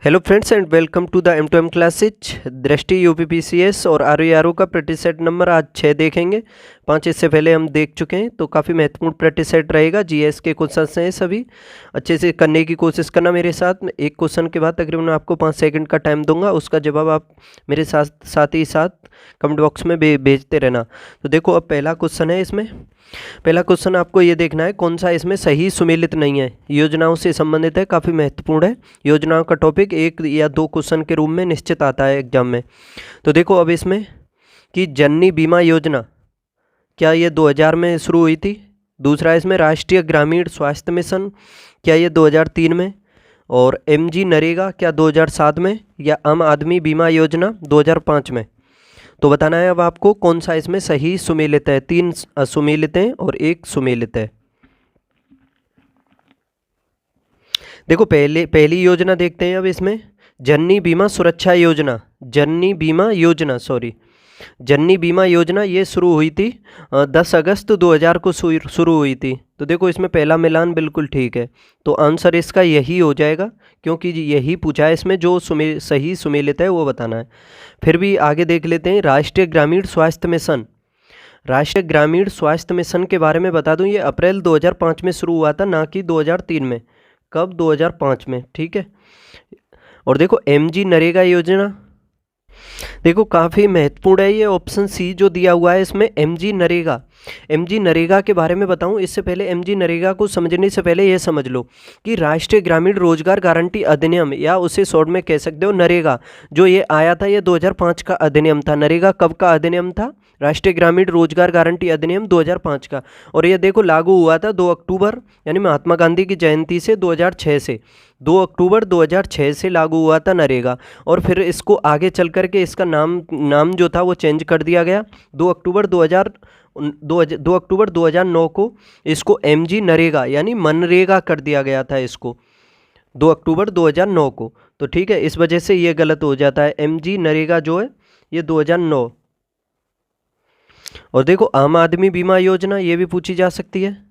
Hello friends and welcome to the M2M classes. Drishti UPPCS और RO का practice set number आज 6 देखेंगे। 5 इससे पहले हम देख चुके हैं, तो काफ़ी महत्वपूर्ण प्रैक्टिस सेट रहेगा। जीएस के क्वेश्चन हैं, सभी अच्छे से करने की कोशिश करना मेरे साथ। एक क्वेश्चन के बाद तकरीबन आपको 5 सेकंड का टाइम दूंगा, उसका जवाब आप मेरे साथ ही कमेंट बॉक्स में भेजते रहना। तो देखो, अब पहला क्वेश्चन है। इसमें पहला क्वेश्चन आपको ये देखना है कौन सा इसमें सही सुमेलित नहीं है। योजनाओं से संबंधित है, काफ़ी महत्वपूर्ण है। योजनाओं का टॉपिक 1 या 2 क्वेश्चन के रूप में निश्चित आता है एग्जाम में। तो देखो अब इसमें कि जननी बीमा योजना क्या ये 2000 में शुरू हुई थी। दूसरा इसमें राष्ट्रीय ग्रामीण स्वास्थ्य मिशन क्या ये 2003 में, और MG नरेगा क्या 2007 में, या आम आदमी बीमा योजना 2005 में। तो बताना है अब आपको कौन सा इसमें सही सुमेलित है। 3 असुमेलित हैं और 1 सुमेलित है। देखो पहली योजना देखते हैं। अब इसमें जननी बीमा सुरक्षा योजना, जननी बीमा योजना ये शुरू हुई थी 10 अगस्त 2000 को शुरू हुई थी। तो देखो इसमें पहला मिलान बिल्कुल ठीक है, तो आंसर इसका यही हो जाएगा, क्योंकि यही पूछा है इसमें। जो सही सुमेलित है वो बताना है। फिर भी आगे देख लेते हैं। राष्ट्रीय ग्रामीण स्वास्थ्य मिशन, राष्ट्रीय ग्रामीण स्वास्थ्य मिशन के बारे में बता दूं, ये अप्रैल 2005 में शुरू हुआ था, ना कि 2003 में। कब? 2005 में, ठीक है। और देखो MG नरेगा योजना, देखो काफ़ी महत्वपूर्ण है ये ऑप्शन सी जो दिया हुआ है इसमें, MG नरेगा के बारे में बताऊं इससे पहले, MG नरेगा को समझने से पहले ये समझ लो कि राष्ट्रीय ग्रामीण रोजगार गारंटी अधिनियम, या उसे शॉर्ट में कह सकते हो नरेगा, जो ये आया था ये 2005 का अधिनियम था। नरेगा कब का अधिनियम था? राष्ट्रीय ग्रामीण रोजगार गारंटी अधिनियम 2005 का। और ये देखो लागू हुआ था 2 अक्टूबर, यानी महात्मा गांधी की जयंती से 2006 से, 2 अक्टूबर 2006 से लागू हुआ था नरेगा। और फिर इसको आगे चल कर के इसका नाम जो था वो चेंज कर दिया गया। 2 अक्टूबर 2009 को इसको MG नरेगा यानी मनरेगा कर दिया गया था इसको, 2 अक्टूबर 2009 को। तो ठीक है, इस वजह से ये गलत हो जाता है। MG नरेगा जो है ये 2009। और देखो आम आदमी बीमा योजना, ये भी पूछी जा सकती है।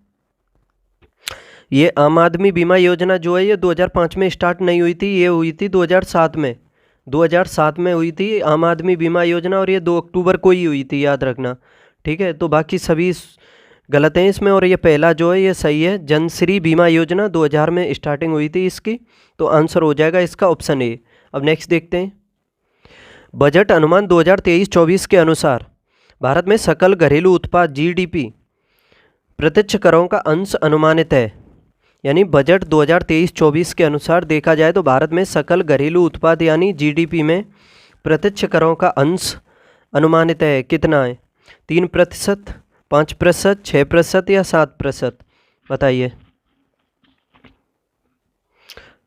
ये आम आदमी बीमा योजना जो है ये 2005 में स्टार्ट नहीं हुई थी, ये हुई थी 2007 में। 2007 में हुई थी आम आदमी बीमा योजना, और ये 2 अक्टूबर को ही हुई थी, याद रखना, ठीक है। तो बाकी सभी गलत हैं इसमें, और ये पहला जो है ये सही है। जनश्री बीमा योजना 2000 में स्टार्टिंग हुई थी इसकी, तो आंसर हो जाएगा इसका ऑप्शन ए। अब नेक्स्ट देखते हैं। बजट अनुमान 2023-24 के अनुसार भारत में सकल घरेलू उत्पाद GDP प्रत्यक्ष करों का अंश अनुमानित है। यानी बजट 2023-24 के अनुसार देखा जाए तो भारत में सकल घरेलू उत्पाद यानी GDP में प्रत्यक्ष करों का अंश अनुमानित है। कितना है? 3%, 5%, 6% या 7%? बताइए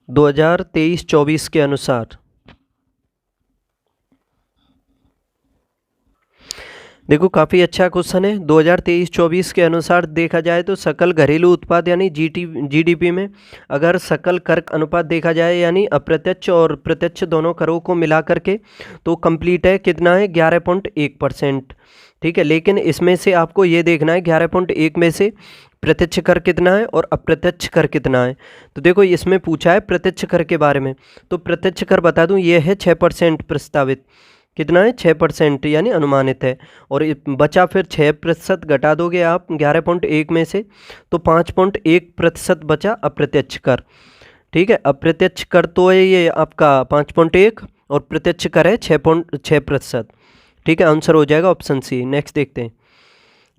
2023-24 के अनुसार। देखो काफ़ी अच्छा क्वेश्चन है। 2023-24 के अनुसार देखा जाए तो सकल घरेलू उत्पाद यानी GDP में अगर सकल कर अनुपात देखा जाए, यानी अप्रत्यक्ष और प्रत्यक्ष दोनों करों को मिला करके, तो कंप्लीट है। कितना है? 11.1%, ठीक है। लेकिन इसमें से आपको ये देखना है 11.1 में से प्रत्यक्ष कर कितना है और अप्रत्यक्ष कर कितना है। तो देखो इसमें पूछा है प्रत्यक्ष कर के बारे में, तो प्रत्यक्ष कर बता दूं ये है 6% प्रस्तावित। कितना है? 6% यानी अनुमानित है। और बचा फिर 6% घटा दोगे आप 11.1 में से, तो 5.1% बचा अप्रत्यक्ष कर, ठीक है। अप्रत्यक्ष कर तो है ये आपका 5.1 और प्रत्यक्ष कर है 6%, ठीक है। आंसर हो जाएगा ऑप्शन सी। नेक्स्ट देखते हैं।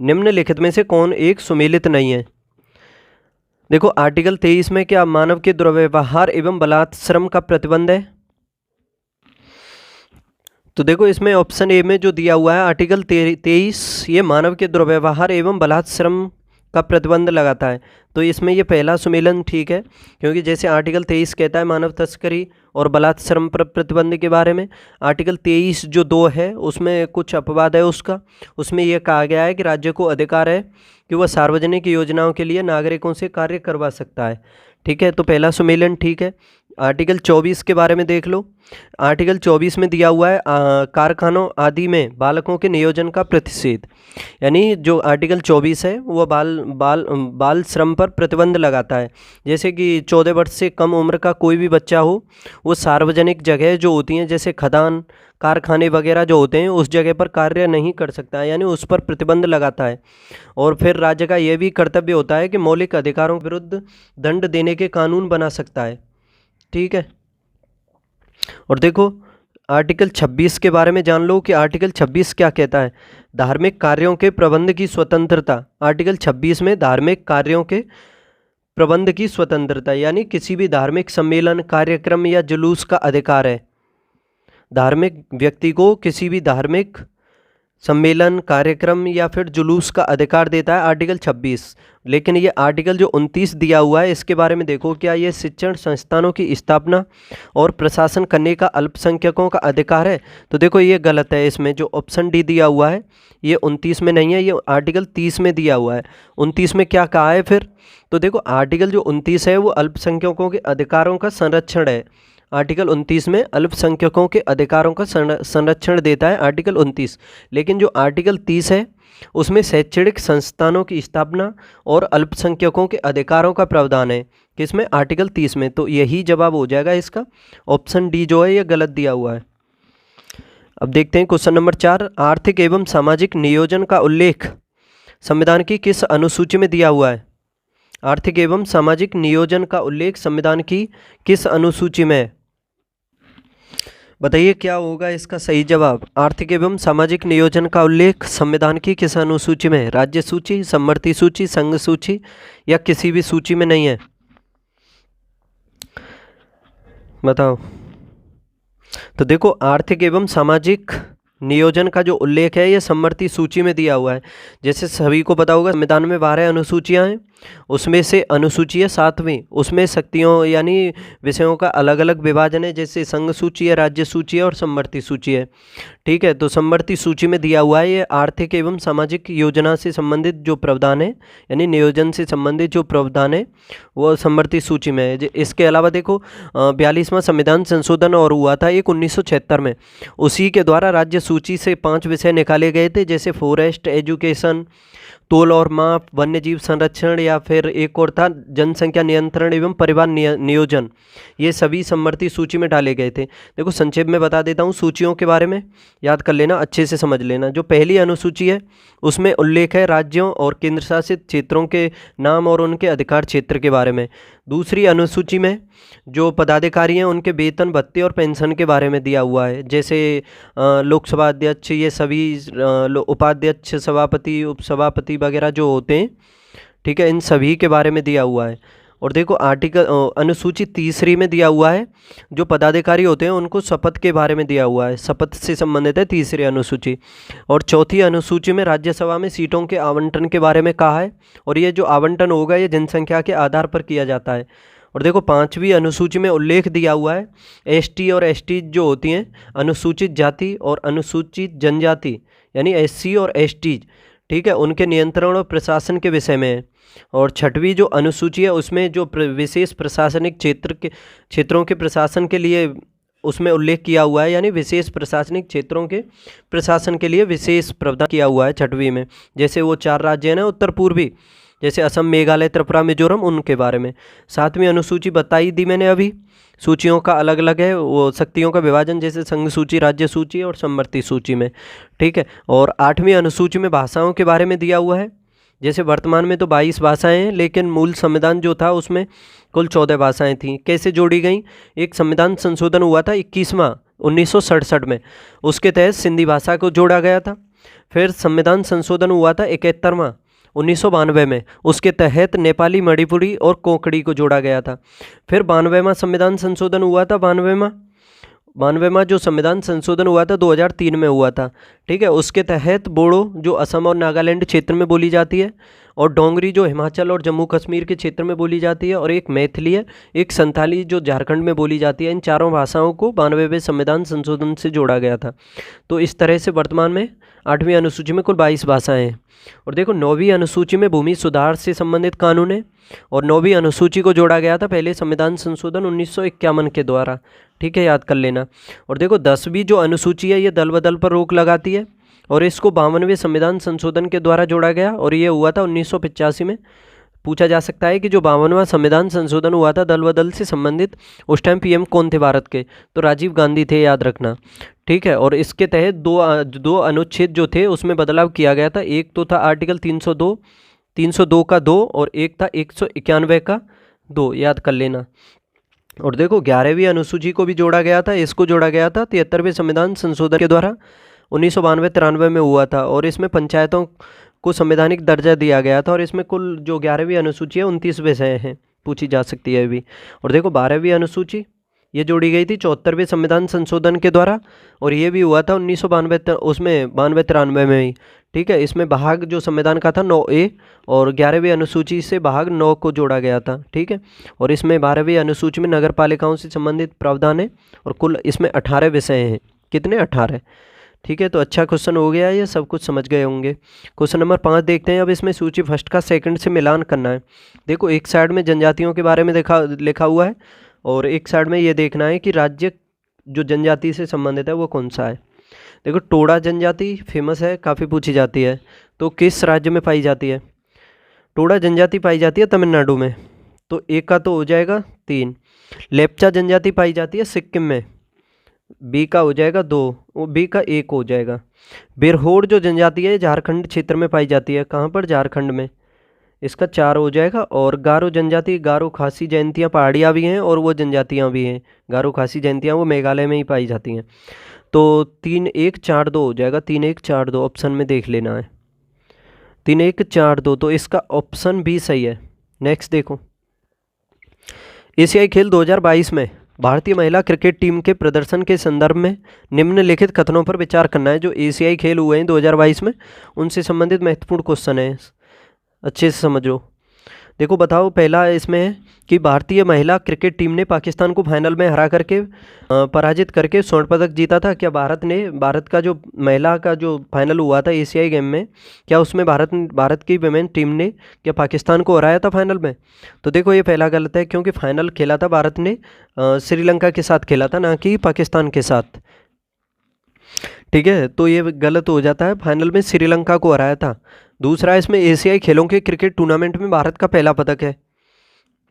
निम्नलिखित में से कौन एक सुमेलित नहीं है? देखो आर्टिकल 23 में क्या मानव के दुर्व्यवहार एवं बलात्श्रम का प्रतिबंध है? तो देखो इसमें ऑप्शन ए में जो दिया हुआ है आर्टिकल 23, ये मानव के दुर्व्यवहार एवं बलात्श्रम का प्रतिबंध लगाता है। तो इसमें ये पहला सुमेलन ठीक है, क्योंकि जैसे आर्टिकल 23 कहता है मानव तस्करी और बलात्श्रम पर प्रतिबंध के बारे में, आर्टिकल 23 जो 2 है उसमें कुछ अपवाद है उसका। उसमें यह कहा गया है कि राज्य को अधिकार है कि वह सार्वजनिक योजनाओं के लिए नागरिकों से कार्य करवा सकता है, ठीक है। तो पहला सुमेलन ठीक है। आर्टिकल 24 के बारे में देख लो। आर्टिकल 24 में दिया हुआ है कारखानों आदि में बालकों के नियोजन का प्रतिषेध, यानी जो आर्टिकल 24 है वो बाल श्रम पर प्रतिबंध लगाता है। जैसे कि 14 वर्ष से कम उम्र का कोई भी बच्चा हो, वो सार्वजनिक जगह जो होती हैं जैसे खदान, कारखाने वगैरह जो होते हैं उस जगह पर कार्य नहीं कर सकता है, यानी उस पर प्रतिबंध लगाता है। और फिर राज्य का ये भी कर्तव्य होता है कि मौलिक अधिकारों के विरुद्ध दंड देने के कानून बना सकता है। ठीक है। और देखो आर्टिकल 26 के बारे में जान लो कि आर्टिकल 26 क्या कहता है। धार्मिक कार्यों के प्रबंध की स्वतंत्रता। आर्टिकल 26 में धार्मिक कार्यों के प्रबंध की स्वतंत्रता, यानी किसी भी धार्मिक सम्मेलन, कार्यक्रम या जुलूस का अधिकार है। धार्मिक व्यक्ति को किसी भी धार्मिक सम्मेलन, कार्यक्रम या फिर जुलूस का अधिकार देता है आर्टिकल 26। लेकिन ये आर्टिकल जो 29 दिया हुआ है इसके बारे में देखो, क्या ये शिक्षण संस्थानों की स्थापना और प्रशासन करने का अल्पसंख्यकों का अधिकार है? तो देखो ये गलत है। इसमें जो ऑप्शन डी दिया हुआ है ये 29 में नहीं है, ये आर्टिकल 30 में दिया हुआ है। 29 में क्या कहा है फिर? तो देखो आर्टिकल जो 29 है वो अल्पसंख्यकों के अधिकारों का संरक्षण है। आर्टिकल 29 में अल्पसंख्यकों के अधिकारों का संरक्षण देता है आर्टिकल 29। लेकिन जो आर्टिकल 30 है उसमें शैक्षणिक संस्थानों की स्थापना और अल्पसंख्यकों के अधिकारों का प्रावधान है। किसमें? आर्टिकल 30 में। तो यही जवाब हो जाएगा इसका। ऑप्शन डी जो है ये गलत दिया हुआ है। अब देखते हैं क्वेश्चन नंबर 4। आर्थिक एवं सामाजिक नियोजन का उल्लेख संविधान की किस अनुसूची में दिया हुआ है? आर्थिक एवं सामाजिक नियोजन का उल्लेख संविधान की किस अनुसूची में है? बताइए क्या होगा इसका सही जवाब। आर्थिक एवं सामाजिक नियोजन का उल्लेख संविधान की किस अनुसूची में है? राज्य सूची, समवर्ती सूची, संघ सूची या किसी भी सूची में नहीं है? बताओ। तो देखो आर्थिक एवं सामाजिक नियोजन का जो उल्लेख है ये समवर्ती सूची में दिया हुआ है। जैसे सभी को पता होगा संविधान में 12 अनुसूचियां हैं, उसमें से अनुसूची है 7वीं, उसमें शक्तियों यानी विषयों का अलग अलग विभाजन है। जैसे संघ सूची है, राज्य सूची है और समवर्ती सूची है। ठीक है। तो समवर्ती सूची में दिया हुआ है ये आर्थिक एवं सामाजिक योजना से संबंधित जो प्रावधान है, यानी नियोजन से संबंधित जो प्रावधान है वो समवर्ती सूची में है। इसके अलावा देखो 42वां संविधान संशोधन और हुआ था एक 1976 में। उसी के द्वारा राज्य सूची से 5 विषय निकाले गए थे, जैसे फॉरेस्ट एजुकेशन, तोल और माप, वन्य जीव संरक्षण या फिर एक और था जनसंख्या नियंत्रण एवं परिवार नियोजन। ये सभी समवर्ती सूची में डाले गए थे। देखो संक्षेप में बता देता हूँ सूचियों के बारे में, याद कर लेना, अच्छे से समझ लेना। जो पहली अनुसूची है उसमें उल्लेख है राज्यों और केंद्र शासित क्षेत्रों के नाम और उनके अधिकार क्षेत्र के बारे में। दूसरी अनुसूची में जो पदाधिकारी हैं उनके वेतन, भत्ते और पेंशन के बारे में दिया हुआ है। जैसे लोकसभा अध्यक्ष, ये सभी उपाध्यक्ष, सभापति, उपसभापति वगैरह जो होते हैं, ठीक है, इन सभी के बारे में दिया हुआ है। और देखो आर्टिकल अनुसूची 3 में दिया हुआ है जो पदाधिकारी होते हैं उनको शपथ के बारे में दिया हुआ है, शपथ से संबंधित है 3 अनुसूची। और चौथी अनुसूची में राज्यसभा में सीटों के आवंटन के बारे में कहा है, और ये जो आवंटन होगा ये जनसंख्या के आधार पर किया जाता है। और देखो 5वीं अनुसूची में उल्लेख दिया हुआ है एसटी और एसटी जो होती हैं अनुसूचित जाति और अनुसूचित जनजाति, यानी एससी और एसटी, ठीक है, उनके नियंत्रण और प्रशासन के विषय में है। और 6वीं जो अनुसूची है उसमें जो विशेष प्रशासनिक क्षेत्रों के प्रशासन के लिए उसमें उल्लेख किया हुआ है, यानी विशेष प्रशासनिक क्षेत्रों के प्रशासन के लिए विशेष प्रावधान किया हुआ है 6वीं में। जैसे वो 4 राज्य हैं ना उत्तर पूर्वी, जैसे असम, मेघालय, त्रिपुरा, मिजोरम, उनके बारे में। 7वीं अनुसूची बताई दी मैंने अभी, सूचियों का अलग अलग है वो शक्तियों का विभाजन, जैसे संघ सूची, राज्य सूची और समवर्ती सूची में। ठीक है। और 8वीं अनुसूची में भाषाओं के बारे में दिया हुआ है। जैसे वर्तमान में तो 22 भाषाएं हैं, लेकिन मूल संविधान जो था उसमें कुल 14 भाषाएं थीं। कैसे जोड़ी गई? एक संविधान संशोधन हुआ था 21वां 1967 में, उसके तहत सिंधी भाषा को जोड़ा गया था। फिर संविधान संशोधन हुआ था 71वां 1992 में, उसके तहत नेपाली, मणिपुरी और कोंकणी को जोड़ा गया था। फिर 92वां संविधान संशोधन हुआ था, 92वां जो संविधान संशोधन हुआ था 2003 में हुआ था। ठीक है। उसके तहत बोडो जो असम और नागालैंड क्षेत्र में बोली जाती है, और डोंगरी जो हिमाचल और जम्मू कश्मीर के क्षेत्र में बोली जाती है, और एक मैथिली है, एक संथाली जो झारखंड में बोली जाती है। इन चारों भाषाओं को 92वें संविधान संशोधन से जोड़ा गया था। तो इस तरह से वर्तमान में 8वीं अनुसूची में कुल 22 भाषाएं हैं। और देखो 9वीं अनुसूची में भूमि सुधार से संबंधित कानून है, और 9वीं अनुसूची को जोड़ा गया था पहले संविधान संशोधन 1951 के द्वारा, ठीक है, याद कर लेना। और देखो 10वीं जो अनुसूची है ये दल बदल पर रोक लगाती है, और इसको 52वें संविधान संशोधन के द्वारा जोड़ा गया, और ये हुआ था 1985 में। पूछा जा सकता है कि जो 52वां संविधान संशोधन हुआ था दल बदल से संबंधित, उस टाइम पीएम कौन थे भारत के? तो राजीव गांधी थे, याद रखना, ठीक है। और इसके तहत दो अनुच्छेद जो थे उसमें बदलाव किया गया था। एक तो था आर्टिकल 302 का 2, और एक था 191 का 2, याद कर लेना। और देखो 11वीं अनुसूची को भी जोड़ा गया था, इसको जोड़ा गया था 73वें संविधान संशोधन के द्वारा 1992-93 में हुआ था, और इसमें पंचायतों को संवैधानिक दर्जा दिया गया था। और इसमें कुल जो 11वीं अनुसूची है 29 विषय हैं, पूछी जा सकती है अभी। और देखो 12वीं अनुसूची ये जोड़ी गई थी 74वें संविधान संशोधन के द्वारा, और ये भी हुआ था 1992 उसमें 92-93 में ही, ठीक है। इसमें भाग जो संविधान का था 9A, और 11वीं अनुसूची से भाग 9 को जोड़ा गया था, ठीक है। और इसमें 12वीं अनुसूची में नगर पालिकाओं से संबंधित प्रावधान है, और कुल इसमें 18 विषय हैं। कितने? 18, ठीक है। तो अच्छा क्वेश्चन हो गया, ये सब कुछ समझ गए होंगे। क्वेश्चन नंबर 5 देखते हैं। अब इसमें सूची फर्स्ट का सेकंड से मिलान करना है। देखो एक साइड में जनजातियों के बारे में लिखा हुआ है, और एक साइड में ये देखना है कि राज्य जो जनजाति से संबंधित है वो कौन सा है। देखो टोडा जनजाति फेमस है, काफ़ी पूछी जाती है, तो किस राज्य में पाई जाती है? टोडा जनजाति पाई जाती है तमिलनाडु में, तो एक का तो हो जाएगा 3। लेप्चा जनजाति पाई जाती है सिक्किम में, बी का हो जाएगा 2, बी का 1 हो जाएगा। बिरहोर जो जनजाति है झारखंड क्षेत्र में पाई जाती है, कहाँ पर? झारखंड में, इसका 4 हो जाएगा। और गारो जनजाति, गारो खासी जयंतियाँ पहाड़ियाँ भी हैं और वो जनजातियाँ भी हैं, गारो खासी जयंतियाँ वो मेघालय में ही पाई जाती हैं। तो 3 1 4 2 हो जाएगा, 3 1 4 2 ऑप्शन में देख लेना है, 3 1 4 2, तो इसका ऑप्शन बी सही है। नेक्स्ट देखो, एशियाई खेल 2022 में भारतीय महिला क्रिकेट टीम के प्रदर्शन के संदर्भ में निम्नलिखित कथनों पर विचार करना है। जो एशियाई खेल हुए हैं 2022 में उनसे संबंधित महत्वपूर्ण क्वेश्चन है, अच्छे से समझो। देखो बताओ, पहला इसमें है कि भारतीय महिला क्रिकेट टीम ने पाकिस्तान को फाइनल में हरा करके पराजित करके स्वर्ण पदक जीता था। क्या भारत का जो महिला का जो फाइनल हुआ था एशियाई गेम में, क्या उसमें भारत की विमेन टीम ने क्या पाकिस्तान को हराया था फाइनल में? तो देखो ये पहला गलत है, क्योंकि फाइनल खेला था भारत ने श्रीलंका के साथ खेला था, ना कि पाकिस्तान के साथ, ठीक है। तो ये गलत हो जाता है, फाइनल में श्रीलंका को हराया था। दूसरा, इसमें एशियाई खेलों के क्रिकेट टूर्नामेंट में भारत का पहला पदक है।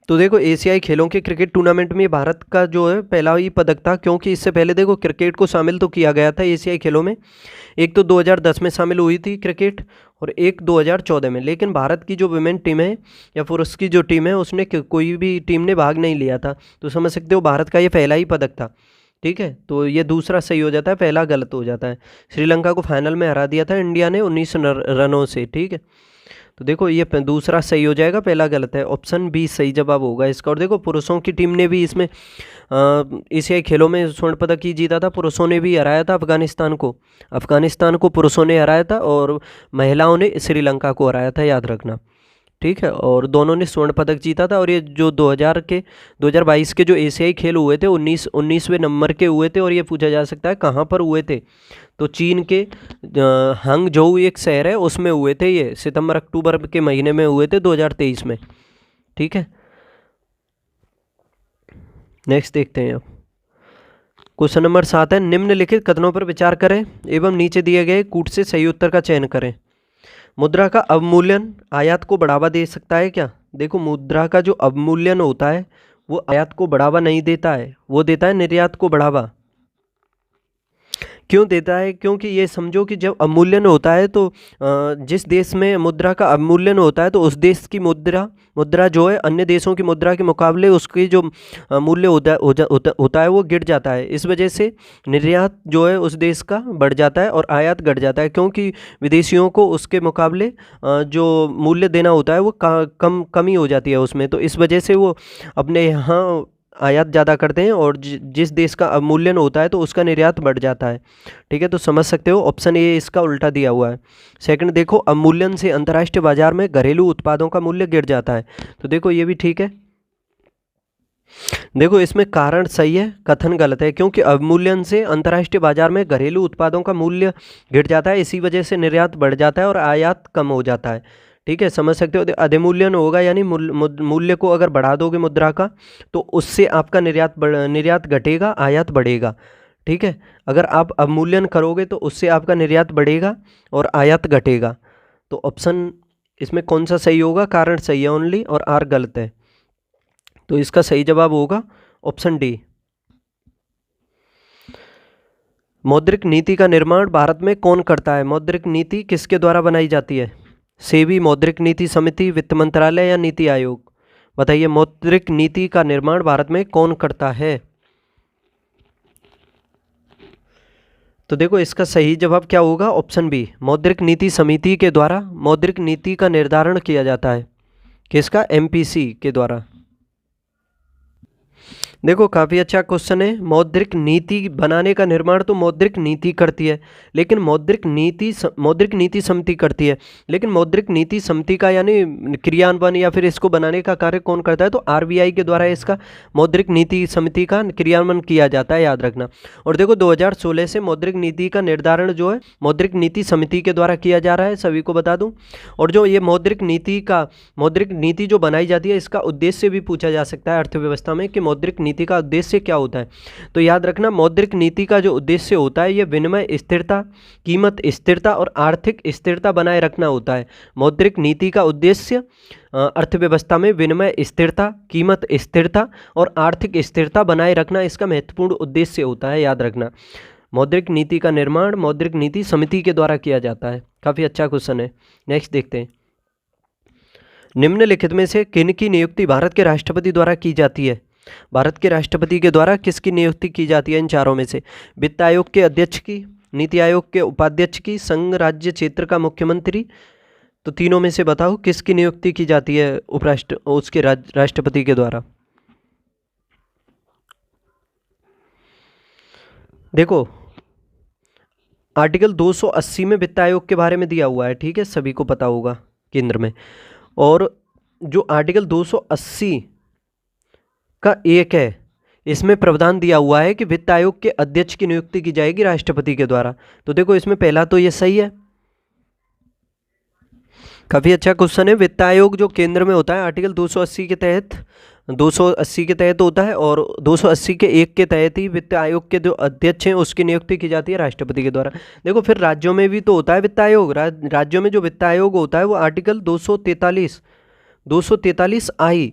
तो देखो एशियाई खेलों के क्रिकेट टूर्नामेंट में भारत का जो है पहला ही पदक था, क्योंकि इससे पहले देखो क्रिकेट को शामिल तो किया गया था एशियाई खेलों में, एक तो 2010 में शामिल हुई थी क्रिकेट, और एक 2014 में। लेकिन भारत की जो वुमेन टीम है या पुरुष की जो टीम है उसने कोई भी टीम ने भाग नहीं लिया था। तो समझ सकते हो भारत का ये पहला ही पदक था, ठीक है। तो ये दूसरा सही हो जाता है, पहला गलत हो जाता है। श्रीलंका को फाइनल में हरा दिया था इंडिया ने 19 रनों से, ठीक है। तो देखो ये दूसरा सही हो जाएगा, पहला गलत है, ऑप्शन बी सही जवाब होगा इसका। और देखो पुरुषों की टीम ने भी इसमें एशियाई खेलों में स्वर्ण पदक ही जीता था, पुरुषों ने भी हराया था अफगानिस्तान को पुरुषों ने हराया था, और महिलाओं ने श्रीलंका को हराया था, याद रखना, ठीक है। और दोनों ने स्वर्ण पदक जीता था। और ये जो 2022 के जो एशियाई खेल हुए थे 19वें नंबर के हुए थे, और ये पूछा जा सकता है कहाँ पर हुए थे। तो चीन के हांगझोउ एक शहर है उसमें हुए थे, ये सितंबर अक्टूबर के महीने में हुए थे 2023 में, ठीक है। नेक्स्ट देखते हैं अब क्वेश्चन नंबर 7 है, निम्नलिखित कथनों पर विचार करें एवं नीचे दिए गए कूट से सही उत्तर का चयन करें। मुद्रा का अवमूल्यन आयात को बढ़ावा दे सकता है क्या? देखो मुद्रा का जो अवमूल्यन होता है वो आयात को बढ़ावा नहीं देता है, वो देता है निर्यात को बढ़ावा। क्यों देता है? क्योंकि ये समझो कि जब अवमूल्यन होता है तो जिस देश में मुद्रा का अवमूल्यन होता है तो उस देश की मुद्रा जो है अन्य देशों की मुद्रा के मुकाबले उसकी जो मूल्य होता है वो गिर जाता है। इस वजह से निर्यात जो है उस देश का बढ़ जाता है और आयात घट जाता है, क्योंकि विदेशियों को उसके मुकाबले जो मूल्य देना होता है वो कमी हो जाती है उसमें। तो इस वजह से वो अपने यहाँ आयात ज़्यादा करते हैं, और जिस देश का अवमूल्यन होता है तो उसका निर्यात बढ़ जाता है, ठीक है। तो समझ सकते हो ऑप्शन ए इसका उल्टा दिया हुआ है। सेकंड देखो, अवमूल्यन से अंतर्राष्ट्रीय बाजार में घरेलू उत्पादों का मूल्य गिर जाता है। तो देखो ये भी ठीक है। देखो इसमें कारण सही है, कथन गलत है, क्योंकि अवमूल्यन से अंतर्राष्ट्रीय बाजार में घरेलू उत्पादों का मूल्य गिर जाता है, इसी वजह से निर्यात बढ़ जाता है और आयात कम हो जाता है। ठीक है, समझ सकते हो। अधिमूल्यन होगा यानी मूल्य को अगर बढ़ा दोगे मुद्रा का, तो उससे आपका निर्यात घटेगा, आयात बढ़ेगा। ठीक है, अगर आप अवमूल्यन करोगे तो उससे आपका निर्यात बढ़ेगा और आयात घटेगा। तो ऑप्शन इसमें कौन सा सही होगा? कारण सही है ओनली और आर गलत है। तो इसका सही जवाब होगा ऑप्शन डी। मौद्रिक नीति का निर्माण भारत में कौन करता है? मौद्रिक नीति किसके द्वारा बनाई जाती है? सेबी, मौद्रिक नीति समिति, वित्त मंत्रालय या नीति आयोग? बताइए, मौद्रिक नीति का निर्माण भारत में कौन करता है? तो देखो इसका सही जवाब क्या होगा? ऑप्शन बी, मौद्रिक नीति समिति के द्वारा मौद्रिक नीति का निर्धारण किया जाता है। किसका? एमपीसी के द्वारा। देखो काफ़ी अच्छा क्वेश्चन है। मौद्रिक नीति बनाने का निर्माण तो मौद्रिक नीति करती है, लेकिन मौद्रिक नीति समिति करती है, लेकिन मौद्रिक नीति समिति का यानी क्रियान्वयन या फिर इसको बनाने का कार्य कौन करता है? तो आरबीआई के द्वारा इसका मौद्रिक नीति समिति का क्रियान्वयन किया जाता है, याद रखना। और देखो 2016 से मौद्रिक नीति का निर्धारण जो है मौद्रिक नीति समिति के द्वारा किया जा रहा है, सभी को बता दूं। और जो ये मौद्रिक नीति जो बनाई जाती है, इसका उद्देश्य भी पूछा जा सकता है अर्थव्यवस्था में कि मौद्रिक नीति का उद्देश्य क्या होता है। तो याद रखना, मौद्रिक नीति का जो उद्देश्य होता है, यह विनिमय स्थिरता, कीमत स्थिरता और आर्थिक स्थिरता बनाए रखना होता है। मौद्रिक नीति का उद्देश्य अर्थव्यवस्था में विनिमय स्थिरता, कीमत स्थिरता और आर्थिक स्थिरता बनाए रखना इसका महत्वपूर्ण उद्देश्य होता है, याद रखना। मौद्रिक नीति का निर्माण मौद्रिक नीति समिति के द्वारा किया जाता है। काफ़ी अच्छा क्वेश्चन है। नेक्स्ट देखते हैं, निम्नलिखित में से किन की नियुक्ति भारत के राष्ट्रपति द्वारा की जाती है? भारत के राष्ट्रपति के द्वारा किसकी नियुक्ति की जाती है इन चारों में से? वित्त आयोग के अध्यक्ष की, नीति आयोग के उपाध्यक्ष की, संघ राज्य क्षेत्र का मुख्यमंत्री? तो तीनों में से बताओ किसकी नियुक्ति की जाती है राष्ट्रपति के द्वारा? देखो आर्टिकल 280 में वित्त आयोग के बारे में दिया हुआ है, ठीक है, सभी को पता होगा केंद्र में। और जो आर्टिकल 280 का एक है, इसमें प्रावधान दिया हुआ है कि वित्त आयोग के अध्यक्ष की नियुक्ति की जाएगी राष्ट्रपति के द्वारा। तो देखो इसमें पहला तो ये सही है, काफ़ी अच्छा क्वेश्चन है। वित्त आयोग जो केंद्र में होता है आर्टिकल 280 के तहत होता है, और 280 के एक के तहत ही वित्त आयोग के जो अध्यक्ष हैं उसकी नियुक्ति की जाती है राष्ट्रपति के द्वारा। देखो फिर राज्यों में भी तो होता है वित्त आयोग। राज्यों में जो वित्त आयोग होता है वो आर्टिकल 243 आई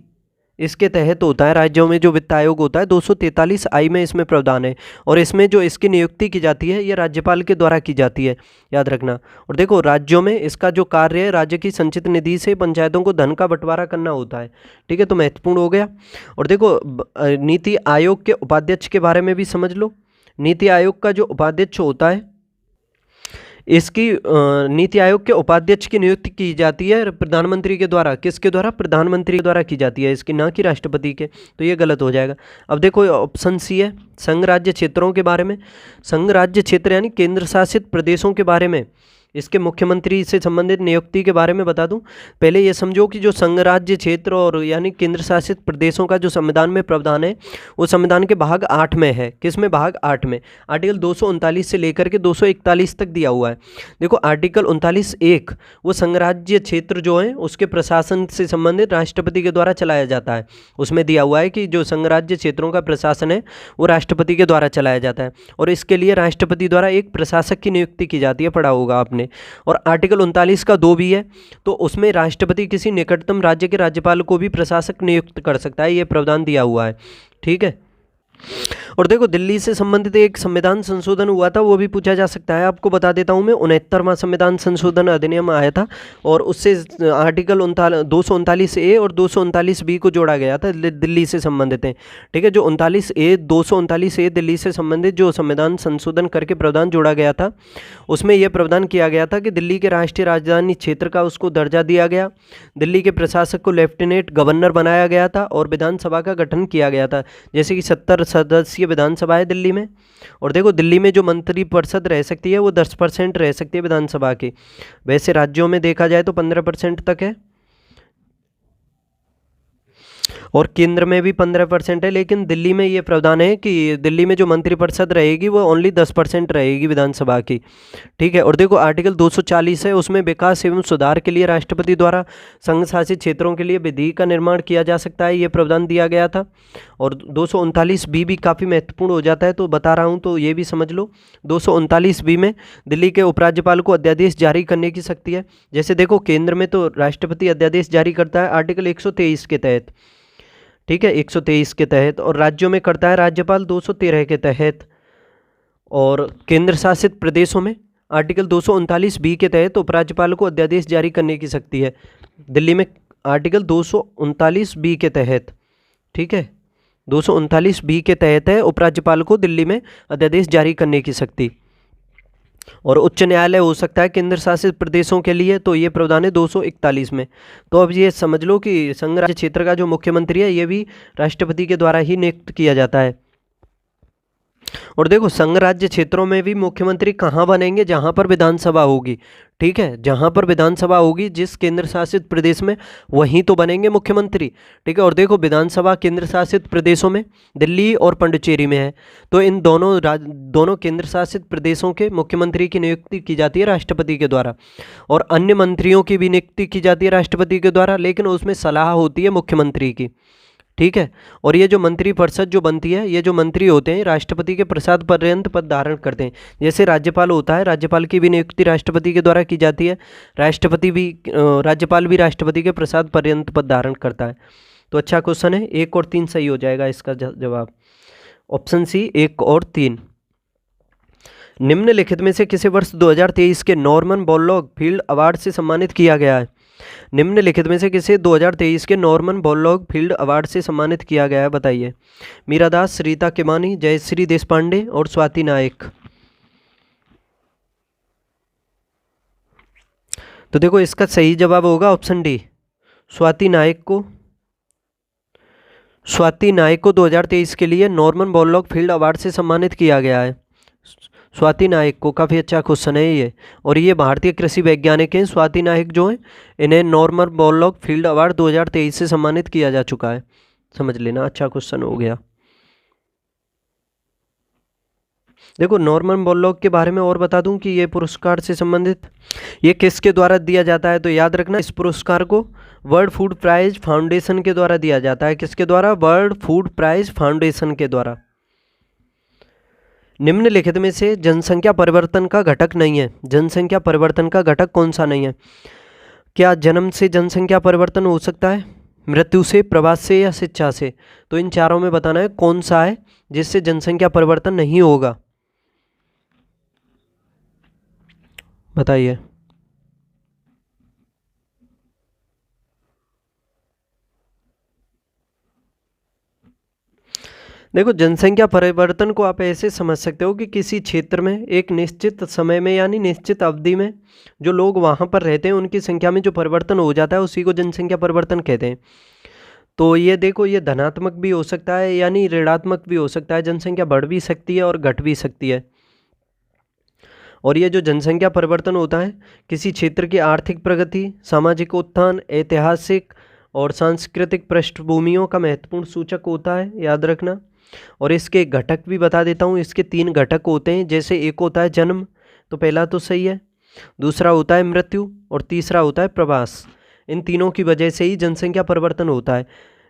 इसके तहत होता है। राज्यों में जो वित्त आयोग होता है 243 आई में इसमें प्रावधान है, और इसमें जो इसकी नियुक्ति की जाती है ये राज्यपाल के द्वारा की जाती है, याद रखना। और देखो राज्यों में इसका जो कार्य है राज्य की संचित निधि से पंचायतों को धन का बंटवारा करना होता है, ठीक है, तो महत्वपूर्ण हो गया। और देखो नीति आयोग के उपाध्यक्ष के बारे में भी समझ लो। नीति आयोग का जो उपाध्यक्ष होता है, इसकी नीति आयोग के उपाध्यक्ष की नियुक्ति की जाती है प्रधानमंत्री के द्वारा। किसके द्वारा? प्रधानमंत्री के द्वारा की जाती है इसकी, ना कि राष्ट्रपति के। तो ये गलत हो जाएगा। अब देखो ऑप्शन सी है, संघ राज्य क्षेत्रों के बारे में। संघ राज्य क्षेत्र यानी केंद्र शासित प्रदेशों के बारे में, इसके मुख्यमंत्री से संबंधित नियुक्ति के बारे में बता दूं। पहले ये समझो कि जो संघ राज्य क्षेत्र और यानी केंद्र शासित प्रदेशों का जो संविधान में प्रावधान है वो संविधान के भाग 8 में है। किस में? भाग 8 में। आर्टिकल 239 से लेकर के 241 तक दिया हुआ है। देखो आर्टिकल 39(1) वो संघ राज्य क्षेत्र जो है उसके प्रशासन से संबंधित राष्ट्रपति के द्वारा चलाया जाता है। उसमें दिया हुआ है कि जो संघ राज्य क्षेत्रों का प्रशासन है वो राष्ट्रपति के द्वारा चलाया जाता है, और इसके लिए राष्ट्रपति द्वारा एक प्रशासक की नियुक्ति की जाती है, पढ़ा होगा आपने। और आर्टिकल 39 का 2 भी है, तो उसमें राष्ट्रपति किसी निकटतम राज्य के राज्यपाल को भी प्रशासक नियुक्त कर सकता है, ये प्रावधान दिया हुआ है, ठीक है। और देखो दिल्ली से संबंधित एक संविधान संशोधन हुआ था, वो भी पूछा जा सकता है। आपको बता देता हूँ मैं, 69वां संविधान संशोधन अधिनियम आया था, और उससे आर्टिकल 239A और 239B को जोड़ा गया था, दिल्ली से संबंधित है, ठीक है। जो 239A दिल्ली से संबंधित जो संविधान संशोधन करके प्रावधान जोड़ा गया था, उसमें यह प्रावधान किया गया था कि दिल्ली के राष्ट्रीय राजधानी क्षेत्र का उसको दर्जा दिया गया, दिल्ली के प्रशासक को लेफ्टिनेंट गवर्नर बनाया गया था, और विधानसभा का गठन किया गया था। जैसे कि 70 सदस्यीय विधानसभा है दिल्ली में, और देखो दिल्ली में जो मंत्री परिषद रह सकती है वो 10% रह सकती है विधानसभा की। वैसे राज्यों में देखा जाए तो 15% तक है। और केंद्र में भी 15% है, लेकिन दिल्ली में ये प्रावधान है कि दिल्ली में जो मंत्रिपरिषद रहेगी वो ओनली 10% रहेगी विधानसभा की। ठीक है। और देखो आर्टिकल 240 है, उसमें विकास एवं सुधार के लिए राष्ट्रपति द्वारा संघ शासित क्षेत्रों के लिए विधि का निर्माण किया जा सकता है, ये प्रावधान दिया गया था। और 239 भी काफ़ी महत्वपूर्ण हो जाता है, तो बता रहा हूँ तो ये भी समझ लो। 239 में दिल्ली के उपराज्यपाल को अध्यादेश जारी करने की शक्ति है। जैसे देखो केंद्र में तो राष्ट्रपति अध्यादेश जारी करता है आर्टिकल 123 के तहत, ठीक है, 123 के तहत, और राज्यों में करता है राज्यपाल 213 के तहत। और केंद्र शासित प्रदेशों में आर्टिकल 239 के तहत उपराज्यपाल को अध्यादेश जारी करने की शक्ति है। दिल्ली में आर्टिकल 239 के तहत, ठीक है, 239 के तहत है उपराज्यपाल को दिल्ली में अध्यादेश जारी करने की शक्ति। और उच्च न्यायालय हो सकता है केंद्र शासित प्रदेशों के लिए, तो ये प्रावधान है 241 में। तो अब ये समझ लो कि संघ राज्य क्षेत्र का जो मुख्यमंत्री है ये भी राष्ट्रपति के द्वारा ही नियुक्त किया जाता है। और देखो संघ राज्य क्षेत्रों में भी मुख्यमंत्री कहाँ बनेंगे, जहाँ पर विधानसभा होगी, ठीक है, जहाँ पर विधानसभा होगी जिस केंद्र शासित प्रदेश में, वहीं तो बनेंगे मुख्यमंत्री, ठीक है। और देखो विधानसभा केंद्र शासित प्रदेशों में दिल्ली और पुडुचेरी में है, तो इन दोनों केंद्र शासित प्रदेशों के मुख्यमंत्री की नियुक्ति की जाती है राष्ट्रपति के द्वारा, और अन्य मंत्रियों की भी नियुक्ति की जाती है राष्ट्रपति के द्वारा, लेकिन उसमें सलाह होती है मुख्यमंत्री की, ठीक है। और ये जो मंत्रिपरिषद जो बनती है, ये जो मंत्री होते हैं राष्ट्रपति के प्रसाद पर्यंत पद धारण करते हैं। जैसे राज्यपाल होता है, राज्यपाल की भी नियुक्ति राष्ट्रपति के द्वारा की जाती है, राज्यपाल भी राष्ट्रपति के प्रसाद पर्यंत पद धारण करता है। तो अच्छा क्वेश्चन है, 1 और 3 सही हो जाएगा इसका जवाब, ऑप्शन सी 1 और 3। निम्नलिखित में से किसे वर्ष 2023 के नॉर्मन बोरलॉग फील्ड अवार्ड से सम्मानित किया गया है? निम्नलिखित में से किसे 2023 के नॉर्मन बोरलॉग फील्ड अवार्ड से सम्मानित किया गया है, बताइए। मीरा दास, रीता किमानी, जयश्री देशपांडे और स्वाति नायक। तो देखो इसका सही जवाब होगा ऑप्शन डी, स्वाति नायक को 2023 के लिए नॉर्मन बोरलॉग फील्ड अवार्ड से सम्मानित किया गया है। स्वाति नायक को, काफ़ी अच्छा क्वेश्चन है ये, और ये भारतीय कृषि वैज्ञानिक हैं स्वाति नायक जो हैं, इन्हें नॉर्मन बोरलॉग फील्ड अवार्ड 2023 से सम्मानित किया जा चुका है, समझ लेना, अच्छा क्वेश्चन हो गया। देखो नॉर्मन बोरलॉग के बारे में और बता दूं कि ये पुरस्कार से संबंधित ये किसके द्वारा दिया जाता है, तो याद रखना इस पुरस्कार को वर्ल्ड फूड प्राइज फाउंडेशन के द्वारा दिया जाता है। किसके द्वारा? वर्ल्ड फूड प्राइज फाउंडेशन के द्वारा। निम्नलिखित में से जनसंख्या परिवर्तन का घटक नहीं है, जनसंख्या परिवर्तन का घटक कौन सा नहीं है? क्या जन्म से जनसंख्या परिवर्तन हो सकता है, मृत्यु से, प्रवास से या शिक्षा से? तो इन चारों में बताना है कौन सा है जिससे जनसंख्या परिवर्तन नहीं होगा, बताइए। देखो जनसंख्या परिवर्तन को आप ऐसे समझ सकते हो कि किसी क्षेत्र में एक निश्चित समय में यानी निश्चित अवधि में जो लोग वहाँ पर रहते हैं उनकी संख्या में जो परिवर्तन हो जाता है उसी को जनसंख्या परिवर्तन कहते हैं। तो ये देखो ये धनात्मक भी हो सकता है यानी ऋणात्मक भी हो सकता है, जनसंख्या बढ़ भी सकती है और घट भी सकती है। और ये जो जनसंख्या परिवर्तन होता है किसी क्षेत्र की आर्थिक प्रगति, सामाजिक उत्थान, ऐतिहासिक और सांस्कृतिक पृष्ठभूमियों का महत्वपूर्ण सूचक होता है, याद रखना। और इसके घटक भी बता देता हूँ, इसके 3 घटक होते हैं। जैसे एक होता है जन्म, तो पहला तो सही है, दूसरा होता है मृत्यु और तीसरा होता है प्रवास। इन तीनों की वजह से ही जनसंख्या परिवर्तन होता है।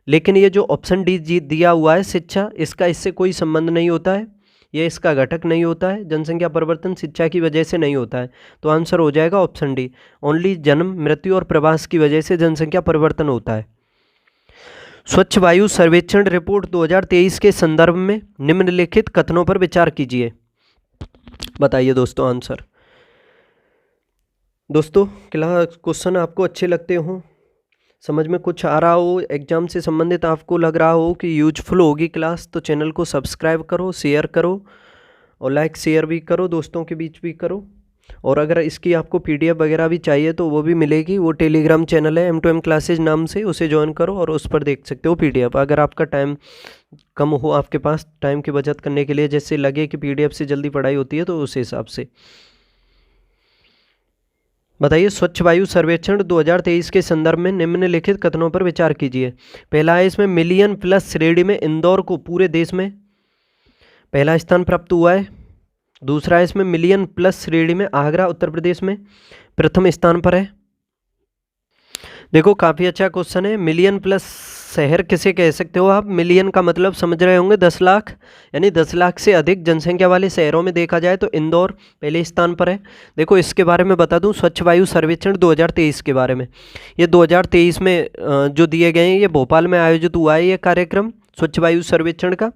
लेकिन ये जो ऑप्शन डी दिया हुआ है शिक्षा, इसका इससे कोई संबंध नहीं होता है, ये इसका घटक नहीं होता है। जनसंख्या परिवर्तन शिक्षा की वजह से नहीं होता है, तो आंसर हो जाएगा ऑप्शन डी, ओनली जन्म, मृत्यु और प्रवास की वजह से जनसंख्या परिवर्तन होता है। स्वच्छ वायु सर्वेक्षण रिपोर्ट 2023 के संदर्भ में निम्नलिखित कथनों पर विचार कीजिए, बताइए दोस्तों आंसर। दोस्तों क्लास क्वेश्चन आपको अच्छे लगते हो, समझ में कुछ आ रहा हो, एग्जाम से संबंधित आपको लग रहा हो कि यूजफुल होगी क्लास, तो चैनल को सब्सक्राइब करो, शेयर करो और लाइक शेयर भी करो, दोस्तों के बीच भी करो। और अगर इसकी आपको PDF वगैरह भी चाहिए तो वो भी मिलेगी, वो टेलीग्राम चैनल है M2M क्लासेज नाम से, उसे ज्वाइन करो और उस पर देख सकते हो PDF। अगर आपका टाइम कम हो, आपके पास टाइम की बचत करने के लिए, जैसे लगे कि PDF से जल्दी पढ़ाई होती है, तो उस हिसाब से। बताइए, स्वच्छ वायु सर्वेक्षण 2023 के संदर्भ में निम्नलिखित कथनों पर विचार कीजिए। पहला है इसमें मिलियन प्लस श्रेणी में इंदौर को पूरे देश में पहला स्थान प्राप्त हुआ है। दूसरा है इसमें मिलियन प्लस श्रेणी में आगरा उत्तर प्रदेश में प्रथम स्थान पर है। देखो काफ़ी अच्छा क्वेश्चन है। मिलियन प्लस शहर किसे कह सकते हो आप? मिलियन का मतलब समझ रहे होंगे 10 लाख, यानी 10 लाख से अधिक जनसंख्या वाले शहरों में देखा जाए तो इंदौर पहले स्थान पर है। देखो इसके बारे में बता दूं, स्वच्छ वायु सर्वेक्षण 2023 के बारे में। ये 2023 में जो दिए गए हैं, ये भोपाल में आयोजित हुआ है ये कार्यक्रम स्वच्छ वायु सर्वेक्षण का,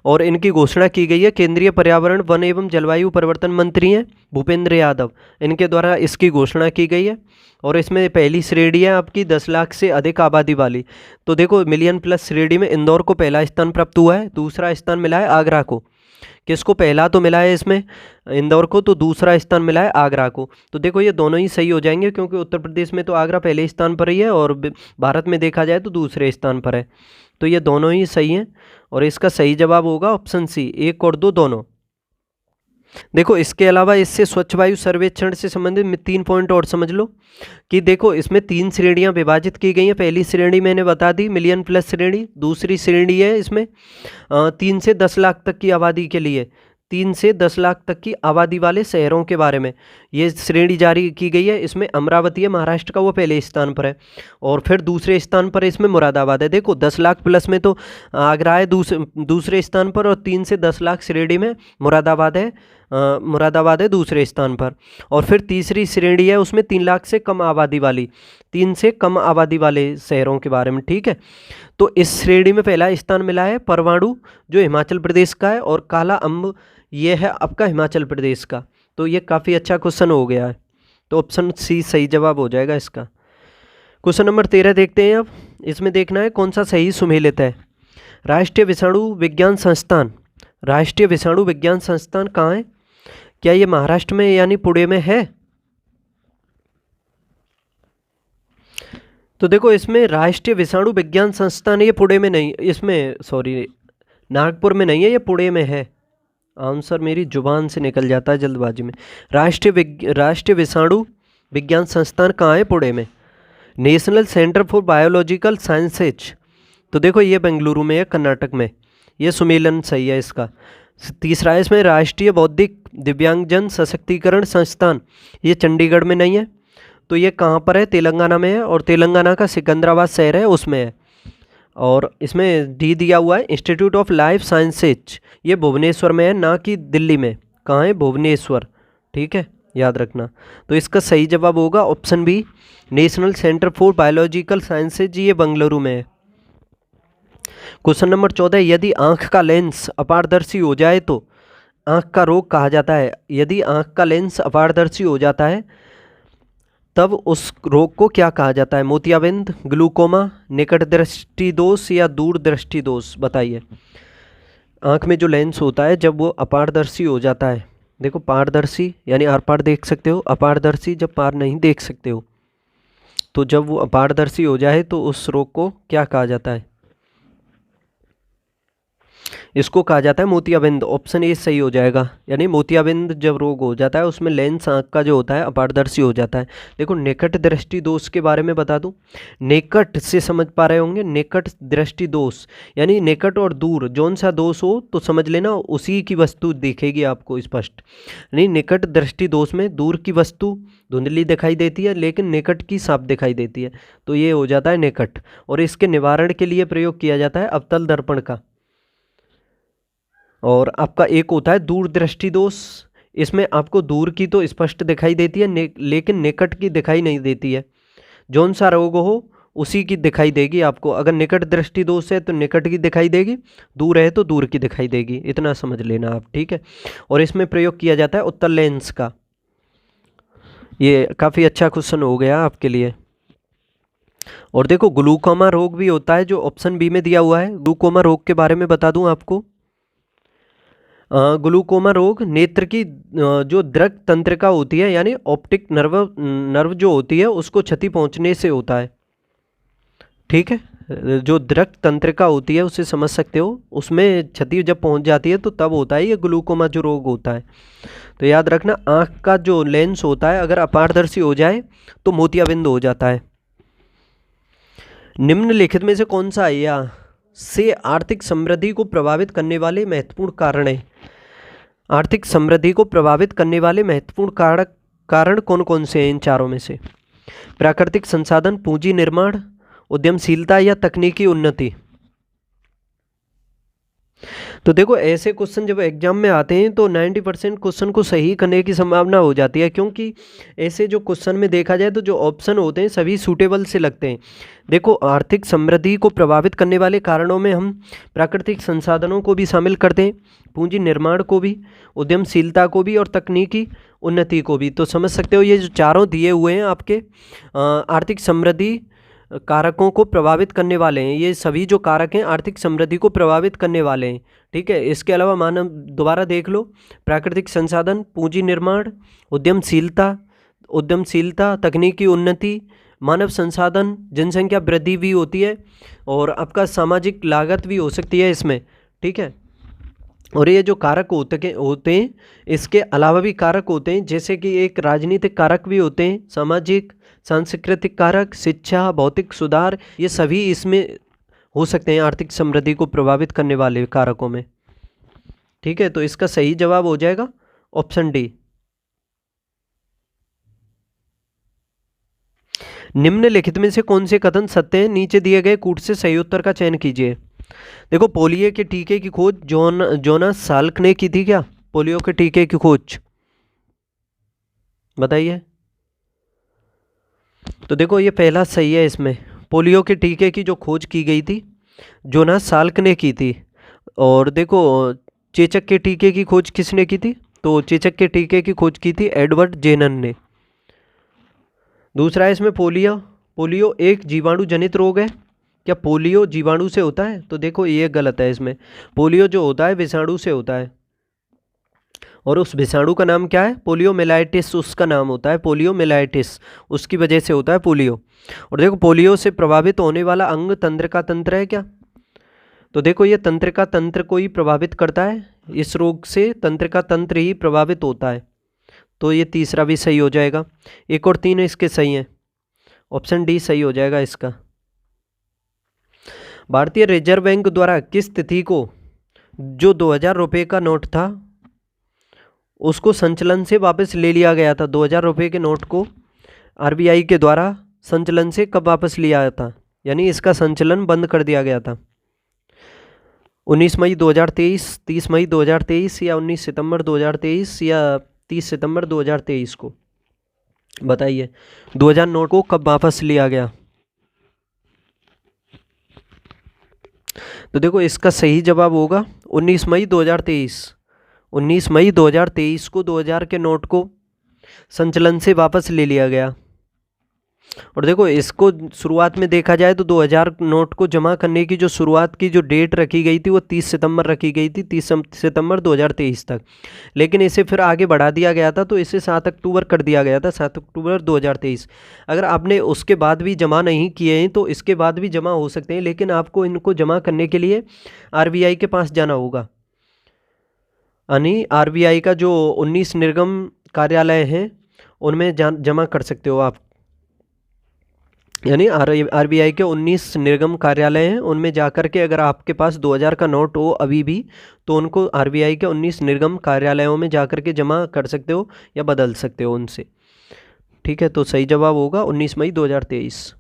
और इनकी घोषणा की गई है केंद्रीय पर्यावरण वन एवं जलवायु परिवर्तन मंत्री हैं भूपेंद्र यादव, इनके द्वारा इसकी घोषणा की गई है। और इसमें पहली श्रेणी है आपकी 10 लाख से अधिक आबादी वाली। तो देखो मिलियन प्लस श्रेणी में इंदौर को पहला स्थान प्राप्त हुआ है, दूसरा स्थान मिला है आगरा को। किसको? पहला तो मिला है इसमें इंदौर को, तो दूसरा स्थान मिला है आगरा को। तो देखो ये दोनों ही सही हो जाएंगे, क्योंकि उत्तर प्रदेश में तो आगरा पहले स्थान पर ही है और भारत में देखा जाए तो दूसरे स्थान पर है। तो ये दोनों ही सही हैं, और इसका सही जवाब होगा ऑप्शन सी, 1 और 2 दोनों। देखो इसके अलावा इससे स्वच्छ वायु सर्वेक्षण से संबंधित 3 पॉइंट और समझ लो कि देखो इसमें 3 श्रेणियां विभाजित की गई हैं। पहली श्रेणी मैंने बता दी, मिलियन प्लस श्रेणी। दूसरी श्रेणी है इसमें 3 से 10 लाख तक की आबादी के लिए, 3 से 10 लाख तक की आबादी वाले शहरों के बारे में ये श्रेणी जारी की गई है। इसमें अमरावती है महाराष्ट्र का, वो पहले स्थान पर है, और फिर दूसरे स्थान पर इसमें मुरादाबाद है। देखो 10 लाख प्लस में तो आगरा है दूसरे स्थान पर, और 3 से 10 लाख श्रेणी में मुरादाबाद है दूसरे स्थान पर। और फिर तीसरी श्रेणी है उसमें 3 लाख से कम आबादी वाली, 3 से कम आबादी वाले शहरों के बारे में, ठीक है। तो इस श्रेणी में पहला स्थान मिला है परवाणु जो हिमाचल प्रदेश का है, और काला अम्ब ये है आपका हिमाचल प्रदेश का। तो ये काफ़ी अच्छा क्वेश्चन हो गया है, तो ऑप्शन सी सही जवाब हो जाएगा इसका। क्वेश्चन नंबर 13 देखते हैं अब। इसमें देखना है कौन सा सही सुमेलित है। राष्ट्रीय विषाणु विज्ञान संस्थान, राष्ट्रीय विषाणु विज्ञान संस्थान कहाँ है? क्या ये महाराष्ट्र में यानी पुणे में है? तो देखो इसमें राष्ट्रीय विषाणु विज्ञान संस्थान ये पुणे में नहीं, इसमें सॉरी नागपुर में नहीं है, ये पुणे में है। आंसर मेरी जुबान से निकल जाता है जल्दबाजी में। राष्ट्रीय विषाणु विज्ञान संस्थान कहाँ है? पुणे में। National centre for biological sciences, तो देखो ये बेंगलुरु में है, कर्नाटक में। ये सुमेलन सही है इसका। तीसरा है इसमें राष्ट्रीय बौद्धिक दिव्यांगजन सशक्तिकरण संस्थान, ये चंडीगढ़ में नहीं है, तो ये कहाँ पर है? तेलंगाना में है, और तेलंगाना का सिकंदराबाद शहर है उसमें है। और इसमें डी दिया हुआ है इंस्टीट्यूट ऑफ लाइफ साइंसेज, ये भुवनेश्वर में है, ना कि दिल्ली में। कहाँ है? भुवनेश्वर, ठीक है, याद रखना। तो इसका सही जवाब होगा option B, national centre for biological sciences, ये बेंगलुरु में है। क्वेश्चन नंबर 14, यदि आँख का लेंस अपारदर्शी हो जाए तो आँख का रोग कहा जाता है। यदि आँख का लेंस अपारदर्शी हो जाता है तब उस रोग को क्या कहा जाता है? मोतियाबिंद, ग्लूकोमा, निकट दृष्टि दोष या दूर दृष्टि दोष? बताइए। आँख में जो लेंस होता है जब वो अपारदर्शी हो जाता है, देखो पारदर्शी यानी आर पार देख सकते हो, अपारदर्शी जब पार नहीं देख सकते हो, तो जब वो अपारदर्शी हो जाए तो उस रोग को क्या कहा जाता है? इसको कहा जाता है मोतियाबिंद। ऑप्शन ए सही हो जाएगा, यानी मोतियाबिंद जब रोग हो जाता है उसमें लेंस आँख का जो होता है अपारदर्शी हो जाता है। देखो निकट दृष्टि दोष के बारे में बता दूं, निकट से समझ पा रहे होंगे, निकट दृष्टि दोष यानी निकट और दूर जौन सा दोष हो तो समझ लेना उसी की वस्तु दिखेगी आपको स्पष्ट। यानी निकट दृष्टि दोष में दूर की वस्तु धुंधली दिखाई देती है लेकिन निकट की साफ दिखाई देती है, तो ये हो जाता है निकट। और इसके निवारण के लिए प्रयोग किया जाता है अवतल दर्पण का। और आपका एक होता है दूर दृष्टि दोष, इसमें आपको दूर की तो स्पष्ट दिखाई देती है लेकिन निकट की दिखाई नहीं देती है। जौन सा रोग हो उसी की दिखाई देगी आपको। अगर निकट दृष्टि दोष है तो निकट की दिखाई देगी, दूर है तो दूर की दिखाई देगी, इतना समझ लेना आप, ठीक है। और इसमें प्रयोग किया जाता है उत्तल लेंस का। ये काफ़ी अच्छा क्वेश्चन हो गया आपके लिए। और देखो ग्लूकोमा रोग भी होता है जो ऑप्शन बी में दिया हुआ है। ग्लूकोमा रोग के बारे में बता दूं आपको। ग्लूकोमा रोग नेत्र की जो दृक तंत्रिका होती है यानी ऑप्टिक नर्व जो होती है उसको क्षति पहुंचने से होता है, ठीक है। जो दृक तंत्रिका होती है उसे समझ सकते हो, उसमें क्षति जब पहुंच जाती है तो तब होता है ये ग्लूकोमा जो रोग होता है। तो याद रखना, आँख का जो लेंस होता है अगर अपारदर्शी हो जाए तो मोतियाबिंद हो जाता है। निम्नलिखित में से कौन सा या से आर्थिक समृद्धि को प्रभावित करने वाले महत्वपूर्ण कारण है? आर्थिक समृद्धि को प्रभावित करने वाले महत्वपूर्ण कारण कौन कौन से हैं इन चारों में से? प्राकृतिक संसाधन, पूंजी निर्माण, उद्यमशीलता या तकनीकी उन्नति? तो देखो, ऐसे क्वेश्चन जब एग्जाम में आते हैं तो 90% क्वेश्चन को सही करने की संभावना हो जाती है, क्योंकि ऐसे जो क्वेश्चन में देखा जाए तो जो ऑप्शन होते हैं सभी सूटेबल से लगते हैं। देखो, आर्थिक समृद्धि को प्रभावित करने वाले कारणों में हम प्राकृतिक संसाधनों को भी शामिल करते हैं, पूंजी निर्माण को भी, उद्यमशीलता को भी और तकनीकी उन्नति को भी। तो समझ सकते हो ये जो चारों दिए हुए हैं आपके आर्थिक समृद्धि कारकों को प्रभावित करने वाले हैं, ये सभी जो कारक हैं आर्थिक समृद्धि को प्रभावित करने वाले हैं। ठीक है, इसके अलावा मानव, दोबारा देख लो, प्राकृतिक संसाधन, पूंजी निर्माण, उद्यमशीलता, तकनीकी उन्नति, मानव संसाधन, जनसंख्या वृद्धि भी होती है और आपका सामाजिक लागत भी हो सकती है इसमें। ठीक है, और ये जो कारक होते हैं इसके अलावा भी कारक होते हैं, जैसे कि एक राजनीतिक कारक भी होते हैं, सामाजिक सांस्कृतिक कारक, शिक्षा, भौतिक सुधार, ये सभी इसमें हो सकते हैं आर्थिक समृद्धि को प्रभावित करने वाले कारकों में। ठीक है, तो इसका सही जवाब हो जाएगा ऑप्शन डी। निम्नलिखित में से कौन से कथन सत्य हैं? नीचे दिए गए कूट से सही उत्तर का चयन कीजिए। देखो, पोलियो के टीके की खोज जोनास साल्क ने की थी क्या? पोलियो के टीके की खोज बताइए। तो देखो, ये पहला सही है इसमें, पोलियो के टीके की जो खोज की गई थी जोनास साल्क ने की थी। और देखो, चेचक के टीके की खोज किसने की थी? तो चेचक के टीके की खोज की थी एडवर्ड जेनन ने। दूसरा है इसमें पोलियो एक जीवाणु जनित रोग है क्या? पोलियो जीवाणु से होता है? तो देखो, ये गलत है इसमें, पोलियो जो होता है विषाणु से होता है, और उस विषाणु का नाम क्या है? पोलियोमिलाइटिस उसका नाम होता है, पोलियोमिलाइटिस, उसकी वजह से होता है पोलियो। और देखो, पोलियो से प्रभावित होने वाला अंग तंत्रिका तंत्र है क्या? तो देखो, ये तंत्रिका तंत्र को ही प्रभावित करता है, इस रोग से तंत्रिका तंत्र ही प्रभावित होता है। तो ये तीसरा भी सही हो जाएगा। 1 और 3 इसके सही हैं, ऑप्शन डी सही हो जाएगा इसका। भारतीय रिजर्व बैंक द्वारा किस तिथि को जो 2000 रुपये का नोट था उसको संचलन से वापस ले लिया गया था? 2000 रुपये के नोट को आरबीआई के द्वारा संचलन से कब वापस लिया था, यानी इसका संचलन बंद कर दिया गया था? 19 मई 2023, 30 मई 2023 या 19 सितंबर 2023 या 30 सितंबर 2023 को? बताइए, 2000 नोट को कब वापस लिया गया? तो देखो, इसका सही जवाब होगा 19 मई 2023। 19 मई 2023 को 2000 के नोट को संचलन से वापस ले लिया गया। और देखो, इसको शुरुआत में देखा जाए तो 2000 नोट को जमा करने की जो शुरुआत की जो डेट रखी गई थी वो 30 सितंबर रखी गई थी, 30 सितंबर 2023 तक। लेकिन इसे फिर आगे बढ़ा दिया गया था, तो इसे 7 अक्टूबर कर दिया गया था, 7 अक्टूबर 2023। अगर आपने उसके बाद भी जमा नहीं किए हैं तो इसके बाद भी जमा हो सकते हैं, लेकिन आपको इनको जमा करने के लिए आरबीआई के पास जाना होगा। यानी आरबीआई का जो 19 निर्गम कार्यालय हैं उनमें जमा कर सकते हो आप, यानी आरबीआई के 19 निर्गम कार्यालय हैं उनमें जाकर के अगर आपके पास 2000 का नोट हो अभी भी, तो उनको आरबीआई के 19 निर्गम कार्यालयों में जाकर के जमा कर सकते हो या बदल सकते हो उनसे। ठीक है, तो सही जवाब होगा 19 मई 2023।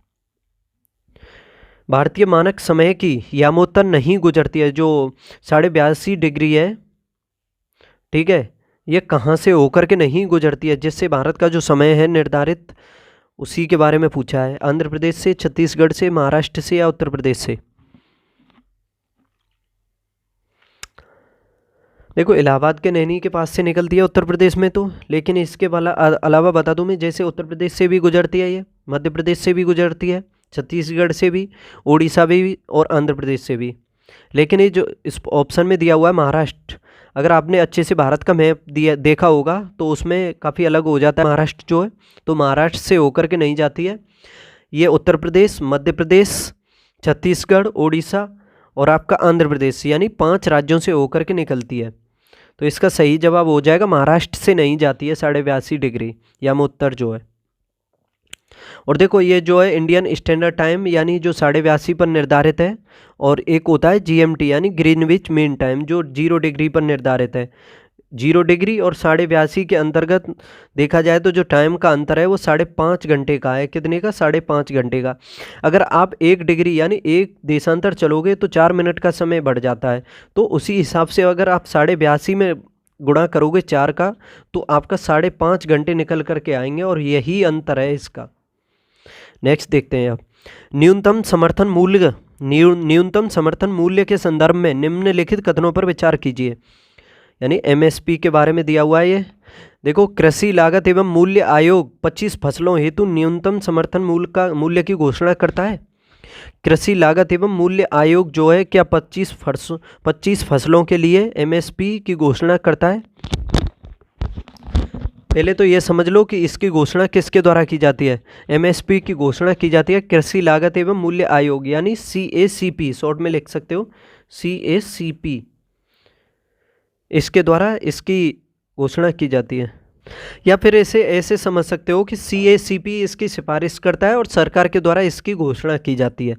भारतीय मानक समय की यामोत्तर नहीं गुजरती है जो 82.5 डिग्री है, ठीक है, ये कहाँ से होकर के नहीं गुजरती है जिससे भारत का जो समय है निर्धारित, उसी के बारे में पूछा है। आंध्र प्रदेश से, छत्तीसगढ़ से, महाराष्ट्र से या उत्तर प्रदेश से? देखो, इलाहाबाद के नैनी के पास से निकलती है उत्तर प्रदेश में तो, लेकिन इसके अलावा बता दूं मैं, जैसे उत्तर प्रदेश से भी गुजरती है, ये मध्य प्रदेश से भी गुजरती है, छत्तीसगढ़ से भी, उड़ीसा भी और आंध्र प्रदेश से भी। लेकिन ये जो इस ऑप्शन में दिया हुआ है महाराष्ट्र, अगर आपने अच्छे से भारत का मैप देखा होगा तो उसमें काफ़ी अलग हो जाता है महाराष्ट्र जो है, तो महाराष्ट्र से होकर के नहीं जाती है, ये उत्तर प्रदेश, मध्य प्रदेश, छत्तीसगढ़, उड़ीसा और आपका आंध्र प्रदेश, यानी 5 राज्यों से होकर के निकलती है। तो इसका सही जवाब हो जाएगा महाराष्ट्र से नहीं जाती है 82.5 डिग्री याम उत्तर जो है। और देखो ये जो है इंडियन स्टैंडर्ड टाइम यानी जो 82.5 पर निर्धारित है, और एक होता है GMT यानी ग्रीनविच मीन टाइम जो 0 डिग्री पर निर्धारित है। 0 डिग्री और 82.5 के अंतर्गत देखा जाए तो जो टाइम का अंतर है वो 5.5 घंटे का है। कितने का? 5.5 घंटे का। अगर आप 1 डिग्री यानी 1 देशांतर चलोगे तो 4 मिनट का समय बढ़ जाता है। तो उसी हिसाब से अगर आप 82.5 में गुणा करोगे 4 का तो आपका 5.5 घंटे निकल करके आएंगे, और यही अंतर है इसका। नेक्स्ट देखते हैं आप। न्यूनतम समर्थन मूल्य के संदर्भ में निम्नलिखित कथनों पर विचार कीजिए। यानी MSP के बारे में दिया हुआ है ये। देखो, कृषि लागत एवं मूल्य आयोग 25 फसलों हेतु न्यूनतम समर्थन मूल्य की घोषणा करता है। कृषि लागत एवं मूल्य आयोग जो है क्या 25 फसलों के लिए MSP की घोषणा करता है? पहले तो ये समझ लो कि इसकी घोषणा किसके द्वारा की जाती है। MSP की घोषणा की जाती है कृषि लागत एवं मूल्य आयोग यानी CACP, शॉर्ट में लिख सकते हो CACP, इसके द्वारा इसकी घोषणा की जाती है। या फिर ऐसे समझ सकते हो कि CACP इसकी सिफारिश करता है और सरकार के द्वारा इसकी घोषणा की जाती है।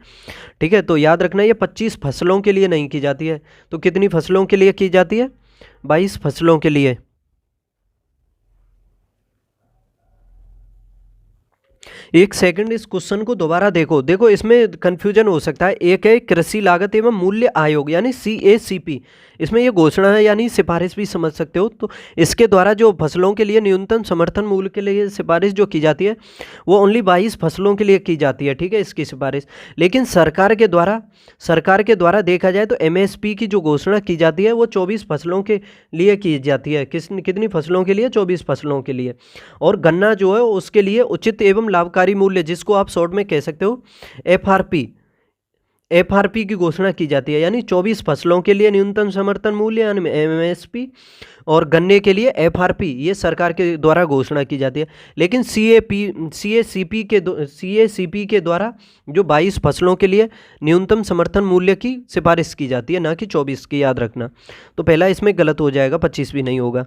ठीक है, तो याद रखना ये 25 फसलों के लिए नहीं की जाती है। तो कितनी फसलों के लिए की जाती है? 22 फसलों के लिए। एक सेकंड इस क्वेश्चन को दोबारा देखो इसमें कंफ्यूजन हो सकता है। एक है कृषि लागत एवं मूल्य आयोग यानी CACP, इसमें ये घोषणा है यानी सिफारिश भी समझ सकते हो। तो इसके द्वारा जो फसलों के लिए न्यूनतम समर्थन मूल्य के लिए सिफारिश जो की जाती है वो ओनली 22 फसलों के लिए की जाती है। ठीक है, इसकी सिफारिश। लेकिन सरकार के द्वारा देखा जाए तो MSP की जो घोषणा की जाती है वो 24 फसलों के लिए की जाती है। कितनी फसलों के लिए? 24 फसलों के लिए। और गन्ना जो है उसके लिए उचित एवं लाभकारी मूल्य, जिसको आप शॉर्ट में कह सकते हो FRP की घोषणा की जाती है। यानी 24 फसलों के लिए न्यूनतम समर्थन मूल्य यानी MSP, और गन्ने के लिए FRP, ये सरकार के द्वारा घोषणा की जाती है। लेकिन CACP के द्वारा जो 22 फसलों के लिए न्यूनतम समर्थन मूल्य की सिफारिश की जाती है, ना कि 24 की, याद रखना। तो पहला इसमें गलत हो जाएगा, 25 भी नहीं होगा।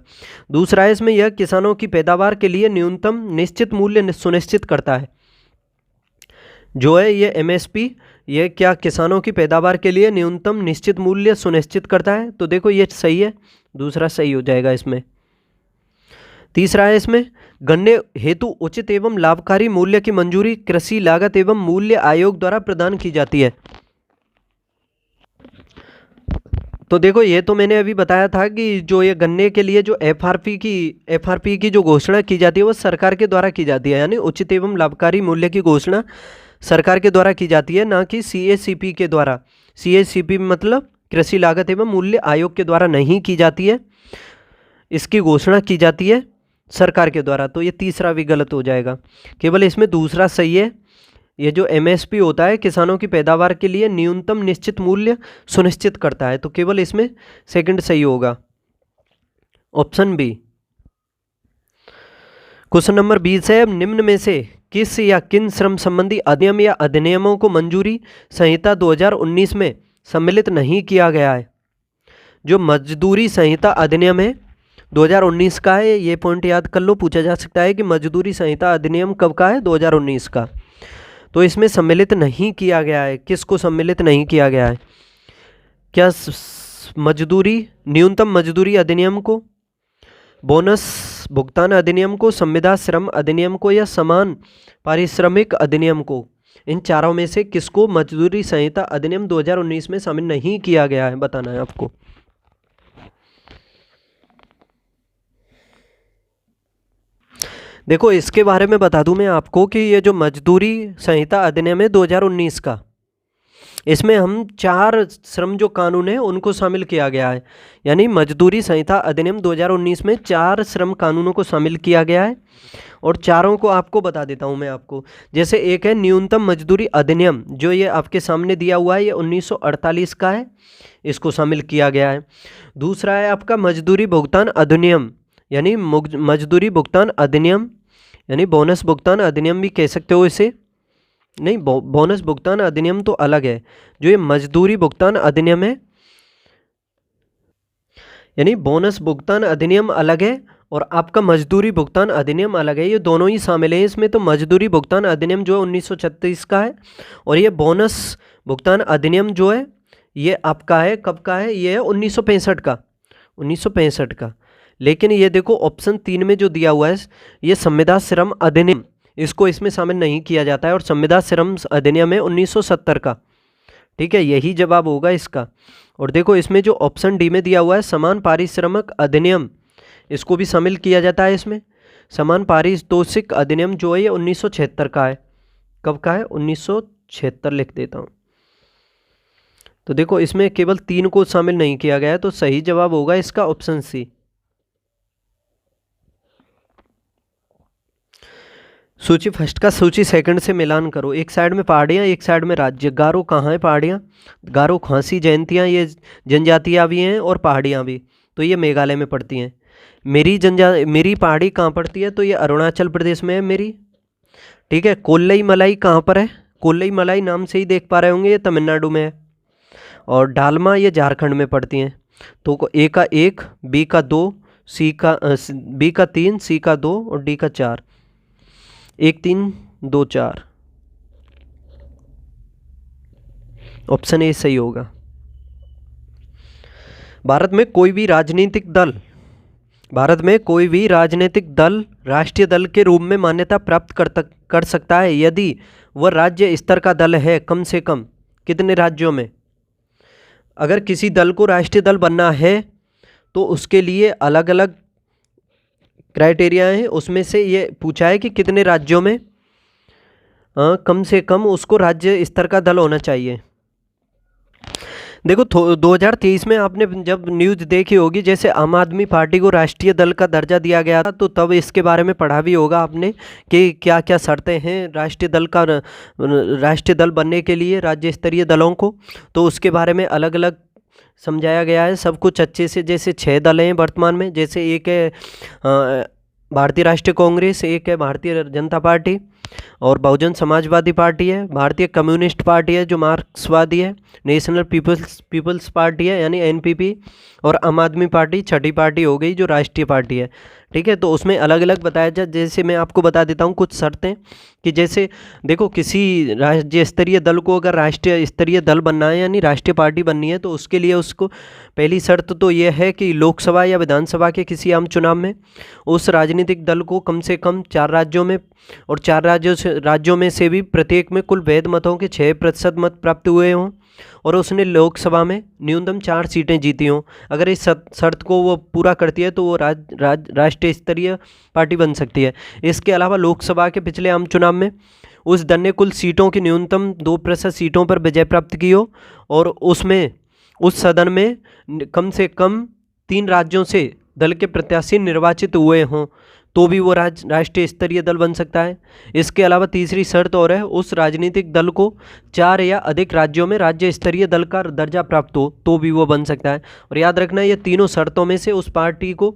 दूसरा है इसमें, यह किसानों की पैदावार के लिए न्यूनतम निश्चित मूल्य सुनिश्चित करता है। जो है ये MSP, ये क्या किसानों की पैदावार के लिए न्यूनतम निश्चित मूल्य सुनिश्चित करता है? तो देखो ये सही है, दूसरा सही हो जाएगा इसमें। तीसरा है इसमें, गन्ने हेतु उचित एवं लाभकारी मूल्य की मंजूरी कृषि लागत एवं मूल्य आयोग द्वारा प्रदान की जाती है। तो देखो ये तो मैंने अभी बताया था कि जो ये गन्ने के लिए जो FRP की जो घोषणा की जाती है वो सरकार के द्वारा की जाती है। यानी उचित एवं लाभकारी मूल्य की घोषणा सरकार के द्वारा की जाती है, ना कि CACP के द्वारा। CACP मतलब कृषि लागत एवं मूल्य आयोग के द्वारा नहीं की जाती है, इसकी घोषणा की जाती है सरकार के द्वारा। तो ये तीसरा भी गलत हो जाएगा, केवल इसमें दूसरा सही है। ये जो MSP होता है किसानों की पैदावार के लिए न्यूनतम निश्चित मूल्य सुनिश्चित करता है, तो केवल इसमें सेकंड सही होगा, ऑप्शन बी। क्वेश्चन नंबर 20 है, निम्न में से किस या किन श्रम संबंधी अधिनियम या अधिनियमों को मंजूरी संहिता 2019 में सम्मिलित नहीं किया गया है? जो मजदूरी संहिता अधिनियम है 2019 का है, ये पॉइंट याद कर लो, पूछा जा सकता है कि मजदूरी संहिता अधिनियम कब का है? 2019 का। तो इसमें सम्मिलित नहीं किया गया है। किसको सम्मिलित नहीं किया गया है? क्या न्यूनतम मजदूरी अधिनियम को, बोनस भुगतान अधिनियम को, संविदा श्रम अधिनियम को, या समान पारिश्रमिक अधिनियम को? इन चारों में से किसको मजदूरी संहिता अधिनियम 2019 में शामिल नहीं किया गया है, बताना है आपको। देखो इसके बारे में बता दूं मैं आपको कि ये जो मजदूरी संहिता अधिनियम है 2019 का, इसमें हम 4 श्रम जो कानून है उनको शामिल किया गया है। यानी मजदूरी संहिता अधिनियम 2019 में 4 श्रम कानूनों को शामिल किया गया है, और चारों को आपको बता देता हूं मैं आपको। जैसे एक है न्यूनतम मजदूरी अधिनियम, जो ये आपके सामने दिया हुआ है, ये 1948 का है, इसको शामिल किया गया है। दूसरा है आपका मजदूरी भुगतान अधिनियम, यानी मजदूरी भुगतान अधिनियम, यानी बोनस भुगतान अधिनियम भी कह सकते हो इसे। नहीं, बोनस भुगतान अधिनियम तो अलग है। जो ये मजदूरी भुगतान अधिनियम है, यानी बोनस भुगतान अधिनियम अलग है और आपका मजदूरी भुगतान अधिनियम अलग है। ये दोनों ही शामिल हैं इसमें। तो मजदूरी भुगतान अधिनियम जो है 1936 का है और ये बोनस भुगतान अधिनियम जो है ये आपका है, कब का है, ये है 1965 का, 1965 का। लेकिन ये देखो ऑप्शन 3 में जो दिया हुआ है ये संविदा श्रम अधिनियम, इसको इसमें शामिल नहीं किया जाता है और संविदा श्रम अधिनियम है 1970 का। ठीक है, यही जवाब होगा इसका। और देखो इसमें जो ऑप्शन डी में दिया हुआ है समान पारिश्रमिक अधिनियम, इसको भी शामिल किया जाता है इसमें। समान पारितोषिक अधिनियम जो है ये 1976 का है। कब का है? 1976 लिख देता हूँ। तो देखो इसमें केवल 3 को शामिल नहीं किया गया है, तो सही जवाब होगा इसका ऑप्शन सी। सूची फर्स्ट का सूची सेकंड से मिलान करो। एक साइड में पहाड़ियाँ, एक साइड में राज्य। गारो कहाँ है? पहाड़ियाँ, गारो, खासी, जयंतियाँ ये जनजातियाँ भी हैं और पहाड़ियाँ भी, तो ये मेघालय में पड़ती हैं। मेरी पहाड़ी कहाँ पड़ती है? तो ये अरुणाचल प्रदेश में है मेरी। ठीक है, कोल्लई मलाई कहाँ पर है? कोल्लई मलाई नाम से ही देख पा रहे होंगे, ये तमिलनाडु में है। और डालमा ये झारखंड में पड़ती हैं। तो ए का 1, बी का 2, बी का 3, सी का 2 और डी का 4। 1 3 2 4, ऑप्शन ए सही होगा। भारत में कोई भी राजनीतिक दल राष्ट्रीय दल के रूप में मान्यता प्राप्त कर सकता है यदि वह राज्य स्तर का दल है कम से कम कितने राज्यों में। अगर किसी दल को राष्ट्रीय दल बनना है तो उसके लिए अलग अलग क्राइटेरिया हैं, उसमें से ये पूछा है कि कितने राज्यों में कम से कम उसको राज्य स्तर का दल होना चाहिए। देखो 2023 में आपने जब न्यूज़ देखी होगी, जैसे आम आदमी पार्टी को राष्ट्रीय दल का दर्जा दिया गया था, तो तब इसके बारे में पढ़ा भी होगा आपने कि क्या क्या शर्तें हैं राष्ट्रीय दल बनने के लिए, राज्य स्तरीय दलों को। तो उसके बारे में अलग अलग समझाया गया है सब कुछ अच्छे से। जैसे 6 दल हैं वर्तमान में, जैसे एक है भारतीय राष्ट्रीय कांग्रेस, एक है भारतीय जनता पार्टी और बहुजन समाजवादी पार्टी है, भारतीय कम्युनिस्ट पार्टी है जो मार्क्सवादी है, नेशनल पीपल्स पार्टी है यानी एनपीपी, और आम आदमी पार्टी छठी पार्टी हो गई जो राष्ट्रीय पार्टी है। ठीक है, तो उसमें अलग अलग बताया जाए। जैसे मैं आपको बता देता हूँ कुछ शर्तें कि जैसे देखो किसी राज्य स्तरीय दल को अगर राष्ट्रीय स्तरीय दल बनना है यानी राष्ट्रीय पार्टी बननी है, तो उसके लिए उसको पहली शर्त तो ये है कि लोकसभा या विधानसभा के किसी आम चुनाव में उस राजनीतिक दल को कम से कम 4 राज्यों में और 4 राज्यों में से भी प्रत्येक में कुल वैध मतों के 6% मत प्राप्त हुए हों और उसने लोकसभा में न्यूनतम 4 सीटें जीती हों। अगर इस शर्त को वो पूरा करती है तो वो राष्ट्रीय स्तरीय पार्टी बन सकती है। इसके अलावा लोकसभा के पिछले आम चुनाव में उस दल ने कुल सीटों की न्यूनतम 2% सीटों पर विजय प्राप्त की हो और उसमें उस सदन में कम से कम 3 राज्यों से दल के प्रत्याशी निर्वाचित हुए हों, तो भी वो राष्ट्रीय स्तरीय दल बन सकता है। इसके अलावा तीसरी शर्त और है, उस राजनीतिक दल को 4 या अधिक राज्यों में राज्य स्तरीय दल का दर्जा प्राप्त हो, तो भी वो बन सकता है। और याद रखना ये तीनों शर्तों में से उस पार्टी को,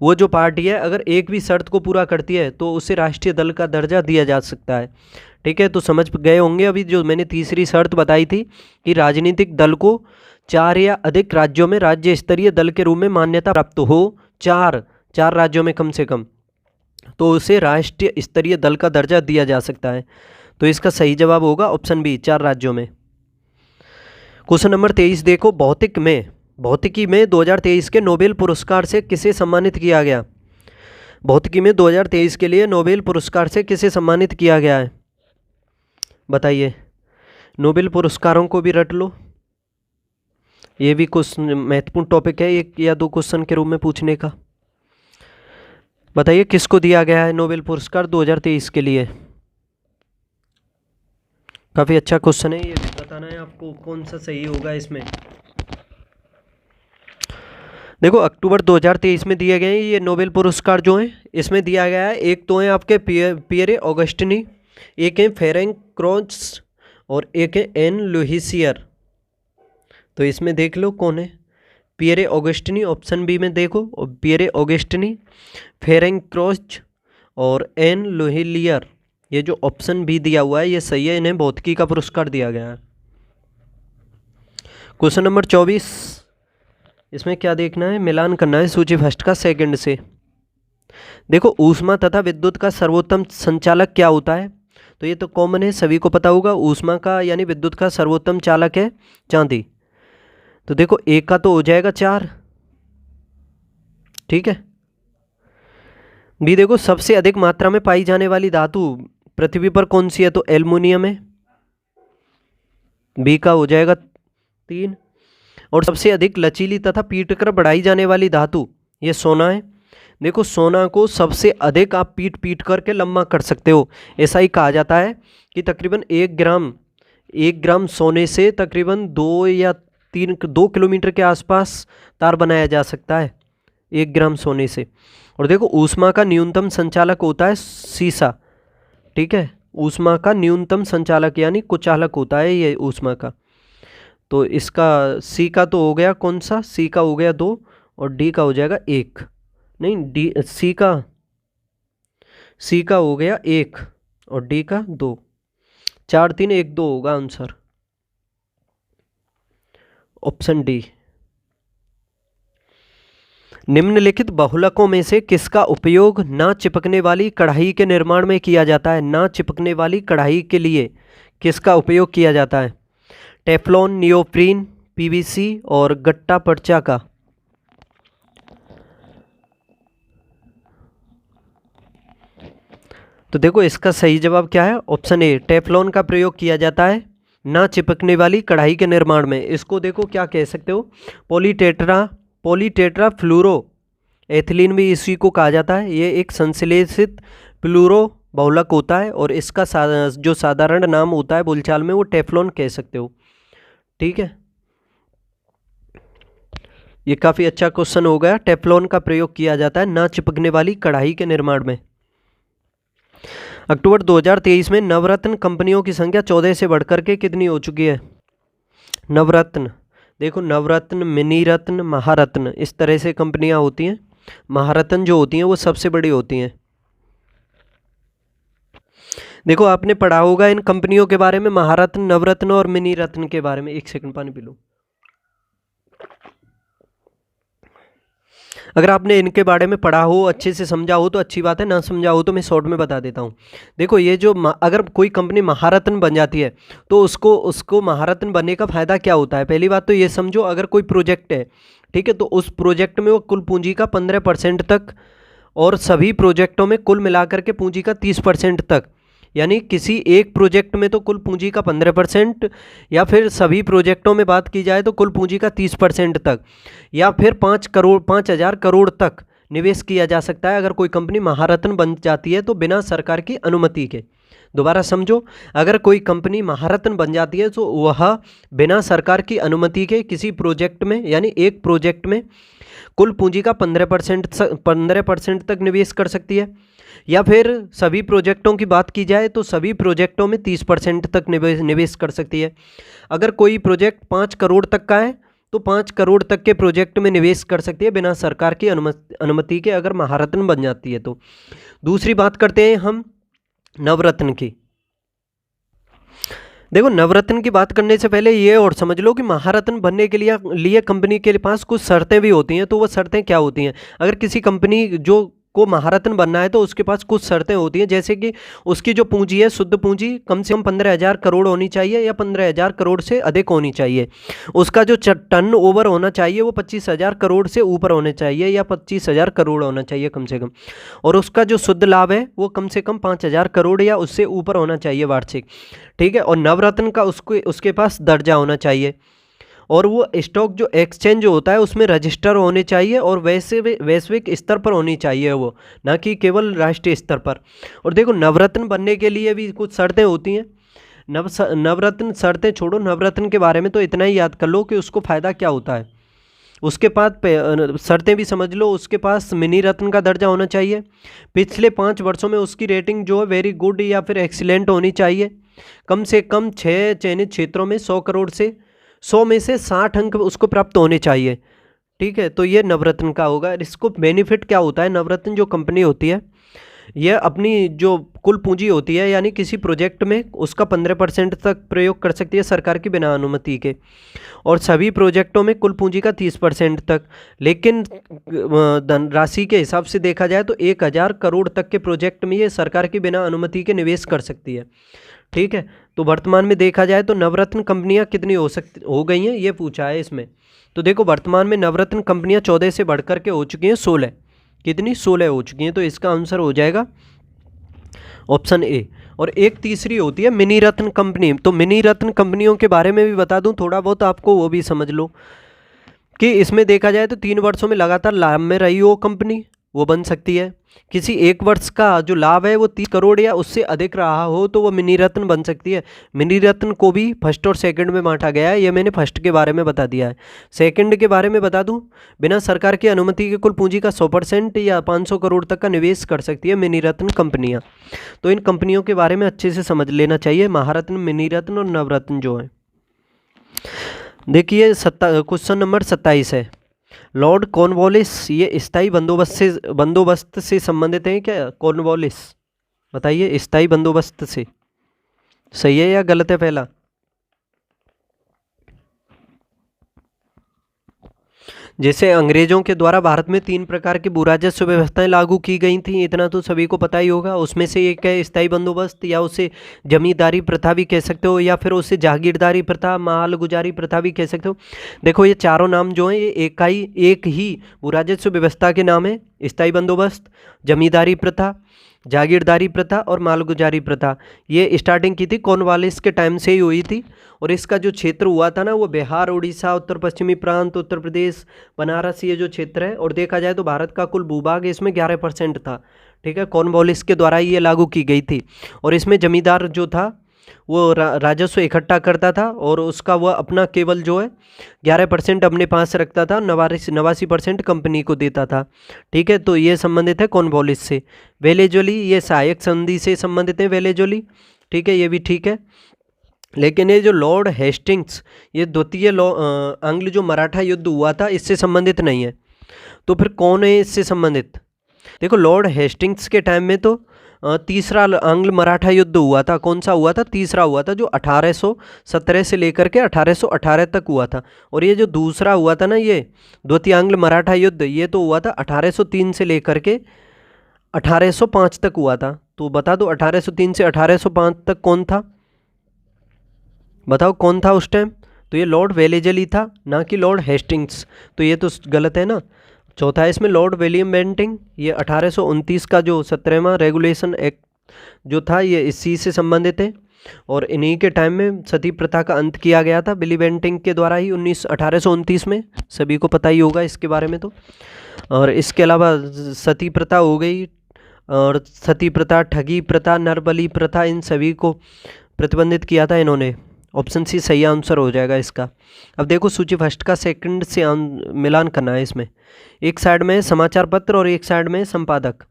वो जो पार्टी है अगर एक भी शर्त को पूरा करती है तो उसे राष्ट्रीय दल का दर्जा दिया जा सकता है। ठीक है, तो समझ गए होंगे अभी जो मैंने तीसरी शर्त बताई थी कि राजनीतिक दल को 4 या अधिक राज्यों में राज्य स्तरीय दल के रूप में मान्यता प्राप्त हो, 4 राज्यों में कम से कम, तो उसे राष्ट्रीय स्तरीय दल का दर्जा दिया जा सकता है। तो इसका सही जवाब होगा ऑप्शन बी, 4 राज्यों में। क्वेश्चन नंबर 23 देखो, भौतिकी में 2023 के नोबेल पुरस्कार से किसे सम्मानित किया गया? भौतिकी में 2023 के लिए नोबेल पुरस्कार से किसे सम्मानित किया गया है, बताइए। नोबेल पुरस्कारों को भी रट लो, ये भी कुछ महत्वपूर्ण टॉपिक है, 1 या 2 क्वेश्चन के रूप में पूछने का। बताइए किसको दिया गया है नोबेल पुरस्कार 2023 के लिए? काफ़ी अच्छा क्वेश्चन है, ये बताना है आपको कौन सा सही होगा इसमें। देखो अक्टूबर 2023 में दिए गए ये नोबेल पुरस्कार जो हैं, इसमें दिया गया है, एक तो हैं आपके पियरे ऑगस्टिनी, एक हैं फेरेंक क्रोच और एक है एन लुइसियर। तो इसमें देख लो कौन है। पियरे ऑगस्टिनी ऑप्शन बी में देखो, पियरे ऑगस्टिनी, फेरेंक क्रोच और एन लुइसियर, ये जो ऑप्शन बी दिया हुआ है ये सही है, इन्हें भौतिकी का पुरस्कार दिया गया है। क्वेश्चन नंबर 24, इसमें क्या देखना है, मिलान करना है सूची फर्स्ट का सेकंड से। देखो ऊष्मा तथा विद्युत का सर्वोत्तम संचालक क्या होता है, तो ये तो कॉमन है, सभी को पता होगा। ऊष्मा का यानी विद्युत का सर्वोत्तम चालक है चांदी। तो देखो एक का तो हो जाएगा 4, ठीक है। बी देखो सबसे अधिक मात्रा में पाई जाने वाली धातु पृथ्वी पर कौन सी है, तो एल्युमिनियम है, बी का हो जाएगा 3। और सबसे अधिक लचीली तथा पीटकर बढ़ाई जाने वाली धातु ये सोना है। देखो सोना को सबसे अधिक आप पीट करके लंबा कर सकते हो। ऐसा ही कहा जाता है कि तकरीबन 1 ग्राम सोने से तकरीबन 2 किलोमीटर के आसपास तार बनाया जा सकता है 1 ग्राम सोने से। और देखो ऊष्मा का न्यूनतम संचालक होता है सीसा, ठीक है। ऊष्मा का न्यूनतम संचालक यानी कुचालक होता है ये ऊष्मा का। तो इसका सी का तो हो गया कौन सा, सी का हो गया 2 और डी का हो जाएगा 1, नहीं डी सी का हो गया 1 और डी का 2, 4 3 1 2 होगा आंसर, ऑप्शन डी। निम्नलिखित बहुलकों में से किसका उपयोग ना चिपकने वाली कढ़ाई के निर्माण में किया जाता है, ना चिपकने वाली कढ़ाई के लिए किसका उपयोग किया जाता है, टेफ्लॉन, नियोप्रीन, पीवीसी और गट्टा पर्चा का। तो देखो इसका सही जवाब क्या है, ऑप्शन ए, टेफ्लॉन का प्रयोग किया जाता है ना चिपकने वाली कढ़ाई के निर्माण में। इसको देखो क्या कह सकते हो, पॉलीटेट्रा फ्लूरो एथिलीन भी इसी को कहा जाता है। ये एक संश्लेषित फ्लूरो बहुलक होता है और इसका जो साधारण नाम होता है बोलचाल में वो टेफ्लॉन कह सकते हो, ठीक है। ये काफ़ी अच्छा क्वेश्चन हो गया। टेफ्लॉन का प्रयोग किया जाता है ना चिपकने वाली कढ़ाई के निर्माण में। अक्टूबर 2023 में नवरत्न कंपनियों की संख्या 14 से बढ़कर के कितनी हो चुकी है, नवरत्न। देखो नवरत्न, मिनीरत्न, महारत्न इस तरह से कंपनियां होती हैं। महारत्न जो होती हैं वो सबसे बड़ी होती हैं। देखो आपने पढ़ा होगा इन कंपनियों के बारे में, महारत्न, नवरत्न और मिनीरत्न के बारे में। 1 सेकंड पानी पी लो। अगर आपने इनके बारे में पढ़ा हो, अच्छे से समझा हो तो अच्छी बात है, ना समझा हो तो मैं शॉर्ट में बता देता हूँ। देखो ये जो अगर कोई कंपनी महारत्न बन जाती है तो उसको महारत्न बनने का फ़ायदा क्या होता है। पहली बात तो ये समझो, अगर कोई प्रोजेक्ट है, ठीक है, तो उस प्रोजेक्ट में वो कुल पूंजी का 15% तक और सभी प्रोजेक्टों में कुल मिलाकर के पूंजी का 30% तक, यानी किसी एक प्रोजेक्ट में तो कुल पूंजी का 15% या फिर सभी प्रोजेक्टों में बात की जाए तो कुल पूंजी का 30% तक या फिर 5,000 करोड़ तक निवेश किया जा सकता है अगर कोई कंपनी महारत्न बन जाती है तो बिना सरकार की अनुमति के। दोबारा समझो, अगर कोई कंपनी महारत्न बन जाती है तो वह बिना सरकार की अनुमति के किसी प्रोजेक्ट में यानी एक प्रोजेक्ट में कुल पूंजी का 15% तक निवेश कर सकती है, या फिर सभी प्रोजेक्टों की बात की जाए तो सभी प्रोजेक्टों में 30% तक निवेश कर सकती है। अगर कोई प्रोजेक्ट 5 करोड़ तक का है तो 5 करोड़ तक के प्रोजेक्ट में निवेश कर सकती है बिना सरकार की अनुमति के, अगर महारत्न बन जाती है तो। दूसरी बात करते हैं हम नवरत्न की। देखो नवरत्न की बात करने से पहले ये और समझ लो कि महारत्न बनने के लिए कंपनी के पास कुछ शर्तें भी होती हैं। तो वो शर्तें क्या होती हैं, अगर किसी कंपनी जो को महारत्न बनना है तो उसके पास कुछ शर्तें होती हैं, जैसे कि उसकी जो पूंजी है, शुद्ध पूंजी कम से कम 15,000 करोड़ होनी चाहिए या 15,000 करोड़ से अधिक होनी चाहिए। उसका जो टर्न ओवर होना चाहिए वो 25,000 करोड़ से ऊपर होने चाहिए या 25,000 करोड़ होना चाहिए कम से कम, और उसका जो शुद्ध लाभ है वो कम से कम 5,000 करोड़ या उससे ऊपर होना चाहिए वार्षिक, ठीक है। और नवरत्न का उसके पास दर्जा होना चाहिए, और वो स्टॉक जो एक्सचेंज होता है उसमें रजिस्टर होने चाहिए और वैश्विक स्तर पर होनी चाहिए वो, ना कि केवल राष्ट्रीय स्तर पर। और देखो नवरत्न बनने के लिए भी कुछ शर्तें होती हैं। नवरत्न शर्तें छोड़ो, नवरत्न के बारे में तो इतना ही याद कर लो कि उसको फ़ायदा क्या होता है। उसके बाद शर्तें भी समझ लो, उसके पास मिनी रत्न का दर्जा होना चाहिए, पिछले 5 वर्षों में उसकी रेटिंग जो है वेरी गुड या फिर एक्सीलेंट होनी चाहिए, कम से कम 6 चयनित क्षेत्रों में 100 करोड़ से 100 में से 60 अंक उसको प्राप्त होने चाहिए, ठीक है। तो ये नवरत्न का होगा। इसको बेनिफिट क्या होता है, नवरत्न जो कंपनी होती है यह अपनी जो कुल पूंजी होती है यानी किसी प्रोजेक्ट में उसका 15% तक प्रयोग कर सकती है सरकार की बिना अनुमति के, और सभी प्रोजेक्टों में कुल पूंजी का 30% तक। लेकिन धनराशि के हिसाब से देखा जाए तो 1000 करोड़ तक के प्रोजेक्ट में ये सरकार की बिना अनुमति के निवेश कर सकती है। ठीक है, तो वर्तमान में देखा जाए तो नवरत्न कंपनियां कितनी हो गई हैं ये पूछा है इसमें। तो देखो वर्तमान में नवरत्न कंपनियां 14 से बढ़कर के हो चुकी हैं 16। कितनी? 16 हो चुकी हैं। तो इसका आंसर हो जाएगा ऑप्शन ए। और एक तीसरी होती है मिनी रत्न कंपनी। तो मिनी रत्न कंपनियों के बारे में भी बता दूं थोड़ा बहुत आपको, वो भी समझ लो कि इसमें देखा जाए तो 3 वर्षों में लगातार लाभ में रही हो कंपनी, वो बन सकती है। किसी एक वर्ष का जो लाभ है वो 30 करोड़ या उससे अधिक रहा हो तो वो मिनी रत्न बन सकती है। मिनी रत्न को भी फर्स्ट और सेकंड में बांटा गया है, ये मैंने फर्स्ट के बारे में बता दिया है। सेकंड के बारे में बता दूं, बिना सरकार की अनुमति के कुल पूंजी का 100% या 500 करोड़ तक का निवेश कर सकती है मिनी रत्न कंपनियां। तो इन कंपनियों के बारे में अच्छे से समझ लेना चाहिए, महारत्न, मिनी रत्न और नवरत्न जो है। देखिए क्वेश्चन नंबर 27 है, लॉर्ड कॉर्नवालिस ये स्थायी बंदोबस्त से संबंधित है क्या? कॉर्नवालिस बताइए, स्थायी बंदोबस्त से सही है या गलत है पहला? जैसे अंग्रेजों के द्वारा भारत में 3 प्रकार की भू राजस्व व्यवस्थाएं लागू की गई थी, इतना तो सभी को पता ही होगा। उसमें से एक है स्थायी बंदोबस्त, या उसे जमींदारी प्रथा भी कह सकते हो, या फिर उसे जागीरदारी प्रथा, मालगुजारी प्रथा भी कह सकते हो। देखो ये चारों नाम जो हैं ये एक ही भू राजस्व व्यवस्था के नाम है। स्थायी बंदोबस्त, जमींदारी प्रथा, जागीरदारी प्रथा और मालगुजारी प्रथा। ये स्टार्टिंग की थी कॉर्नवालिस के टाइम से ही हुई थी, और इसका जो क्षेत्र हुआ था ना वो बिहार, उड़ीसा, उत्तर पश्चिमी प्रांत, उत्तर प्रदेश, बनारस, ये जो क्षेत्र है। और देखा जाए तो भारत का कुल भूभाग इसमें 11% था। ठीक है, कॉर्नवालिस के द्वारा ये लागू की गई थी। और इसमें जमींदार जो था वो राजस्व इकट्ठा करता था, और उसका वह अपना केवल जो है 11% अपने पास रखता था, 89% कंपनी को देता था। ठीक है, तो ये संबंधित है कॉर्नवालिस से। वेलेजोली ये सहायक संधि से संबंधित है, वेलेजोली। ठीक है, ये भी ठीक है। लेकिन ये जो लॉर्ड हेस्टिंग्स, ये द्वितीय आंग्ल जो मराठा युद्ध हुआ था इससे संबंधित नहीं है। तो फिर कौन है इससे संबंधित? देखो लॉर्ड हेस्टिंग्स के टाइम में तो तीसरा आंग्ल मराठा युद्ध हुआ था। कौन सा हुआ था? तीसरा हुआ था, जो 1817 से लेकर के 1818 तक हुआ था। और ये जो दूसरा हुआ था ना, ये द्वितीय आंग्ल मराठा युद्ध, ये तो हुआ था 1803 से लेकर के 1805 तक हुआ था। तो बता दो 1803 से 1805 तक कौन था? बताओ कौन था उस टाइम? तो ये लॉर्ड वेलेजली था, ना कि लॉर्ड हेस्टिंग्स। तो ये तो गलत है ना। चौथा है इसमें लॉर्ड विलियम बेंटिंग, ये 1829 का जो 17वां रेगुलेशन एक्ट जो था ये इसी से संबंधित है। और इन्हीं के टाइम में सती प्रथा का अंत किया गया था बिली बेंटिंग के द्वारा ही 1829 में। सभी को पता ही होगा इसके बारे में तो। और इसके अलावा सती प्रथा हो गई, और सती प्रथा, ठगी प्रथा, नरबली प्रथा, इन सभी को प्रतिबंधित किया था इन्होंने। ऑप्शन सी सही आंसर हो जाएगा इसका। अब देखो सूची फर्स्ट का सेकंड से मिलान करना है इसमें। एक साइड में समाचार पत्र और एक साइड में संपादक।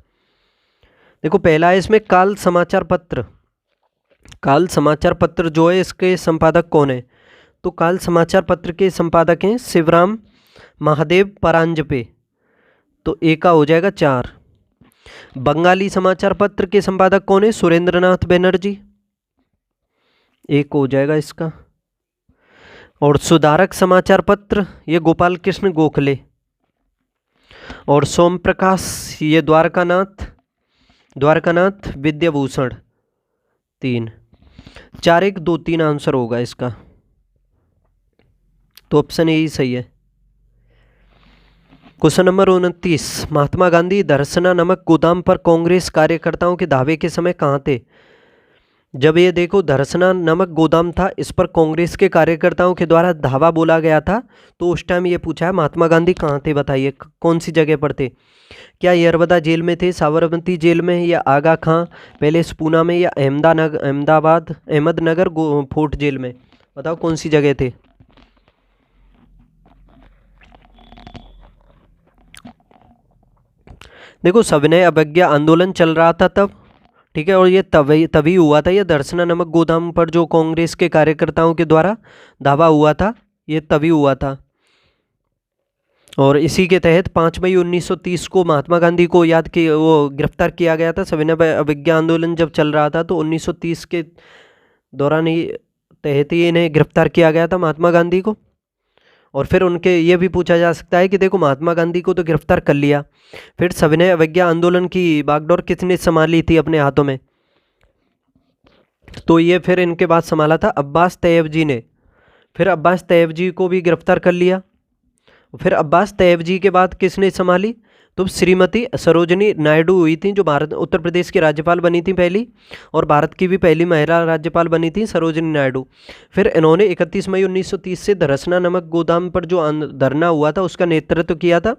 देखो पहला है इसमें काल समाचार पत्र। काल समाचार पत्र जो है इसके संपादक कौन है? तो काल समाचार पत्र के संपादक हैं शिवराम महादेव परांजपे। तो ए का हो जाएगा 4। बंगाली समाचार पत्र के संपादक कौन है? सुरेंद्रनाथ बनर्जी। एक हो जाएगा इसका। और सुधारक समाचार पत्र ये गोपाल कृष्ण गोखले। और सोम प्रकाश ये द्वारकानाथ विद्याभूषण। 3, 4, 1, 2, 3 आंसर होगा इसका। तो ऑप्शन ए ही सही है। क्वेश्चन नंबर 29, महात्मा गांधी धरसना नमक गोदाम पर कांग्रेस कार्यकर्ताओं के धावे के समय कहाँ थे? जब ये देखो धरसना नमक गोदाम था, इस पर कांग्रेस के कार्यकर्ताओं के द्वारा धावा बोला गया था, तो उस टाइम ये पूछा है महात्मा गांधी कहाँ थे, बताइए कौन सी जगह पर थे? क्या यरवदा जेल में थे, साबरमती जेल में, या आगा खां पैलेस पूना में, या अहमदनगर फोर्ट जेल में? बताओ कौन सी जगह थे? देखो सविनय अवज्ञा आंदोलन चल रहा था तब। ठीक है, और ये तभी हुआ था, ये धरसना नमक गोदाम पर जो कांग्रेस के कार्यकर्ताओं के द्वारा दावा हुआ था, ये तभी हुआ था। और इसी के तहत 5 मई 1930 को महात्मा गांधी को याद कि वो गिरफ्तार किया गया था। सविनय अवज्ञा आंदोलन जब चल रहा था तो 1930 के दौरान ही तहत ही इन्हें गिरफ्तार किया गया था महात्मा गांधी को। और फिर उनके ये भी पूछा जा सकता है कि देखो महात्मा गांधी को तो गिरफ्तार कर लिया, फिर सविनय अवज्ञा आंदोलन की बागडोर किसने संभाली थी अपने हाथों में? तो ये फिर इनके बाद संभाला था अब्बास तैयब जी ने। फिर अब्बास तैयब जी को भी गिरफ्तार कर लिया। फिर अब्बास तैयब जी के बाद किसने संभाली? तो श्रीमती सरोजनी नायडू हुई थी, जो भारत उत्तर प्रदेश की राज्यपाल बनी थी पहली, और भारत की भी पहली महिला राज्यपाल बनी थी सरोजनी नायडू। फिर इन्होंने 31 मई 1930 से धरसना नमक गोदाम पर जो धरना हुआ था उसका नेतृत्व किया था,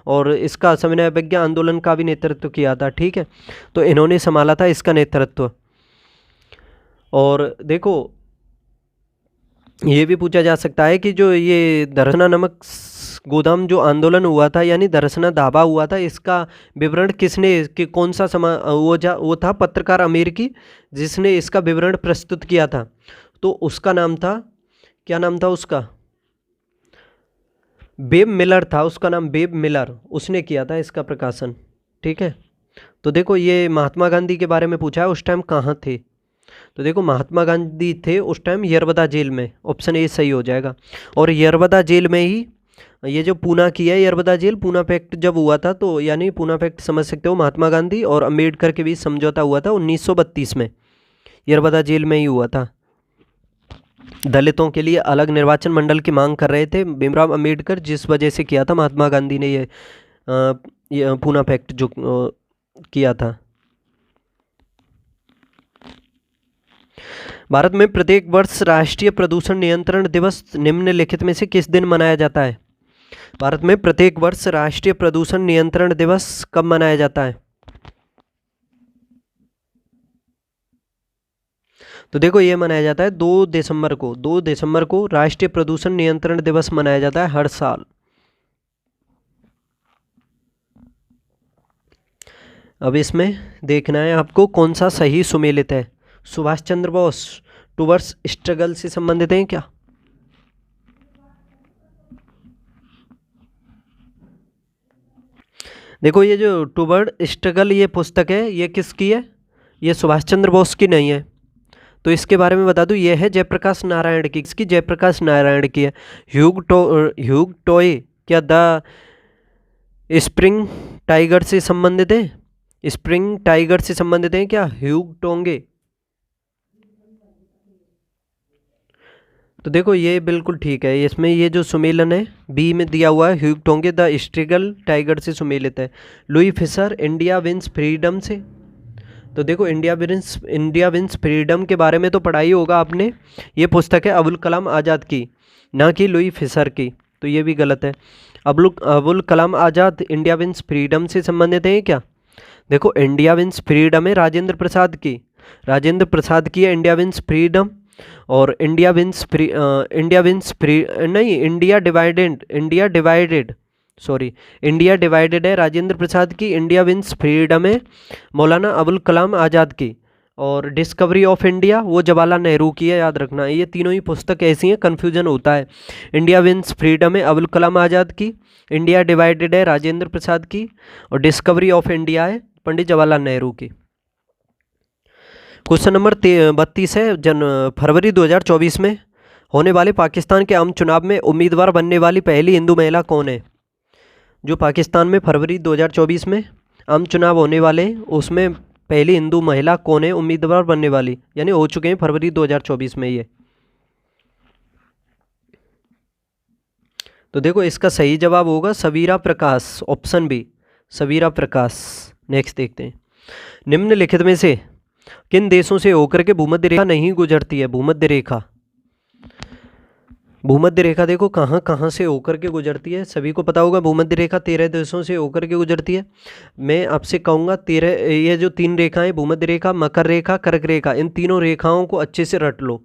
और इसका सविनय अवज्ञा आंदोलन का भी नेतृत्व किया था। ठीक है, तो इन्होंने संभाला था इसका नेतृत्व। और देखो ये भी पूछा जा सकता है कि जो ये धरसना नमक गोदाम जो आंदोलन हुआ था यानी धरसना धाबा हुआ था, इसका विवरण किसने कि कौन सा वो था पत्रकार अमेरिकी जिसने इसका विवरण प्रस्तुत किया था। तो उसका नाम था, क्या नाम था उसका? बेब मिलर था, उसका नाम बेब मिलर, उसने किया था इसका प्रकाशन। ठीक है, तो देखो ये महात्मा गांधी के बारे में पूछा है, उस टाइम कहाँ थे? तो देखो महात्मा गांधी थे उस टाइम यरबदा जेल में, ऑप्शन ए सही हो जाएगा। और यरबदा जेल में ही ये जो पूना की है यरबदा जेल, पूना पैक्ट जब हुआ था, तो यानी पूना पैक्ट समझ सकते हो, महात्मा गांधी और अम्बेडकर के बीच समझौता हुआ था 1932 में, यरबदा जेल में ही हुआ था। दलितों के लिए अलग निर्वाचन मंडल की मांग कर रहे थे भीमराव अम्बेडकर, जिस वजह से किया था महात्मा गांधी ने ये पूना पैक्ट जो किया था। भारत में प्रत्येक वर्ष राष्ट्रीय प्रदूषण नियंत्रण दिवस निम्नलिखित में से किस दिन मनाया जाता है? भारत में प्रत्येक वर्ष राष्ट्रीय प्रदूषण नियंत्रण दिवस कब मनाया जाता है? तो देखो ये मनाया जाता है 2 दिसंबर को। 2 दिसंबर को राष्ट्रीय प्रदूषण नियंत्रण दिवस मनाया जाता है हर साल। अब इसमें देखना है आपको कौन सा सही सुमेलित है। सुभाष चंद्र बोस टुवर्ड्स स्ट्रगल से संबंधित हैं क्या? देखो ये जो टुवर्ड स्ट्रगल ये पुस्तक है, ये किसकी है? ये सुभाष चंद्र बोस की नहीं है। तो इसके बारे में बता दूं, ये है जयप्रकाश नारायण की। किसकी? जयप्रकाश नारायण की है। ह्यूग टॉय क्या द स्प्रिंग टाइगर से संबंधित है? स्प्रिंग टाइगर से संबंधित है क्या ह्यूग टोंगे? तो देखो ये बिल्कुल ठीक है, इसमें ये जो सुमेलन है बी में दिया हुआ है ह्यूग टोंगे द स्ट्रगल टाइगर से सुमेलित है। Louis Fischer India wins freedom से। तो देखो इंडिया विंस फ्रीडम के बारे में तो पढ़ा ही होगा आपने। ये पुस्तक है अबुल कलाम आज़ाद की, ना कि लुई फिशर की, तो ये भी गलत है। Abul Kalam Azad India wins freedom से संबंधित है क्या? देखो इंडिया विंस फ्रीडम है राजेंद्र प्रसाद की, राजेंद्र प्रसाद की है इंडिया विंस फ्रीडम। और इंडिया डिवाइडेड है राजेंद्र प्रसाद की। इंडिया विंस फ्रीडम है मौलाना अबुल कलाम आज़ाद की। और डिस्कवरी ऑफ इंडिया वो जवाहरलाल नेहरू की है, याद रखना। ये तीनों ही पुस्तक ऐसी हैं, कन्फ्यूजन होता है। इंडिया विंस फ्रीडम है अबुल कलाम आज़ाद की, इंडिया डिवाइडेड है राजेंद्र प्रसाद की, और डिस्कवरी ऑफ इंडिया है पंडित जवाहरलाल नेहरू की। क्वेश्चन नंबर 32 है, फरवरी 2024 में होने वाले पाकिस्तान के आम चुनाव में उम्मीदवार बनने वाली पहली हिंदू महिला कौन है? जो पाकिस्तान में फरवरी 2024 में आम चुनाव होने वाले उसमें पहली हिंदू महिला कौन है उम्मीदवार बनने वाली, यानी हो चुके हैं फरवरी 2024 में ये। तो देखो इसका सही जवाब होगा सबीरा प्रकाश, ऑप्शन बी सबीरा प्रकाश। नेक्स्ट देखते हैं, निम्नलिखित में से किन देशों से होकर के भूमध्य रेखा नहीं गुजरती है? भूमध्य रेखा, भूमध्य रेखा देखो कहाँ कहाँ से होकर के गुजरती है, सभी को पता होगा। भूमध्य रेखा 13 देशों से होकर के गुजरती है। मैं आपसे कहूँगा 13, ये जो 3 रेखाएं भूमध्य रेखा, मकर रेखा, कर्क रेखा, इन तीनों रेखाओं को अच्छे से रट लो।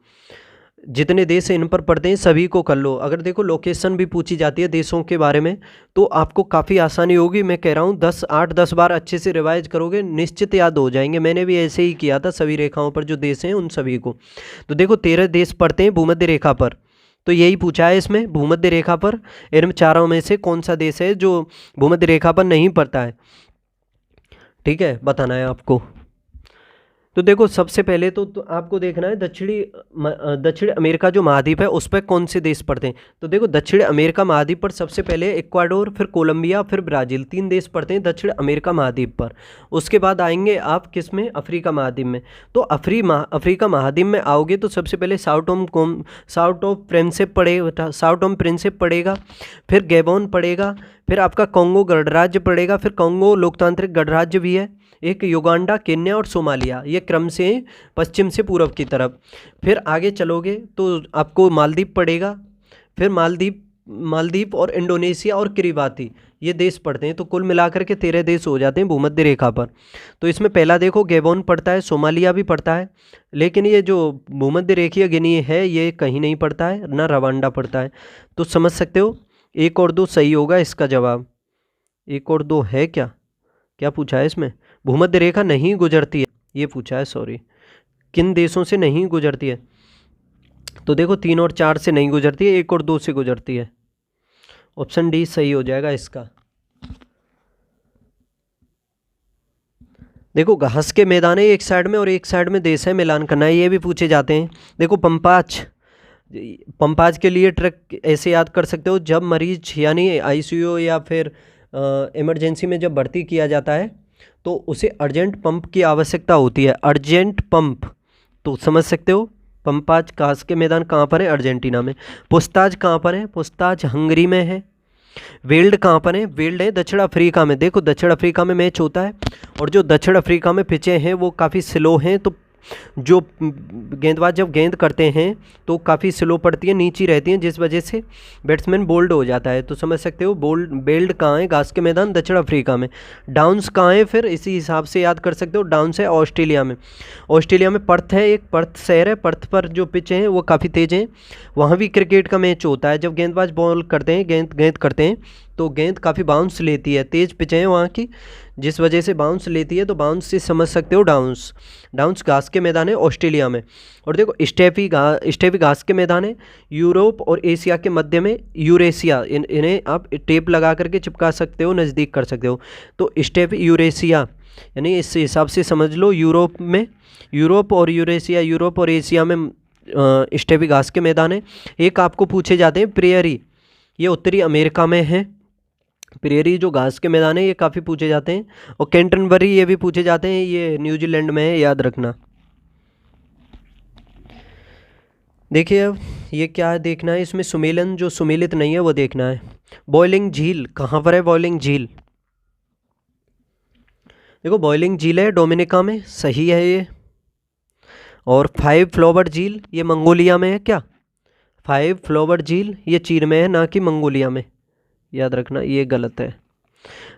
जितने देश इन पर पड़ते हैं सभी को कर लो। अगर देखो लोकेशन भी पूछी जाती है देशों के बारे में तो आपको काफ़ी आसानी होगी। मैं कह रहा हूँ 8-10 बार अच्छे से रिवाइज करोगे निश्चित याद हो जाएंगे। मैंने भी ऐसे ही किया था, सभी रेखाओं पर जो देश हैं उन सभी को। तो देखो 13 देश पड़ते हैं भूमध्य रेखा पर, तो यही पूछा है इसमें, भूमध्य रेखा पर इन चारों में से कौन सा देश है जो भूमध्य रेखा पर नहीं पड़ता है। ठीक है, बताना है आपको। तो देखो सबसे पहले तो आपको देखना है दक्षिण अमेरिका जो महाद्वीप है उस पर कौन से देश पड़ते हैं। तो देखो दक्षिण अमेरिका महाद्वीप पर सबसे पहले इक्वाडोर, फिर कोलंबिया, फिर ब्राज़ील, 3 देश पड़ते हैं दक्षिण अमेरिका महाद्वीप पर। उसके बाद आएंगे आप किस में, अफ्रीका महाद्वीप में। तो अफ्रीका महाद्वीप में आओगे तो सबसे पहले साउथ ऑफ प्रिंसिप पड़ेगा, फिर गैबोन पड़ेगा, फिर आपका कॉन्गो गणराज्य पड़ेगा, फिर कॉन्गो लोकतांत्रिक गणराज्य भी है, एक युगांडा, केन्या और सोमालिया, ये क्रम से पश्चिम से पूर्व की तरफ। फिर आगे चलोगे तो आपको मालदीव पड़ेगा, फिर मालदीव और इंडोनेशिया और किरिबाती, ये देश पड़ते हैं। तो कुल मिलाकर के 13 देश हो जाते हैं भूमध्य रेखा पर। तो इसमें पहला देखो गैबोन पड़ता है, सोमालिया भी पड़ता है, लेकिन ये जो भूमध्य रेखीय गिनी है ये कहीं नहीं पड़ता है, ना रवांडा पड़ता है। तो समझ सकते हो 1 और 2 सही होगा इसका जवाब। 1 और 2 है क्या पूछा है इसमें, भूमध्य रेखा नहीं गुजरती है ये पूछा है, सॉरी, किन देशों से नहीं गुजरती है। तो देखो 3 और 4 से नहीं गुजरती है, 1 और 2 से गुजरती है। ऑप्शन डी सही हो जाएगा इसका। देखो घास के मैदान है एक साइड में और एक साइड में देश है, मिलान करना है, ये भी पूछे जाते हैं। देखो पंपाज के लिए ट्रक ऐसे याद कर सकते हो, जब मरीज यानी आईसीयू या फिर इमरजेंसी में जब भर्ती किया जाता है तो उसे अर्जेंट पंप की आवश्यकता होती है, अर्जेंट पंप। तो समझ सकते हो पंपाज घास के मैदान कहाँ पर है, अर्जेंटीना में। पुस्ताज कहाँ पर है, पुस्ताज हंगरी में है। वेल्ड कहाँ पर है, वेल्ड है दक्षिण अफ्रीका में। देखो दक्षिण अफ्रीका में मैच होता है और जो दक्षिण अफ्रीका में पिचें हैं वो काफ़ी स्लो हैं, तो जो गेंदबाज जब गेंद करते हैं तो काफ़ी स्लो पड़ती है, नीची रहती हैं, जिस वजह से बैट्समैन बोल्ड हो जाता है। तो समझ सकते हो बेल्ड कहाँ है, घास के मैदान दक्षिण अफ्रीका में। डाउन्स कहाँ है, फिर इसी हिसाब से याद कर सकते हो, डाउन्स है ऑस्ट्रेलिया में। ऑस्ट्रेलिया में पर्थ है, एक पर्थ शहर है, पर्थ पर जो पिच हैं वो काफ़ी तेज़ हैं, वहाँ भी क्रिकेट का मैच होता है। जब गेंदबाज बॉल करते हैं, गेंद करते हैं तो गेंद काफ़ी बाउंस लेती है, तेज़ पिच है वहाँ की, जिस वजह से बाउंस लेती है। तो बाउंस से समझ सकते हो डाउन्स घास के मैदान है ऑस्ट्रेलिया में। और देखो स्टेपी घास के मैदान है यूरोप और एशिया के मध्य में, यूरेशिया, इन्हें आप टेप लगा करके चिपका सकते हो, नज़दीक कर सकते हो। तो स्टेपी यूरेशिया यानी इस हिसाब से समझ लो, यूरोप और एशिया में स्टेपी घास के मैदान है। एक आपको पूछे जाते हैं प्रेयरी, ये उत्तरी अमेरिका में है। प्रेयरी जो घास के मैदान है ये काफ़ी पूछे जाते हैं। और कैंटरबरी ये भी पूछे जाते हैं, ये न्यूजीलैंड में है, याद रखना। देखिए अब ये क्या है देखना है, इसमें सुमेलन जो सुमेलित नहीं है वो देखना है। बॉइलिंग झील कहाँ पर है, बॉइलिंग झील, देखो बॉइलिंग झील है डोमिनिका में, सही है ये। और 5 फ्लावर झील ये मंगोलिया में है क्या, 5 फ्लावर झील ये चीन में है, ना कि मंगोलिया में, याद रखना ये गलत है।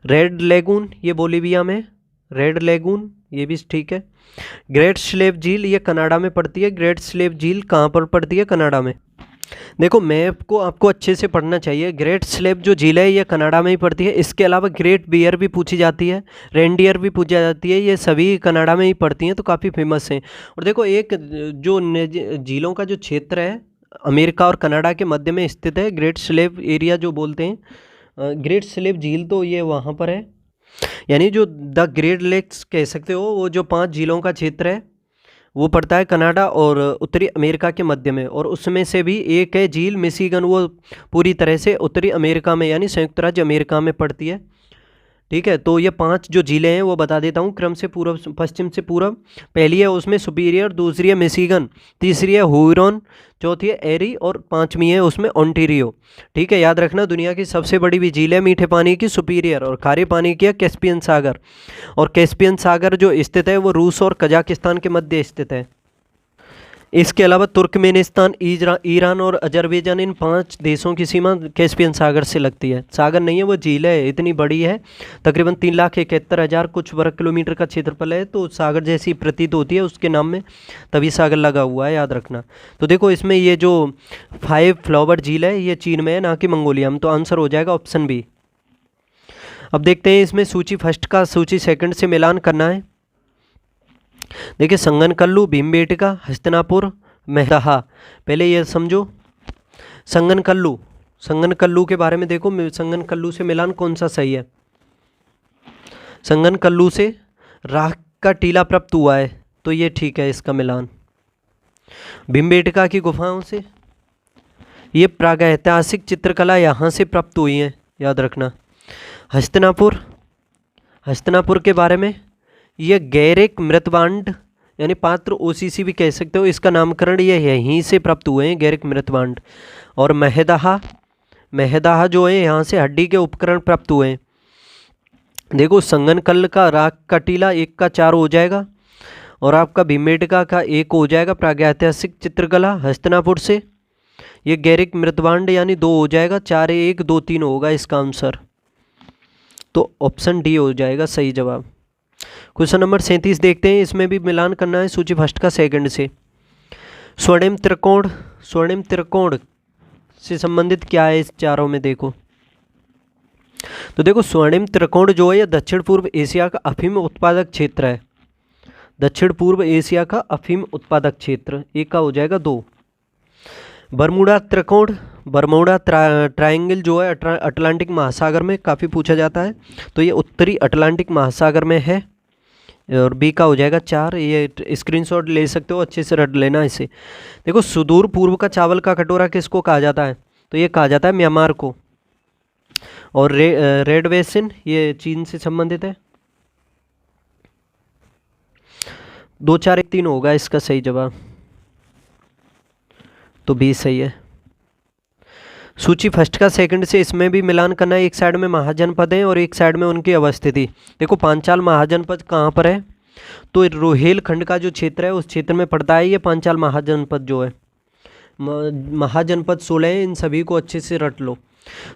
रेड लेगून ये बोलीविया में, रेड लेगून ये भी ठीक है। ग्रेट स्लेव झील ये कनाडा में पड़ती है, ग्रेट स्लेव झील कहाँ पर पड़ती है, कनाडा में। देखो मैप को आपको अच्छे से पढ़ना चाहिए। ग्रेट स्लेव जो झील है ये कनाडा में ही पड़ती है। इसके अलावा ग्रेट बियर भी पूछी जाती है, रेनडियर भी पूछी जाती है, ये सभी कनाडा में ही पड़ती हैं, तो काफ़ी फेमस हैं। और देखो एक जो झीलों का जो क्षेत्र है अमेरिका और कनाडा के मध्य में स्थित है, ग्रेट स्लेव एरिया जो बोलते हैं, ग्रेट स्लेव झील तो ये वहाँ पर है, यानी जो द ग्रेट लेक्स कह सकते हो, वो जो 5 झीलों का क्षेत्र है वो पड़ता है कनाडा और उत्तरी अमेरिका के मध्य में। और उसमें से भी एक है झील मिशिगन, वो पूरी तरह से उत्तरी अमेरिका में यानी संयुक्त राज्य अमेरिका में पड़ती है। ठीक है, तो ये 5 जो झीलें हैं वो बता देता हूँ क्रम से, पूर्व पश्चिम से पूर्व। पहली है उसमें सुपीरियर, दूसरी है मिशिगन, तीसरी है हुरॉन, चौथी है एरी और 5वीं है उसमें ओंटारियो। ठीक है, याद रखना दुनिया की सबसे बड़ी भी झील है मीठे पानी की सुपीरियर, और खारे पानी की है कैस्पियन सागर। और कैस्पियन सागर जो स्थित है वो रूस और कजाकिस्तान के मध्य स्थित है। इसके अलावा तुर्कमेनिस्तान, ईरान और अजरबैजान, इन 5 देशों की सीमा कैस्पियन सागर से लगती है। सागर नहीं है वो झील है, इतनी बड़ी है, तकरीबन 3,71,000 कुछ वर्ग किलोमीटर का क्षेत्रफल है, तो सागर जैसी प्रतीत होती है उसके नाम में, तभी सागर लगा हुआ है, याद रखना। तो देखो इसमें ये जो 5 फ्लावर झील है ये चीन में है, ना कि मंगोलिया में, तो आंसर हो जाएगा ऑप्शन बी। अब देखते हैं इसमें सूची फर्स्ट का सूची सेकंड से मिलान करना है। देखिए संगनकल्लू, भीमबेटका, हस्तिनापुर, मेहदहा, पहले ये समझो संगनकल्लू, संगनकल्लू के बारे में देखो, संगनकल्लू से मिलान कौन सा सही है। संगनकल्लू से राख का टीला प्राप्त हुआ है, तो ये ठीक है इसका मिलान। भीमबेटका की गुफाओं से, ये प्रागैतिहासिक चित्रकला यहाँ से प्राप्त हुई है, याद रखना। हस्तिनापुर, हस्तिनापुर के बारे में, ये गैरिक मृतबांड यानी पात्र ओसीसी भी कह सकते हो, इसका नामकरण ये यहीं से प्राप्त हुए हैं, गैरिक मृतबांड। और महदाहा, महदाहा जो है यहाँ से हड्डी के उपकरण प्राप्त हुए हैं। देखो संगनकल्ल का राख का टीला 1 का 4 हो जाएगा, और आपका भीमबेटका का 1 हो जाएगा। प्रागैतिहासिक चित्रकला हस्तिनापुर से, ये गैरिक मृतबांड यानी 2 हो जाएगा। 4 1 2 3 होगा इसका आंसर, तो ऑप्शन डी हो जाएगा सही जवाब। क्वेश्चन नंबर 37 देखते हैं, इसमें भी मिलान करना है सूची फर्स्ट का सेकंड से। स्वर्णिम त्रिकोण, स्वर्णिम त्रिकोण से संबंधित क्या है इस चारों में, देखो तो देखो स्वर्णिम त्रिकोण जो है यह दक्षिण पूर्व एशिया का अफीम उत्पादक क्षेत्र है। दक्षिण पूर्व एशिया का अफीम उत्पादक क्षेत्र, एक का हो जाएगा 2। बरमूडा त्रिकोण, बरमूडा ट्रायंगल जो है अटलांटिक महासागर में काफ़ी पूछा जाता है, तो ये उत्तरी अटलांटिक महासागर में है, और बी का हो जाएगा 4। ये स्क्रीनशॉट ले सकते हो, अच्छे से रट लेना इसे। देखो सुदूर पूर्व का चावल का कटोरा किसको कहा जाता है, तो ये कहा जाता है म्यांमार को। और रेड बेसिन ये चीन से संबंधित है। 2 4 1 3 होगा इसका सही जवाब, तो बी सही है। सूची फर्स्ट का सेकंड से इसमें भी मिलान करना है। एक साइड में महाजनपद है और एक साइड में उनकी अवस्थिति। देखो पांचाल महाजनपद कहाँ पर है, तो रोहेलखंड का जो क्षेत्र है उस क्षेत्र में पड़ता है ये पांचाल महाजनपद जो है। महाजनपद 16 है, इन सभी को अच्छे से रट लो।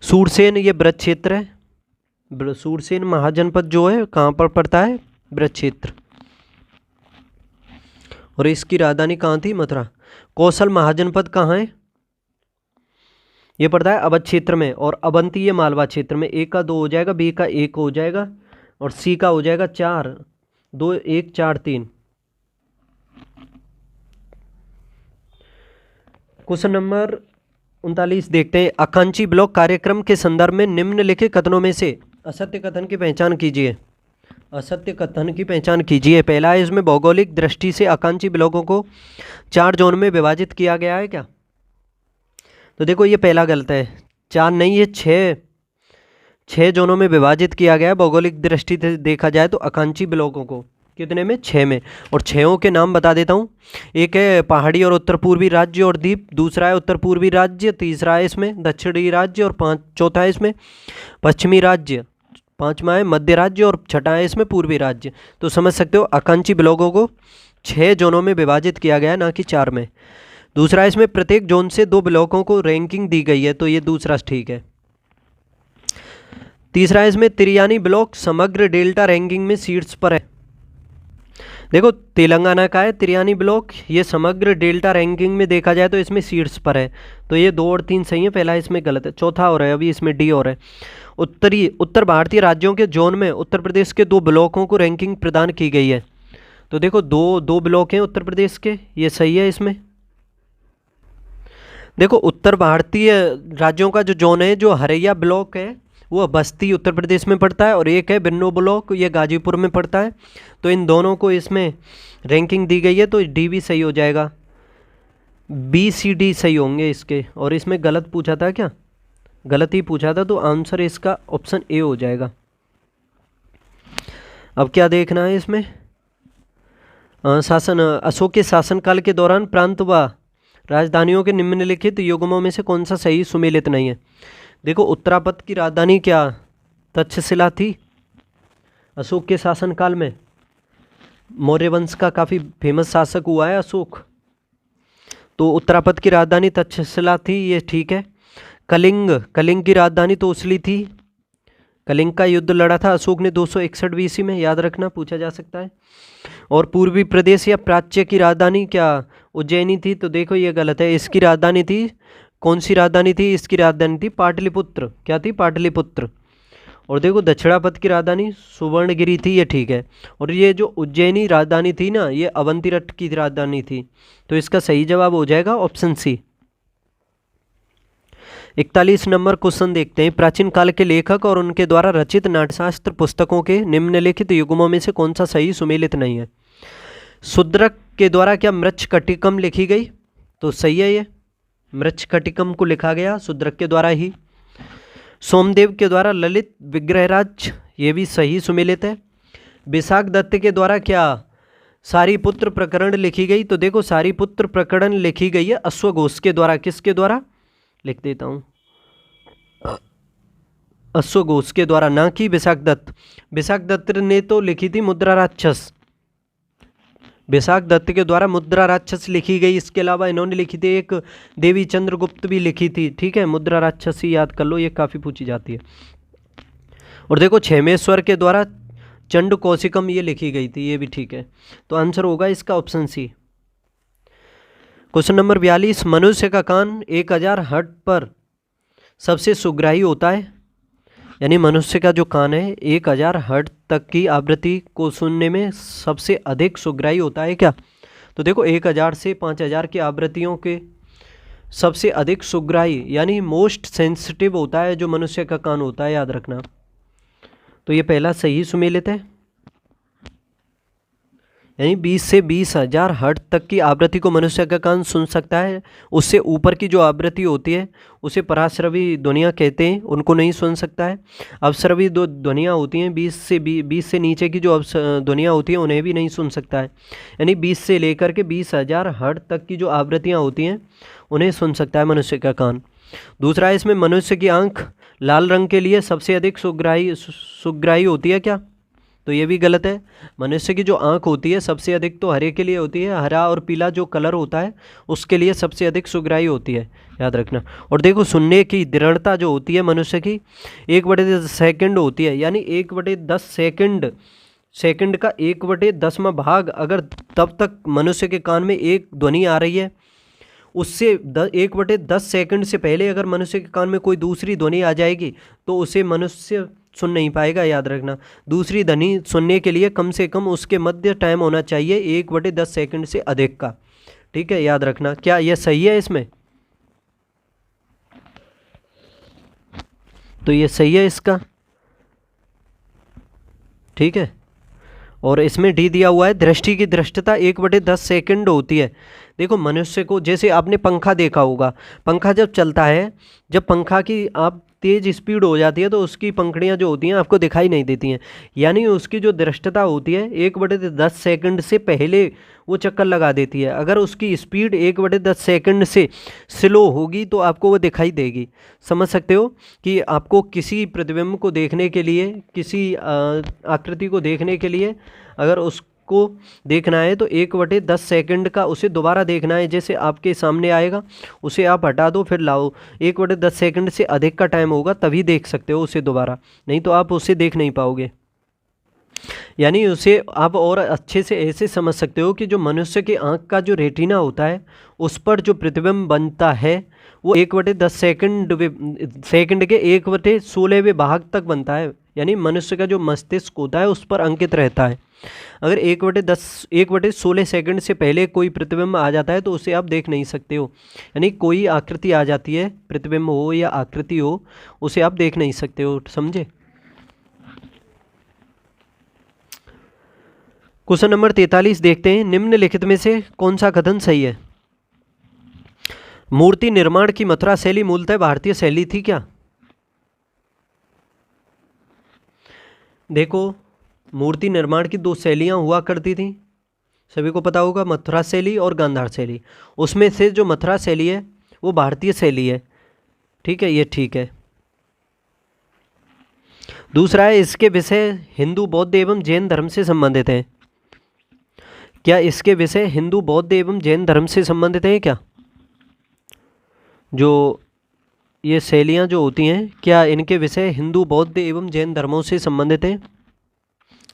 सूरसेन ये ब्रज क्षेत्र है। सूरसेन महाजनपद जो है कहाँ पर पड़ता है, ब्रज क्षेत्र। और इसकी राजधानी कहाँ थी, मथुरा। कौशल महाजनपद कहाँ है, ये पड़ता है अवध क्षेत्र में। और अवंती ये मालवा क्षेत्र में। 1 का 2 हो जाएगा, बी का 1 हो जाएगा, और सी का हो जाएगा 4 2 1 4 3। क्वेश्चन नंबर 39 देखते हैं। आकांक्षी ब्लॉक कार्यक्रम के संदर्भ में निम्नलिखित कथनों में से असत्य कथन की पहचान कीजिए। असत्य कथन की पहचान कीजिए। पहला है, इसमें भौगोलिक दृष्टि से आकांक्षी ब्लॉकों को 4 जोन में विभाजित किया गया है क्या, तो देखो ये पहला गलत है। 4 नहीं, ये 6 जोनों में विभाजित किया गया है भौगोलिक दृष्टि से देखा जाए तो आकांक्षी ब्लॉकों को। कितने में, 6 में। और 6 के नाम बता देता हूँ। एक है पहाड़ी और उत्तर पूर्वी राज्य और द्वीप, दूसरा है उत्तर पूर्वी राज्य, तीसरा है इसमें दक्षिणी राज्य, और चौथा है इसमें पश्चिमी राज्य, 5वां है मध्य राज्य, और छठा है इसमें पूर्वी राज्य। तो समझ सकते हो आकांक्षी ब्लॉकों को 6 जोनों में विभाजित किया गया है, ना कि 4 में। दूसरा इसमें प्रत्येक जोन से 2 ब्लॉकों को रैंकिंग दी गई है, तो ये दूसरा ठीक है। तीसरा इसमें तिरयानी ब्लॉक समग्र डेल्टा रैंकिंग में शीर्ष पर है। देखो तेलंगाना का है तिरयानी ब्लॉक, ये समग्र डेल्टा रैंकिंग में देखा जाए तो इसमें शीर्ष पर है, तो ये 2 और 3 सही है। पहला इसमें गलत है, चौथा और है, अभी इसमें डी और है। उत्तर भारतीय राज्यों के जोन में उत्तर प्रदेश के 2 ब्लॉकों को रैंकिंग प्रदान की गई है। तो देखो 2 ब्लॉक हैं उत्तर प्रदेश के, ये सही है इसमें। देखो उत्तर भारतीय राज्यों का जो जोन है, जो हरैया ब्लॉक है वो बस्ती उत्तर प्रदेश में पड़ता है, और एक है बिन्नो ब्लॉक, ये गाजीपुर में पड़ता है। तो इन दोनों को इसमें रैंकिंग दी गई है, तो डी भी सही हो जाएगा। बी सी डी सही होंगे इसके। और इसमें गलत पूछा था क्या, गलत ही पूछा था, तो आंसर इसका ऑप्शन ए हो जाएगा। अब क्या देखना है इसमें, शासन अशोक के शासनकाल के दौरान प्रांत व राजधानियों के निम्नलिखित युग्मों में से कौन सा सही सुमेलित नहीं है। देखो उत्तरापद की राजधानी क्या तक्षशिला थी अशोक के शासनकाल में। मौर्य वंश का काफ़ी फेमस शासक हुआ है अशोक, तो उत्तरापद की राजधानी तक्षशिला थी, ये ठीक है। कलिंग की राजधानी तो उसली थी। कलिंग का युद्ध लड़ा था अशोक ने 261 BC में, याद रखना, पूछा जा सकता है। और पूर्वी प्रदेश या प्राच्य की राजधानी क्या उज्जैनी थी, तो देखो ये गलत है। इसकी राजधानी थी, कौन सी राजधानी थी, इसकी राजधानी थी पाटलिपुत्र। क्या थी, पाटलिपुत्र। और देखो दक्षिणापद की राजधानी सुवर्णगिरी थी, ये ठीक है। और ये जो उज्जैनी राजधानी थी ना, ये अवंतीरट की राजधानी थी, तो इसका सही जवाब हो जाएगा ऑप्शन सी। 41 नंबर क्वेश्चन देखते हैं। प्राचीन काल के लेखक और उनके द्वारा रचित नाट्यशास्त्र पुस्तकों के निम्नलिखित युग्मों में से कौन सा सही सुमेलित नहीं है? शूद्रक के द्वारा क्या मृच्छकटिकम लिखी गई? तो सही है, ये मृच्छकटिकम को लिखा गया शूद्रक के द्वारा ही। सोमदेव के द्वारा ललित विग्रहराज, ये भी सही सुमेलित है। विशाख दत्त के द्वारा क्या सारीपुत्र प्रकरण लिखी गई? तो देखो सारीपुत्र प्रकरण लिखी गई है अश्वघोष के द्वारा। किसके द्वारा? लिख देता हूँ, अश्वघोष के द्वारा, ना कि विशाख दत्त। विशाख दत्त ने तो लिखी थी मुद्रा राक्षस, विशाख दत्त के द्वारा मुद्रा राक्षस लिखी गई। इसके अलावा इन्होंने लिखी थी एक देवी चंद्रगुप्त भी लिखी थी, ठीक है। मुद्रा राक्षस ही याद कर लो, ये काफ़ी पूछी जाती है। और देखो क्षेमेश्वर के द्वारा चंड कौशिकम ये लिखी गई थी, ये भी ठीक है। तो आंसर होगा इसका ऑप्शन सी। क्वेश्चन नंबर 42, मनुष्य का कान 1000 हर्ट्ज पर सबसे सुग्राही होता है। यानी मनुष्य का जो कान है 1000 हर्ट्ज तक की आवृत्ति को सुनने में सबसे अधिक सुग्राही होता है क्या? तो देखो 1000 से 5000 की आवृत्तियों के सबसे अधिक सुग्राही यानी मोस्ट सेंसिटिव होता है जो मनुष्य का कान होता है, याद रखना। तो ये पहला सही सुमेलित है। यानी 20 से 20,000 हर्ट्ज तक की आवृत्ति को मनुष्य का कान सुन सकता है। उससे ऊपर की जो आवृत्ति होती है उसे पराश्रवी ध्वनियाँ कहते हैं, उनको नहीं सुन सकता है। अवश्रवी दो ध्वनियाँ होती हैं 20 से नीचे की जो ध्वनियाँ होती हैं उन्हें भी नहीं सुन सकता है। यानी 20 से लेकर के 20,000 हर्ट्ज तक की जो आवृत्तियाँ होती हैं उन्हें सुन सकता है मनुष्य का कान। दूसरा है इसमें मनुष्य की आँख लाल रंग के लिए सबसे अधिक सुग्राही होती है क्या? तो ये भी गलत है। मनुष्य की जो आँख होती है सबसे अधिक तो हरे के लिए होती है, हरा और पीला जो कलर होता है उसके लिए सबसे अधिक सुग्राही होती है, याद रखना। और देखो सुनने की दृढ़ता जो होती है मनुष्य की 1/10 सेकंड होती है। यानी 1/10 सेकंड का 1/10वां भाग अगर तब तक मनुष्य के कान में एक ध्वनि आ रही है, उससे 1/10 सेकंड से पहले अगर मनुष्य के कान में कोई दूसरी ध्वनि आ जाएगी तो उसे मनुष्य सुन नहीं पाएगा, याद रखना। दूसरी ध्वनि सुनने के लिए कम से कम उसके मध्य टाइम होना चाहिए 1/10 सेकंड से अधिक का, ठीक है, याद रखना। क्या यह सही है इसमें? तो ये सही है इसका, ठीक है। और इसमें डी दिया हुआ है दृष्टि की दृष्टता 1/10 सेकंड होती है। देखो मनुष्य को, जैसे आपने पंखा देखा होगा, पंखा जब चलता है, जब पंखा की आप तेज़ स्पीड हो जाती है तो उसकी पंखड़ियाँ जो होती हैं आपको दिखाई नहीं देती हैं। यानी उसकी जो दृष्टता होती है 1/10 सेकंड से पहले वो चक्कर लगा देती है। अगर उसकी स्पीड 1/10 सेकंड से स्लो होगी तो आपको वो दिखाई देगी। समझ सकते हो कि आपको किसी प्रतिबिंब को देखने के लिए, किसी आकृति को देखने के लिए अगर उसको देखना है तो 1/10 सेकंड का उसे दोबारा देखना है। जैसे आपके सामने आएगा, उसे आप हटा दो फिर लाओ, 1/10 सेकंड से अधिक का टाइम होगा तभी देख सकते हो उसे दोबारा, नहीं तो आप उसे देख नहीं पाओगे। यानी उसे आप और अच्छे से ऐसे समझ सकते हो कि जो मनुष्य की आँख का जो रेटिना होता है उस पर जो प्रतिबिंब बनता है वो 1/10 सेकंड के 1/16वें भाग तक बनता है। यानी मनुष्य का जो मस्तिष्क होता है उस पर अंकित रहता है। अगर 1/16 सेकंड से पहले कोई प्रतिबिंब आ जाता है तो उसे आप देख नहीं सकते हो। यानी कोई आकृति आ जाती है, प्रतिबिंब हो या आकृति हो, उसे आप देख नहीं सकते हो, समझे। क्वेश्चन नंबर 43 देखते हैं। निम्नलिखित में से कौन सा कथन सही है? मूर्ति निर्माण की मथुरा शैली मूलतः भारतीय शैली थी क्या? देखो मूर्ति निर्माण की दो शैलियाँ हुआ करती थी, सभी को पता होगा, मथुरा शैली और गांधार शैली। उसमें से जो मथुरा शैली है वो भारतीय शैली है, ठीक है, ये ठीक है। दूसरा है इसके विषय हिंदू, बौद्ध एवं जैन धर्म से संबंधित हैं। क्या इसके विषय हिंदू, बौद्ध एवं जैन धर्म से संबंधित हैं क्या? जो ये शैलियाँ जो होती हैं क्या इनके विषय हिंदू, बौद्ध एवं जैन धर्मों से संबंधित हैं?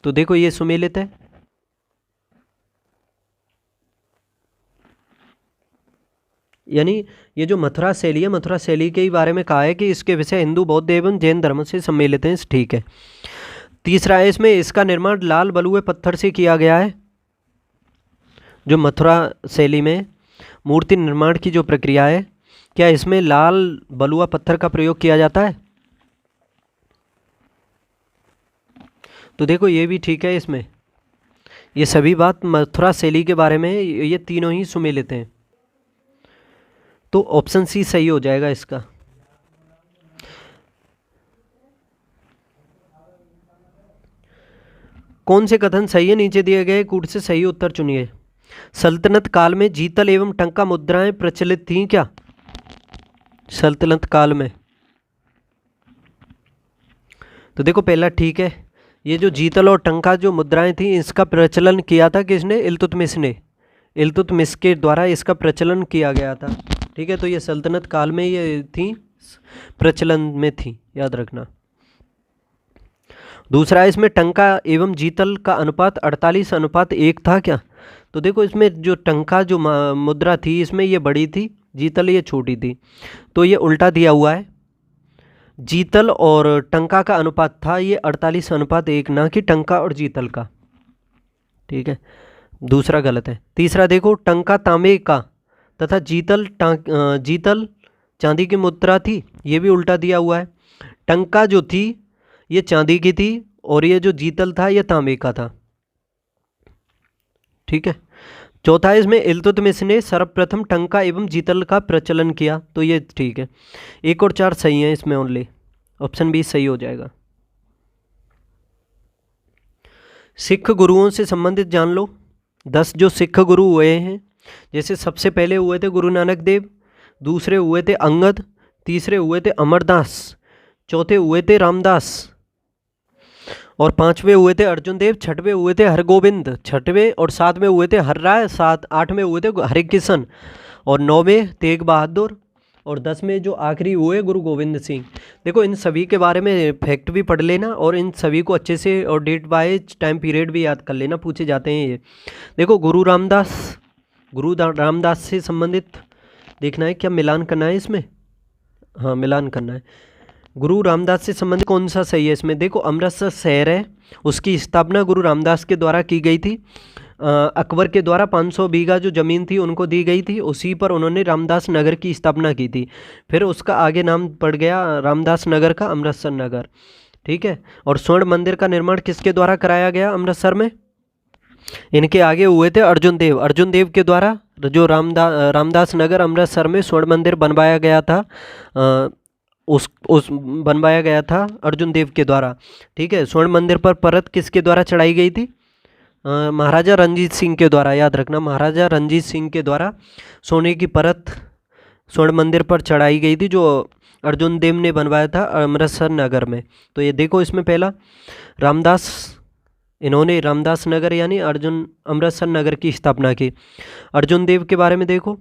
तो देखो ये सुमेलित है। यानी ये जो मथुरा शैली है, मथुरा शैली के ही बारे में कहा है कि इसके विषय हिंदू, बौद्ध एवं जैन धर्म से सम्मिलित हैं, ठीक है। तीसरा है इसमें इसका निर्माण लाल बलुए पत्थर से किया गया है। जो मथुरा शैली में मूर्ति निर्माण की जो प्रक्रिया है क्या इसमें लाल बलुआ पत्थर का प्रयोग किया जाता है? तो देखो ये भी ठीक है। इसमें ये सभी बात मथुरा शैली के बारे में है, ये तीनों ही सुमेलित हैं। तो ऑप्शन सी सही हो जाएगा इसका। कौन से कथन सही है? नीचे दिए गए कूट से सही उत्तर चुनिए। सल्तनत काल में जीतल एवं टंका मुद्राएं प्रचलित थीं क्या? सल्तनत काल में, तो देखो पहला ठीक है। ये जो जीतल और टंका जो मुद्राएं थी, इसका प्रचलन किया था किसने? इल्तुतमिश ने। इल्तुतमिश के द्वारा इसका प्रचलन किया गया था। ठीक है, तो ये सल्तनत काल में ये थी, प्रचलन में थी, याद रखना। दूसरा, इसमें टंका एवं जीतल का अनुपात 48:1 था क्या? तो देखो इसमें जो टंका जो मुद्रा थी, इसमें ये बड़ी थी, जीतल ये छोटी थी, तो ये उल्टा दिया हुआ है। जीतल और टंका का अनुपात था ये 48:1, ना कि टंका और जीतल का। ठीक है, दूसरा गलत है। तीसरा देखो, टंका तांबे का तथा जीतल चांदी की मुद्रा थी, ये भी उल्टा दिया हुआ है। टंका जो थी ये चांदी की थी और ये जो जीतल था ये तांबे का था। ठीक है। चौथा, इसमें इल्तुतमिश ने सर्वप्रथम टंका एवं जीतल का प्रचलन किया, तो ये ठीक है। 1 और 4 सही हैं इसमें, ओनली ऑप्शन बी सही हो जाएगा। सिख गुरुओं से संबंधित जान लो। 10 जो सिख गुरु हुए हैं, जैसे सबसे पहले हुए थे गुरु नानक देव, दूसरे हुए थे अंगद, तीसरे हुए थे अमरदास, चौथे हुए थे रामदास और 5वें हुए थे अर्जुन देव, 6वें हुए थे हरगोविंद, 6वें और 7वें हुए थे हरराय, 8वें हुए थे हरिकिशन और 9वें तेग बहादुर और 10वें जो आखिरी हुए गुरु गोविंद सिंह। देखो इन सभी के बारे में फैक्ट भी पढ़ लेना और इन सभी को अच्छे से और डेट बाय टाइम पीरियड भी याद कर लेना, पूछे जाते हैं ये। देखो गुरु रामदास से संबंधित देखना है, क्या मिलान करना है इसमें? हाँ, मिलान करना है। गुरु रामदास से संबंधित कौन सा सही है इसमें? देखो अमृतसर शहर है, उसकी स्थापना गुरु रामदास के द्वारा की गई थी। अकबर के द्वारा 500 बीघा जो ज़मीन थी उनको दी गई थी, उसी पर उन्होंने रामदास नगर की स्थापना की थी। फिर उसका आगे नाम पड़ गया रामदास नगर का अमृतसर नगर। ठीक है, और स्वर्ण मंदिर का निर्माण किसके द्वारा कराया गया अमृतसर में? इनके आगे हुए थे अर्जुन देव के द्वारा जो रामदास नगर अमृतसर में स्वर्ण मंदिर बनवाया गया था। उस बनवाया गया था अर्जुन देव के द्वारा। ठीक है, स्वर्ण मंदिर पर परत किसके द्वारा चढ़ाई गई थी? महाराजा रंजीत सिंह के द्वारा, याद रखना, महाराजा रंजीत सिंह के द्वारा सोने की परत स्वर्ण मंदिर पर चढ़ाई गई थी, जो अर्जुन देव ने बनवाया था अमृतसर नगर में। तो ये देखो इसमें पहला इन्होंने रामदास नगर यानी अमृतसर नगर की स्थापना की। अर्जुन देव के बारे में देखो,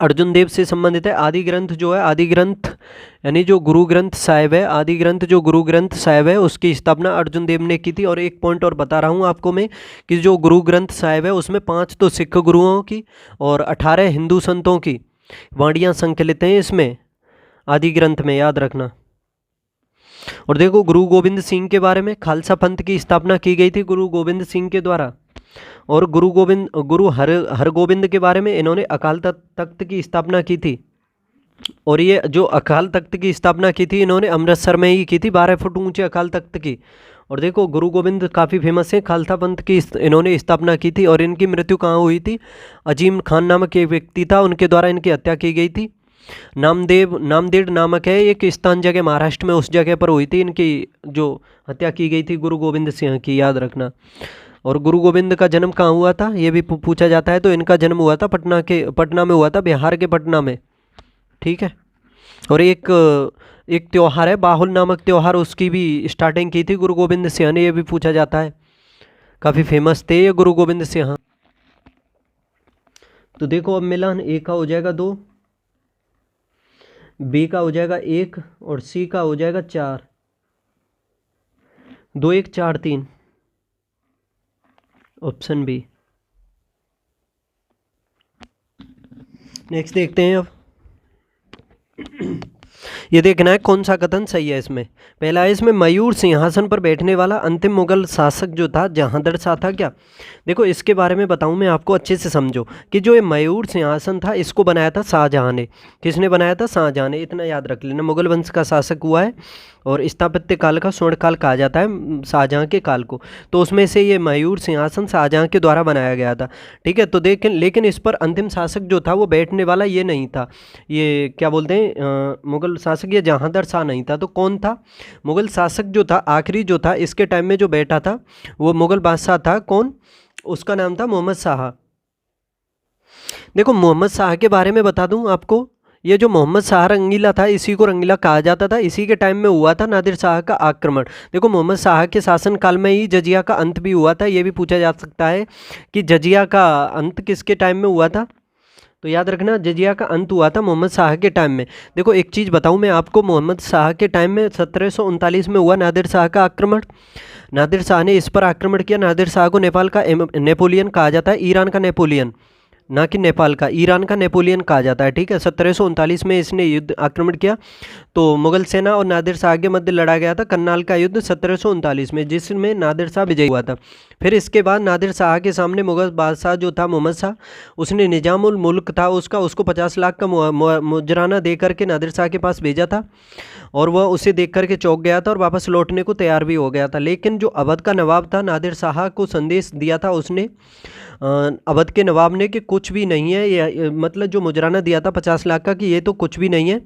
अर्जुन देव से संबंधित है आदि ग्रंथ जो है, आदि ग्रंथ यानी जो गुरु ग्रंथ साहिब है, आदि ग्रंथ जो गुरु ग्रंथ साहिब है उसकी स्थापना अर्जुन देव ने की थी। और एक पॉइंट और बता रहा हूँ आपको मैं कि जो गुरु ग्रंथ साहिब है उसमें 5 तो सिख गुरुओं की और 18 हिंदू संतों की वाणियाँ संकलित हैं इसमें आदि ग्रंथ में, याद रखना। और देखो गुरु गोविंद सिंह के बारे में, खालसा पंथ की स्थापना की गई थी गुरु गोविंद सिंह के द्वारा। और गुरु हरगोविंद के बारे में, इन्होंने अकाल तख्त की स्थापना की थी। और ये जो अकाल तख्त की स्थापना की थी इन्होंने अमृतसर में ही की थी, 12 फुट ऊंचे अकाल तख्त की। और देखो गुरु गोविंद काफ़ी फेमस है, खालसा पंथ की इन्होंने स्थापना की थी। और इनकी मृत्यु कहाँ हुई थी? अजीम खान नामक एक व्यक्ति था, उनके द्वारा इनकी हत्या की गई थी। नामदेव नामक है एक स्थान जगह महाराष्ट्र में, उस जगह पर हुई थी इनकी जो हत्या की गई थी गुरु गोविंद सिंह की, याद रखना। और गुरु गोविंद का जन्म कहाँ हुआ था ये भी पूछा जाता है, तो इनका जन्म हुआ था पटना में हुआ था, बिहार के पटना में। ठीक है, और एक त्यौहार है बाहुल नामक त्यौहार, उसकी भी स्टार्टिंग की थी गुरु गोविंद सिंह ने, ये भी पूछा जाता है। काफ़ी फेमस थे ये गुरु गोविंद सिंह। तो देखो अब मिलान, ए का हो जाएगा 2, बी का हो जाएगा 1 और सी का हो जाएगा 4। 2 1 4 3, ऑप्शन बी। नेक्स्ट देखते हैं अब। ये देखना है कौन सा कथन सही है इसमें। पहला है इसमें मयूर सिंहासन पर बैठने वाला अंतिम मुगल शासक जो था जहांदर शाह था क्या। देखो इसके बारे में बताऊं मैं आपको, अच्छे से समझो कि जो ये मयूर सिंहासन था इसको बनाया था शाहजहां ने। किसने बनाया था? शाहजहां ने। इतना याद रख लेना, मुगल वंश का शासक हुआ है और स्थापत्य काल का स्वर्ण काल कहा जाता है शाहजहां के काल को। तो उसमें से ये मयूर सिंहासन शाहजहां के द्वारा बनाया गया था। ठीक है, तो देखें लेकिन इस पर अंतिम शासक जो था वो बैठने वाला ये नहीं था, ये क्या बोलते हैं मुगल शासक ये जहांदर शाह नहीं था। तो कौन था? मुगल शासक जो था आखिरी जो था इसके टाइम में जो बैठा था वो मुगल बादशाह था। कौन? उसका नाम था मोहम्मद शाह। देखो मोहम्मद शाह के बारे में बता दूं आपको, ये जो मोहम्मद शाह रंगीला था इसी को रंगीला कहा जाता था। इसी के टाइम में हुआ था नादिर शाह का आक्रमण। देखो मोहम्मद शाह के शासन काल में ही जजिया का अंत भी हुआ था। ये भी पूछा जा सकता है कि जजिया का अंत किसके टाइम में हुआ था। तो याद रखना जजिया का अंत हुआ था मोहम्मद शाह के टाइम में। देखो एक चीज़ बताऊं मैं आपको, मोहम्मद शाह के टाइम में 1739 में हुआ नादिर शाह का आक्रमण। नादिर शाह ने इस पर आक्रमण किया। नादिर शाह को नेपाल का नेपोलियन कहा जाता है, ईरान का नेपोलियन, ना कि नेपाल का, ईरान का नेपोलियन कहा जाता है। ठीक है, 1739 में इसने युद्ध आक्रमण किया। तो मुगल सेना और नादिर शाह के मध्य लड़ा गया था करनाल का युद्ध 1739 में, जिसमें नादिर शाह विजयी हुआ था। फिर इसके बाद नादिर शाह के सामने मुगल बादशाह जो था मोहम्मद शाह, उसने निजामुल मुल्क था उसको 50 लाख का मुजराना दे करके नादिर शाह के पास भेजा था और वह उसे देख करके चौंक गया था और वापस लौटने को तैयार भी हो गया था। लेकिन जो अवध का नवाब था नादिर शाह को संदेश दिया था उसने, अवध के नवाब ने, कि कुछ भी नहीं है ये, मतलब जो मुजराना दिया था 50 लाख का, कि ये तो कुछ भी नहीं है।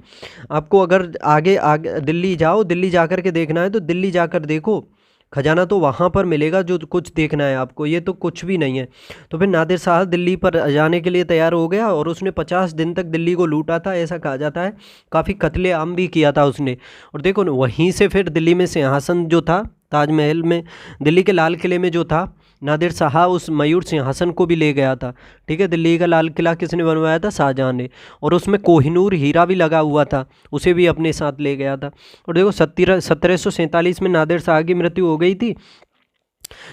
आपको अगर आगे आगे दिल्ली जाओ, दिल्ली जाकर के देखना है तो दिल्ली जाकर देखो, खजाना तो वहाँ पर मिलेगा जो कुछ देखना है आपको, ये तो कुछ भी नहीं है। तो फिर नादिर शाह दिल्ली पर जाने के लिए तैयार हो गया और उसने 50 दिन तक दिल्ली को लूटा था, ऐसा कहा जाता है। काफ़ी कत्ले आम भी किया था उसने। और देखो वहीं से फिर दिल्ली में सिंहासन जो था ताजमहल में, दिल्ली के लाल किले में जो था, नादिर शाह उस मयूर सिंहासन को भी ले गया था। ठीक है, दिल्ली का लाल किला किसने बनवाया था? शाहजहां ने। और उसमें कोहिनूर हीरा भी लगा हुआ था, उसे भी अपने साथ ले गया था। और देखो 1747 में नादिर शाह की मृत्यु हो गई थी।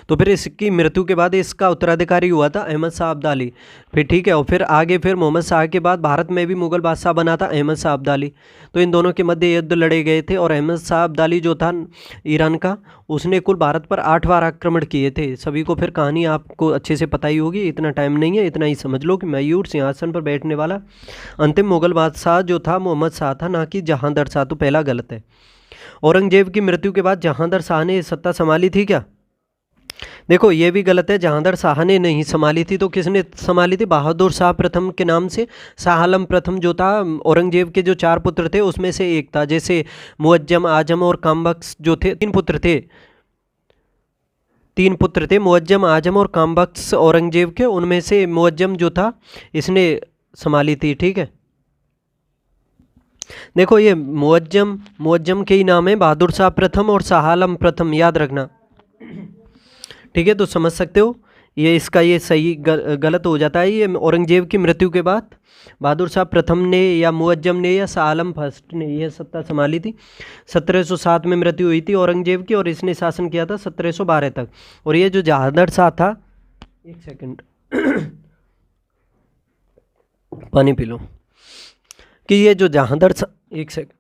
तो फिर इसकी मृत्यु के बाद इसका उत्तराधिकारी हुआ था अहमद शाह अब्दाली। फिर ठीक है, और फिर आगे फिर मोहम्मद शाह के बाद भारत में भी मुगल बादशाह बना था अहमद शाह अब्दाली। तो इन दोनों के मध्य युद्ध लड़े गए थे और अहमद शाह अब्दाली जो था ईरान का, उसने कुल भारत पर 8 बार आक्रमण किए थे। सभी को फिर कहानी आपको अच्छे से पता ही होगी, इतना टाइम नहीं है, इतना ही समझ लो कि मयूर सिंहासन पर बैठने वाला अंतिम मुगल बादशाह जो था मोहम्मद शाह था, ना कि जहांदर शाह। तो पहला गलत है। औरंगजेब की मृत्यु के बाद जहांदर शाह ने सत्ता संभाली थी क्या? देखो ये भी गलत है, जहांदर शाह ने नहीं संभाली थी। तो किसने संभाली थी? बहादुर शाह प्रथम के नाम से शाह आलम प्रथम जो था, औरंगजेब के जो 4 पुत्र थे उसमें से एक था। जैसे मुअज्जम, आजम और कामबख्श जो थे, 3 पुत्र थे, 3 पुत्र थे, मुअज्जम, आजम और कामबख्श औरंगजेब के। उनमें से मुअज्जम जो था इसने संभाली थी। ठीक है, देखो ये मुअज्जम के ही नाम है, बहादुर शाह प्रथम और शाह आलम प्रथम, याद रखना। ठीक है, तो समझ सकते हो ये इसका ये सही गलत हो जाता है। ये औरंगजेब की मृत्यु के बाद बहादुर शाह प्रथम ने या मुअज्जम ने या शाह आलम फर्स्ट ने यह सत्ता संभाली थी। 1707 में मृत्यु हुई थी औरंगजेब की और इसने शासन किया था 1712 तक। और ये जो जहांदर शाह था, एक सेकंड पानी पी लो, कि ये जो जहांदर शाह, एक सेकंड,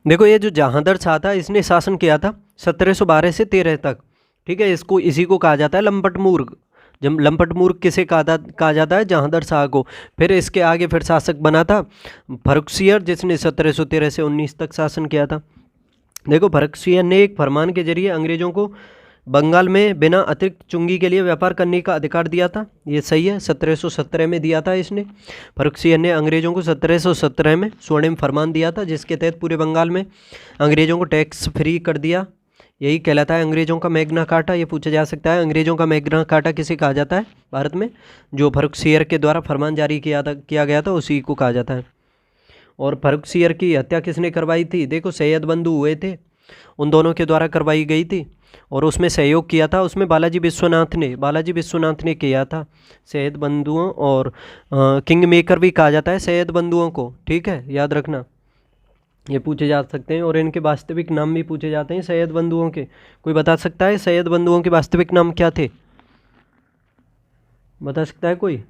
देखो ये जो जहांदर शाह था इसने शासन किया था 1712 से 13 तक। ठीक है, इसको इसी को कहा जाता है लंपट मूर्ख। जब लंपट मूर्ख किसे कहा जाता है? जहांदर शाह को। फिर इसके आगे फिर शासक बना था फर्रुखसियर, जिसने 1713 से 19 तक शासन किया था। देखो फर्रुखसियर ने एक फरमान के जरिए अंग्रेजों को बंगाल में बिना अतिरिक्त चुंगी के लिए व्यापार करने का अधिकार दिया था। ये सही है, 1717 में दिया था इसने। फर्रुखसियर ने अंग्रेजों को 1717 में स्वर्णिम फरमान दिया था, जिसके तहत पूरे बंगाल में अंग्रेजों को टैक्स फ्री कर दिया। यही कहलाता है अंग्रेजों का मैग्ना कार्टा। ये पूछा जा सकता है अंग्रेजों का मैग्ना कार्टा किसे कहा जाता है भारत में? जो फर्रुखसियर के द्वारा फरमान जारी किया गया था उसी को कहा जाता है। और फर्रुखसियर की हत्या किसने करवाई थी? देखो सैयद बंधु हुए थे, उन दोनों के द्वारा करवाई गई थी और उसमें सहयोग किया था, उसमें बालाजी विश्वनाथ ने किया था। सैयद बंधुओं और किंग मेकर भी कहा जाता है सैयद बंधुओं को। ठीक है, याद रखना, ये पूछे जा सकते हैं। और इनके वास्तविक नाम भी पूछे जाते हैं सैयद बंधुओं के। कोई बता सकता है सैयद बंधुओं के वास्तविक नाम क्या थे? बता सकता है कोई?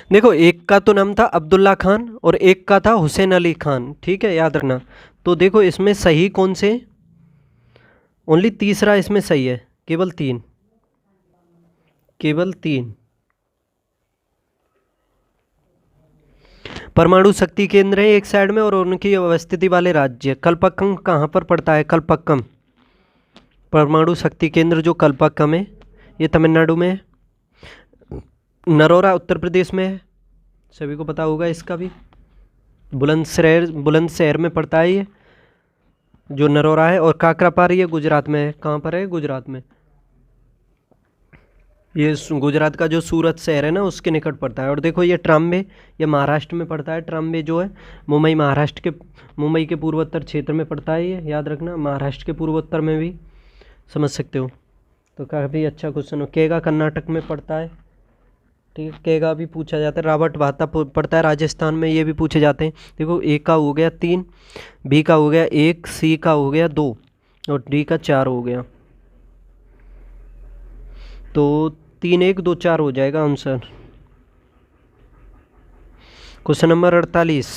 देखो एक का तो नाम था अब्दुल्ला खान और एक का था हुसैन अली खान, ठीक है, याद रखना। तो देखो इसमें सही कौन से, ओनली तीसरा इसमें सही है, केवल तीन, केवल तीन। परमाणु शक्ति केंद्र है एक साइड में और उनकी अवस्थिति वाले राज्य। कल्पक्कम कहाँ पर पड़ता है? कल्पक्कम परमाणु शक्ति केंद्र जो कल्पक्कम है ये तमिलनाडु में है। नरोरा उत्तर प्रदेश में है, सभी को पता होगा इसका भी। बुलंदशहर में पड़ता है ये जो नरोरा है। और काकरापार ये गुजरात में है। कहाँ पर है? गुजरात में। ये गुजरात का जो सूरत शहर है ना उसके निकट पड़ता है। और देखो ये ट्राम्बे, ये महाराष्ट्र में पड़ता है। ट्राम्बे जो है मुंबई, महाराष्ट्र के, मुंबई के पूर्वोत्तर क्षेत्र में पड़ता है। ये याद रखना, महाराष्ट्र के पूर्वोत्तर में भी समझ सकते हो। तो काफ़ी अच्छा क्वेश्चन हो। केगा कर्नाटक में पड़ता है, ठीक है, केगा भी पूछा जाता है। रावट भाता पड़ता है राजस्थान में, ये भी पूछे जाते हैं। देखो ए का हो गया 3, बी का हो गया 1, सी का हो गया 2 और डी का 4 हो गया। तो 3 1 2 4 हो जाएगा आंसर। क्वेश्चन नंबर 48,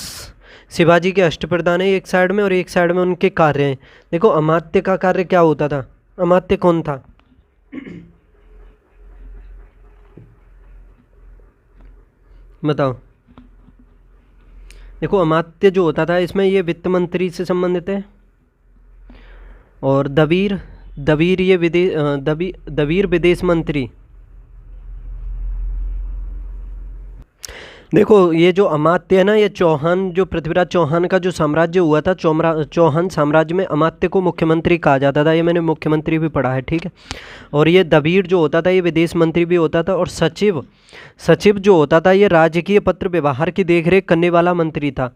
शिवाजी के अष्टप्रधान है एक साइड में और एक साइड में उनके कार्य हैं। देखो अमात्य का कार्य क्या होता था? अमात्य कौन था? बताओ। देखो अमात्य जो होता था इसमें ये वित्त मंत्री से संबंधित है। और दबीर ये दबीर विदेश मंत्री। देखो ये जो अमात्य है ना, ये चौहान, जो पृथ्वीराज चौहान का जो साम्राज्य हुआ था, चौहान साम्राज्य में अमात्य को मुख्यमंत्री कहा जाता था। ये मैंने मुख्यमंत्री भी पढ़ा है, ठीक है। और ये दबीर जो होता था ये विदेश मंत्री भी होता था। और सचिव जो होता था ये राजकीय पत्र व्यवहार की देखरेख करने वाला मंत्री था,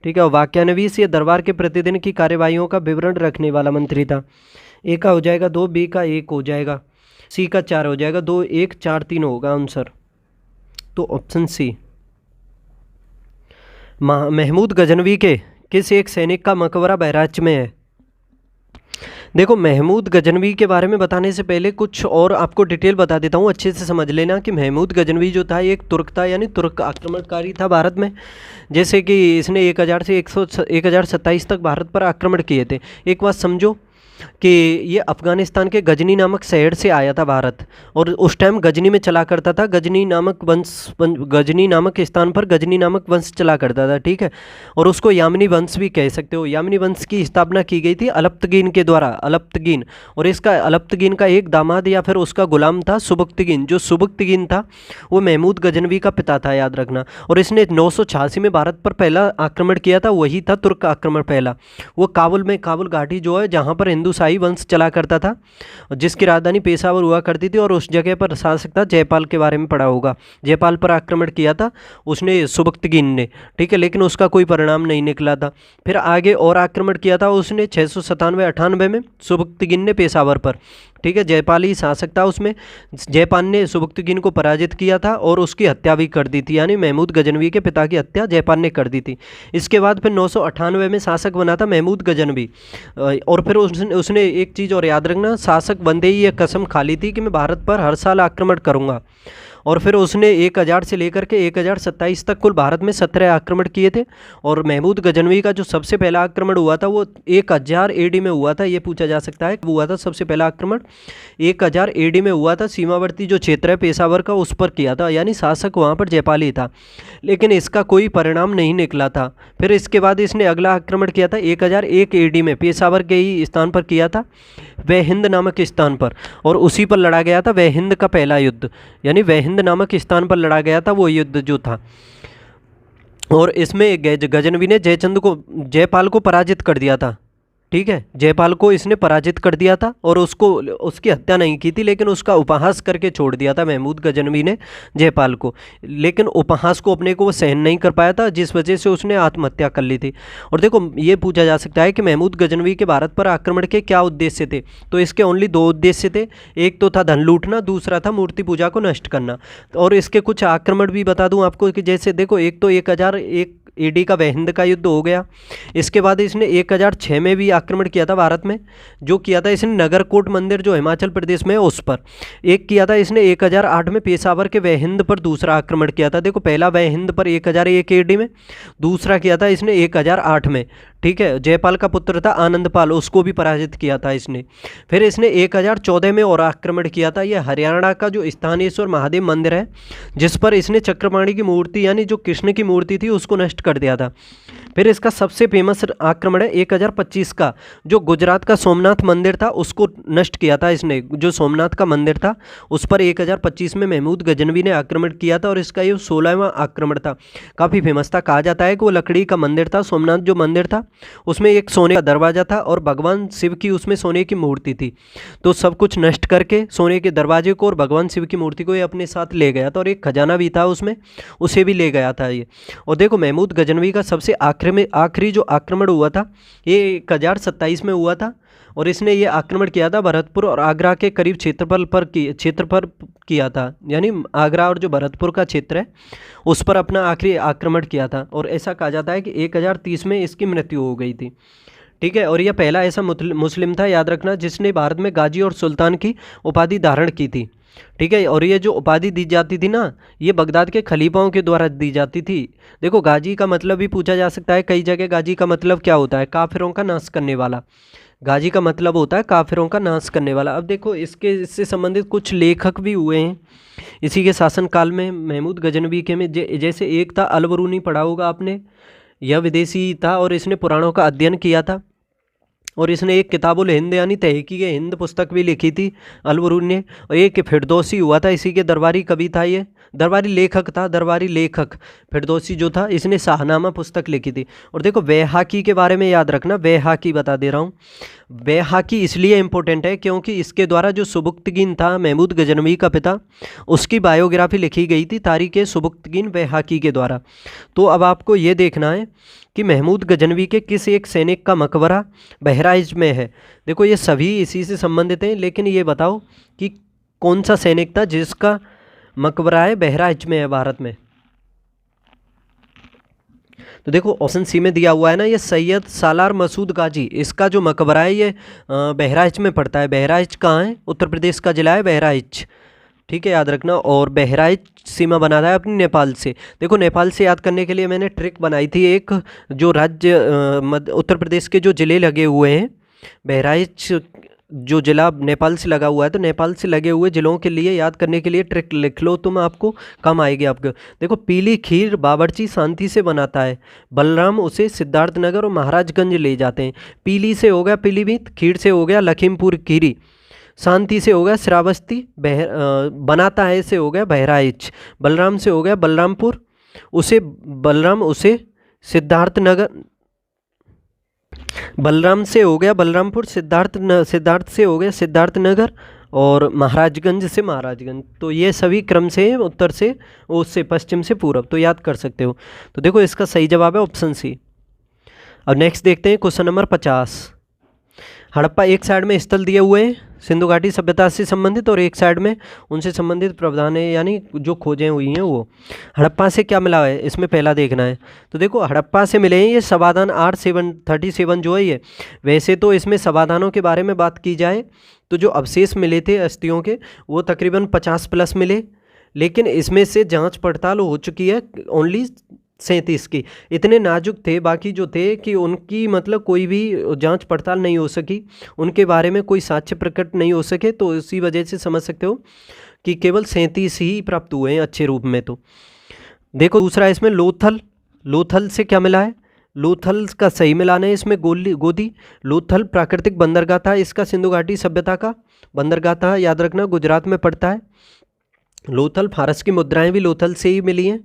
ठीक है। और वाक्यान्वीस ये दरबार के प्रतिदिन की कार्यवाहियों का विवरण रखने वाला मंत्री था। ए का हो जाएगा 2, बी का 1 हो जाएगा, सी का 4 हो जाएगा, 2 1 4 3 होगा आंसर। तो ऑप्शन सी। महमूद गजनवी के किस एक सैनिक का मकबरा बहराइच में है? देखो महमूद गजनवी के बारे में बताने से पहले कुछ और आपको डिटेल बता देता हूँ, अच्छे से समझ लेना कि महमूद गजनवी जो था एक तुर्क था, यानी तुर्क आक्रमणकारी था भारत में। जैसे कि इसने 1000 से 1027 तक भारत पर आक्रमण किए थे। एक बात समझो कि ये अफ़गानिस्तान के गजनी नामक शहर से आया था भारत, और उस टाइम गजनी में चला करता था। गजनी नामक स्थान पर गजनी नामक वंश चला करता था, ठीक है। और उसको यामिनी वंश भी कह सकते हो। यामिनी वंश की स्थापना की गई थी अलप्तगीन के द्वारा, अलप्तगीन। और इसका अलप्तगीन का एक दामाद या फिर उसका गुलाम था सुबक्तगीन। जो सुबक्तगीन था वो महमूद गजनवी का पिता था, याद रखना। और इसने 986 में भारत पर पहला आक्रमण किया था, वही था तुर्क आक्रमण पहला। वो काबुल घाटी जो है जहाँ पर हिंदू शाही वंश चला करता था, जिसकी राजधानी पेशावर हुआ करती थी। और उस जगह पर शासक था जयपाल, के बारे में पढ़ा होगा। जयपाल पर आक्रमण किया था उसने, सुबक्तगीन ने, ठीक है। लेकिन उसका कोई परिणाम नहीं निकला था। फिर आगे और आक्रमण किया था उसने 697-98 में सुबक्तगीन ने पेशावर पर, ठीक है। जयपाल ही शासक था उसमें। जयपाल ने सुबक्तगीन को पराजित किया था और उसकी हत्या भी कर दी थी, यानी महमूद गजनवी के पिता की हत्या जयपाल ने कर दी थी। इसके बाद फिर 998 में शासक बना था महमूद गजनवी। और फिर उसने एक चीज़ और याद रखना, शासक बनते ही ये कसम खा ली थी कि मैं भारत पर हर साल आक्रमण करूँगा। और फिर उसने 1000 से लेकर के 1027 तक कुल भारत में 17 आक्रमण किए थे। और महमूद गजनवी का जो सबसे पहला आक्रमण हुआ था वो 1000 AD में हुआ था। ये पूछा जा सकता है वो हुआ था सबसे पहला आक्रमण 1000 AD में हुआ था। सीमावर्ती जो क्षेत्र है पेशावर का उस पर किया था, यानी शासक वहाँ पर जयपाल ही था। लेकिन इसका कोई परिणाम नहीं निकला था। फिर इसके बाद इसने अगला आक्रमण किया था 1001 AD में, पेशावर के ही स्थान पर किया था, वह हिंद नामक स्थान पर। और उसी पर लड़ा गया था वह हिंद का पहला युद्ध, यानी वह हिंद नामक स्थान पर लड़ा गया था वो युद्ध जो था। और इसमें गजनवी ने जयपाल को पराजित कर दिया था, ठीक है। जयपाल को इसने पराजित कर दिया था और उसकी हत्या नहीं की थी, लेकिन उसका उपहास करके छोड़ दिया था महमूद गजनवी ने जयपाल को। लेकिन उपहास को अपने को वो सहन नहीं कर पाया था, जिस वजह से उसने आत्महत्या कर ली थी। और देखो ये पूछा जा सकता है कि महमूद गजनवी के भारत पर आक्रमण के क्या उद्देश्य थे? तो इसके ओनली 2 उद्देश्य थे। एक तो था धन लूटना, दूसरा था मूर्ति पूजा को नष्ट करना। और इसके कुछ आक्रमण भी बता दूँ आपको कि जैसे देखो, एक तो AD का वहिंद का युद्ध हो गया। इसके बाद इसने 1006 में भी आक्रमण किया था भारत में, जो किया था इसने नगरकोट मंदिर जो हिमाचल प्रदेश में है उस पर। एक किया था इसने 1008 में पेशावर के वहिंद पर दूसरा आक्रमण किया था। देखो पहला वहिंद पर 1001 AD में, दूसरा किया था इसने 1008 में। ठीक है, जयपाल का पुत्र था आनंदपाल, उसको भी पराजित किया था इसने। फिर इसने 1014 में और आक्रमण किया था। यह हरियाणा का जो स्थानेश्वर महादेव मंदिर है, जिस पर इसने चक्रपाणी की मूर्ति यानी जो कृष्ण की मूर्ति थी उसको नष्ट कर दिया था। फिर इसका सबसे फेमस आक्रमण है 1025 का, जो गुजरात का सोमनाथ मंदिर था उसको नष्ट किया था इसने। जो सोमनाथ का मंदिर था उस पर 1025 में महमूद गजनवी ने आक्रमण किया था, और इसका ये 16वां आक्रमण था। काफ़ी फेमस था। कहा जाता है कि वो लकड़ी का मंदिर था। सोमनाथ जो मंदिर था उसमें एक सोने का दरवाज़ा था और भगवान शिव की उसमें सोने की मूर्ति थी। तो सब कुछ नष्ट करके सोने के दरवाजे को और भगवान शिव की मूर्ति को ये अपने साथ ले गया था, और एक खजाना भी था उसमें, उसे भी ले गया था ये। और देखो महमूद गजनवी का सबसे आखिरी जो आक्रमण हुआ था ये 1027 में हुआ था, और इसने ये आक्रमण किया था भरतपुर और आगरा के करीब क्षेत्रफल किया था। यानी आगरा और जो भरतपुर का क्षेत्र है उस पर अपना आखिरी आक्रमण किया था, और ऐसा कहा जाता है कि 1030 में इसकी मृत्यु हो गई थी। ठीक है, और यह पहला ऐसा मुस्लिम था, याद रखना, जिसने भारत में गाजी और सुल्तान की उपाधि धारण की थी। ठीक है, और ये जो उपाधि दी जाती थी ना, ये बगदाद के खलीफाओं के द्वारा दी जाती थी। देखो गाजी का मतलब भी पूछा जा सकता है कई जगह। गाजी का मतलब क्या होता है? काफिरों का नाश करने वाला। गाजी का मतलब होता है काफिरों का नाश करने वाला। अब देखो इससे संबंधित कुछ लेखक भी हुए हैं इसी के शासनकाल में, महमूद गजनवी के में। जैसे एक था अलबरूनी, पढ़ा होगा आपने, यह विदेशी था और इसने पुराणों का अध्ययन किया था, और इसने एक किताबुल हिंद यानी तहकीक हिंद पुस्तक भी लिखी थी अलबरूनी ने। और एक फिरदौसी हुआ था, इसी के दरबारी कवि था, ये दरबारी लेखक था। दरबारी लेखक फिरदौसी जो था, इसने शाहनामा पुस्तक लिखी थी। और देखो बैहाकी के बारे में याद रखना, बैहाकी बता दे रहा हूँ। बैहाकी इसलिए इम्पोर्टेंट है क्योंकि इसके द्वारा जो सुबुक्तगीन था महमूद गजनवी का पिता, उसकी बायोग्राफी लिखी गई थी तारीख सुबुक्तगीन बैहाकी के द्वारा। तो अब आपको ये देखना है कि महमूद गजनवी के किस एक सैनिक का मकबरा बहराइच में है। देखो ये सभी इसी से संबंधित हैं, लेकिन ये बताओ कि कौन सा सैनिक था जिसका मकबरा है बहराइच में है भारत में। तो देखो ऑप्शन सी में दिया हुआ है ना, ये सैयद सालार मसूद गाजी, इसका जो मकबरा है ये बहराइच में पड़ता है। बहराइच कहाँ है? उत्तर प्रदेश का जिला है बहराइच। ठीक है, याद रखना। और बहराइच सीमा बनाता है अपनी नेपाल से। देखो नेपाल से याद करने के लिए मैंने ट्रिक बनाई थी एक, जो राज्य उत्तर प्रदेश के जो ज़िले लगे हुए हैं, बहराइच जो ज़िला नेपाल से लगा हुआ है, तो नेपाल से लगे हुए ज़िलों के लिए याद करने के लिए ट्रिक लिख लो तुम, आपको काम आएगी आपको। देखो पीली खीर बावर्ची शांति से बनाता है, बलराम उसे सिद्धार्थनगर और महाराजगंज ले जाते हैं। पीली से हो गया पीलीभीत, खीर से हो गया लखीमपुर खीरी, शांति से हो गया श्रावस्ती, बनाता है से हो गया बहराइच, बलराम से हो गया बलरामपुर, बलराम उसे सिद्धार्थनगर, बलराम से हो गया बलरामपुर, सिद्धार्थ से हो गया सिद्धार्थनगर, और महाराजगंज से महाराजगंज। तो ये सभी क्रम से उत्तर से उससे पश्चिम से पूरब, तो याद कर सकते हो। तो देखो इसका सही जवाब है ऑप्शन सी। अब नेक्स्ट देखते हैं क्वेश्चन नंबर 50। हड़प्पा एक साइड में स्थल दिए हुए हैं सिंधु घाटी सभ्यता से संबंधित, और एक साइड में उनसे संबंधित प्रावधान है यानी जो खोजें हुई हैं वो। हड़प्पा से क्या मिला है इसमें पहला देखना है। तो देखो हड़प्पा से मिले हैं ये समाधान R737 जो है ये। वैसे तो इसमें समाधानों के बारे में बात की जाए तो जो अवशेष मिले थे अस्थियों के वो तकरीबन 50+ मिले, लेकिन इसमें से जाँच पड़ताल हो चुकी है ओनली 37 की। इतने नाजुक थे बाकी जो थे कि उनकी मतलब कोई भी जांच पड़ताल नहीं हो सकी, उनके बारे में कोई साक्ष्य प्रकट नहीं हो सके। तो इसी वजह से समझ सकते हो कि केवल 37 ही प्राप्त हुए हैं अच्छे रूप में। तो देखो दूसरा इसमें लोथल से क्या मिला है? लोथल का सही मिलान है इसमें गोदी। लोथल प्राकृतिक बंदरगाह था इसका, सिंधु घाटी सभ्यता का बंदरगाह था, याद रखना गुजरात में पड़ता है। लोथल फारस की मुद्राएं भी लोथल से ही मिली हैं।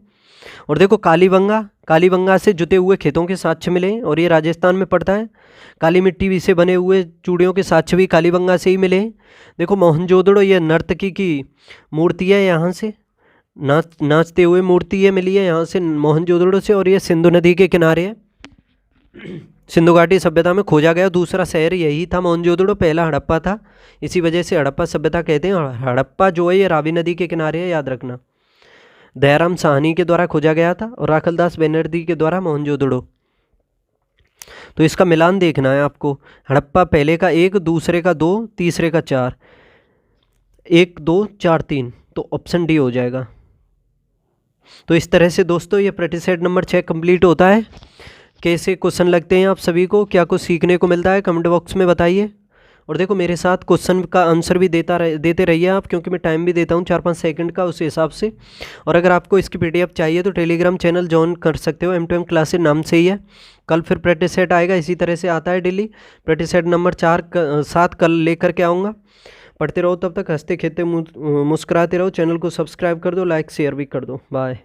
और देखो कालीबंगा से जुते हुए खेतों के साक्ष्य मिले हैं, और ये राजस्थान में पड़ता है। काली मिट्टी भी से बने हुए चूड़ियों के साक्ष्य भी कालीबंगा से ही मिले हैं। देखो मोहनजोदड़ो ये नर्तकी की मूर्ति है, यहाँ से नाचते हुए मूर्ति ये मिली है यहाँ से मोहनजोदड़ो से, और ये सिंधु नदी के किनारे है। सिंधु घाटी सभ्यता में खोजा गया दूसरा शहर यही था मोहनजोदड़ो, पहला हड़प्पा था, इसी वजह से हड़प्पा सभ्यता कहते हैं। और हड़प्पा जो है ये रावी नदी के किनारे है, याद रखना। दयाराम साहनी के द्वारा खोजा गया था और राखलदास बनर्जी के द्वारा मोहनजोदड़ो। तो इसका मिलान देखना है आपको। हड़प्पा पहले का 1, दूसरे का 2, तीसरे का 4, 1 2 4 3, तो ऑप्शन डी हो जाएगा। तो इस तरह से दोस्तों ये प्रैक्टिस सेट नंबर 6 कंप्लीट होता है। कैसे क्वेश्चन लगते हैं आप सभी को, क्या कुछ सीखने को मिलता है, कमेंट बॉक्स में बताइए। और देखो मेरे साथ क्वेश्चन का आंसर भी देते रहिए आप, क्योंकि मैं टाइम भी देता हूँ 4-5 सेकंड का उस हिसाब से। और अगर आपको इसकी पीडीएफ चाहिए तो टेलीग्राम चैनल ज्वाइन कर सकते हो, M2M क्लासेस नाम से ही है। कल फिर प्रैक्टिस सेट आएगा, इसी तरह से आता है डेली। प्रैक्टिस सेट नंबर 7 कल लेकर के आऊँगा। पढ़ते रहो, तब तक हंसते खेलते मुस्कुराते रहो। चैनल को सब्सक्राइब कर दो, लाइक शेयर भी कर दो। बाय।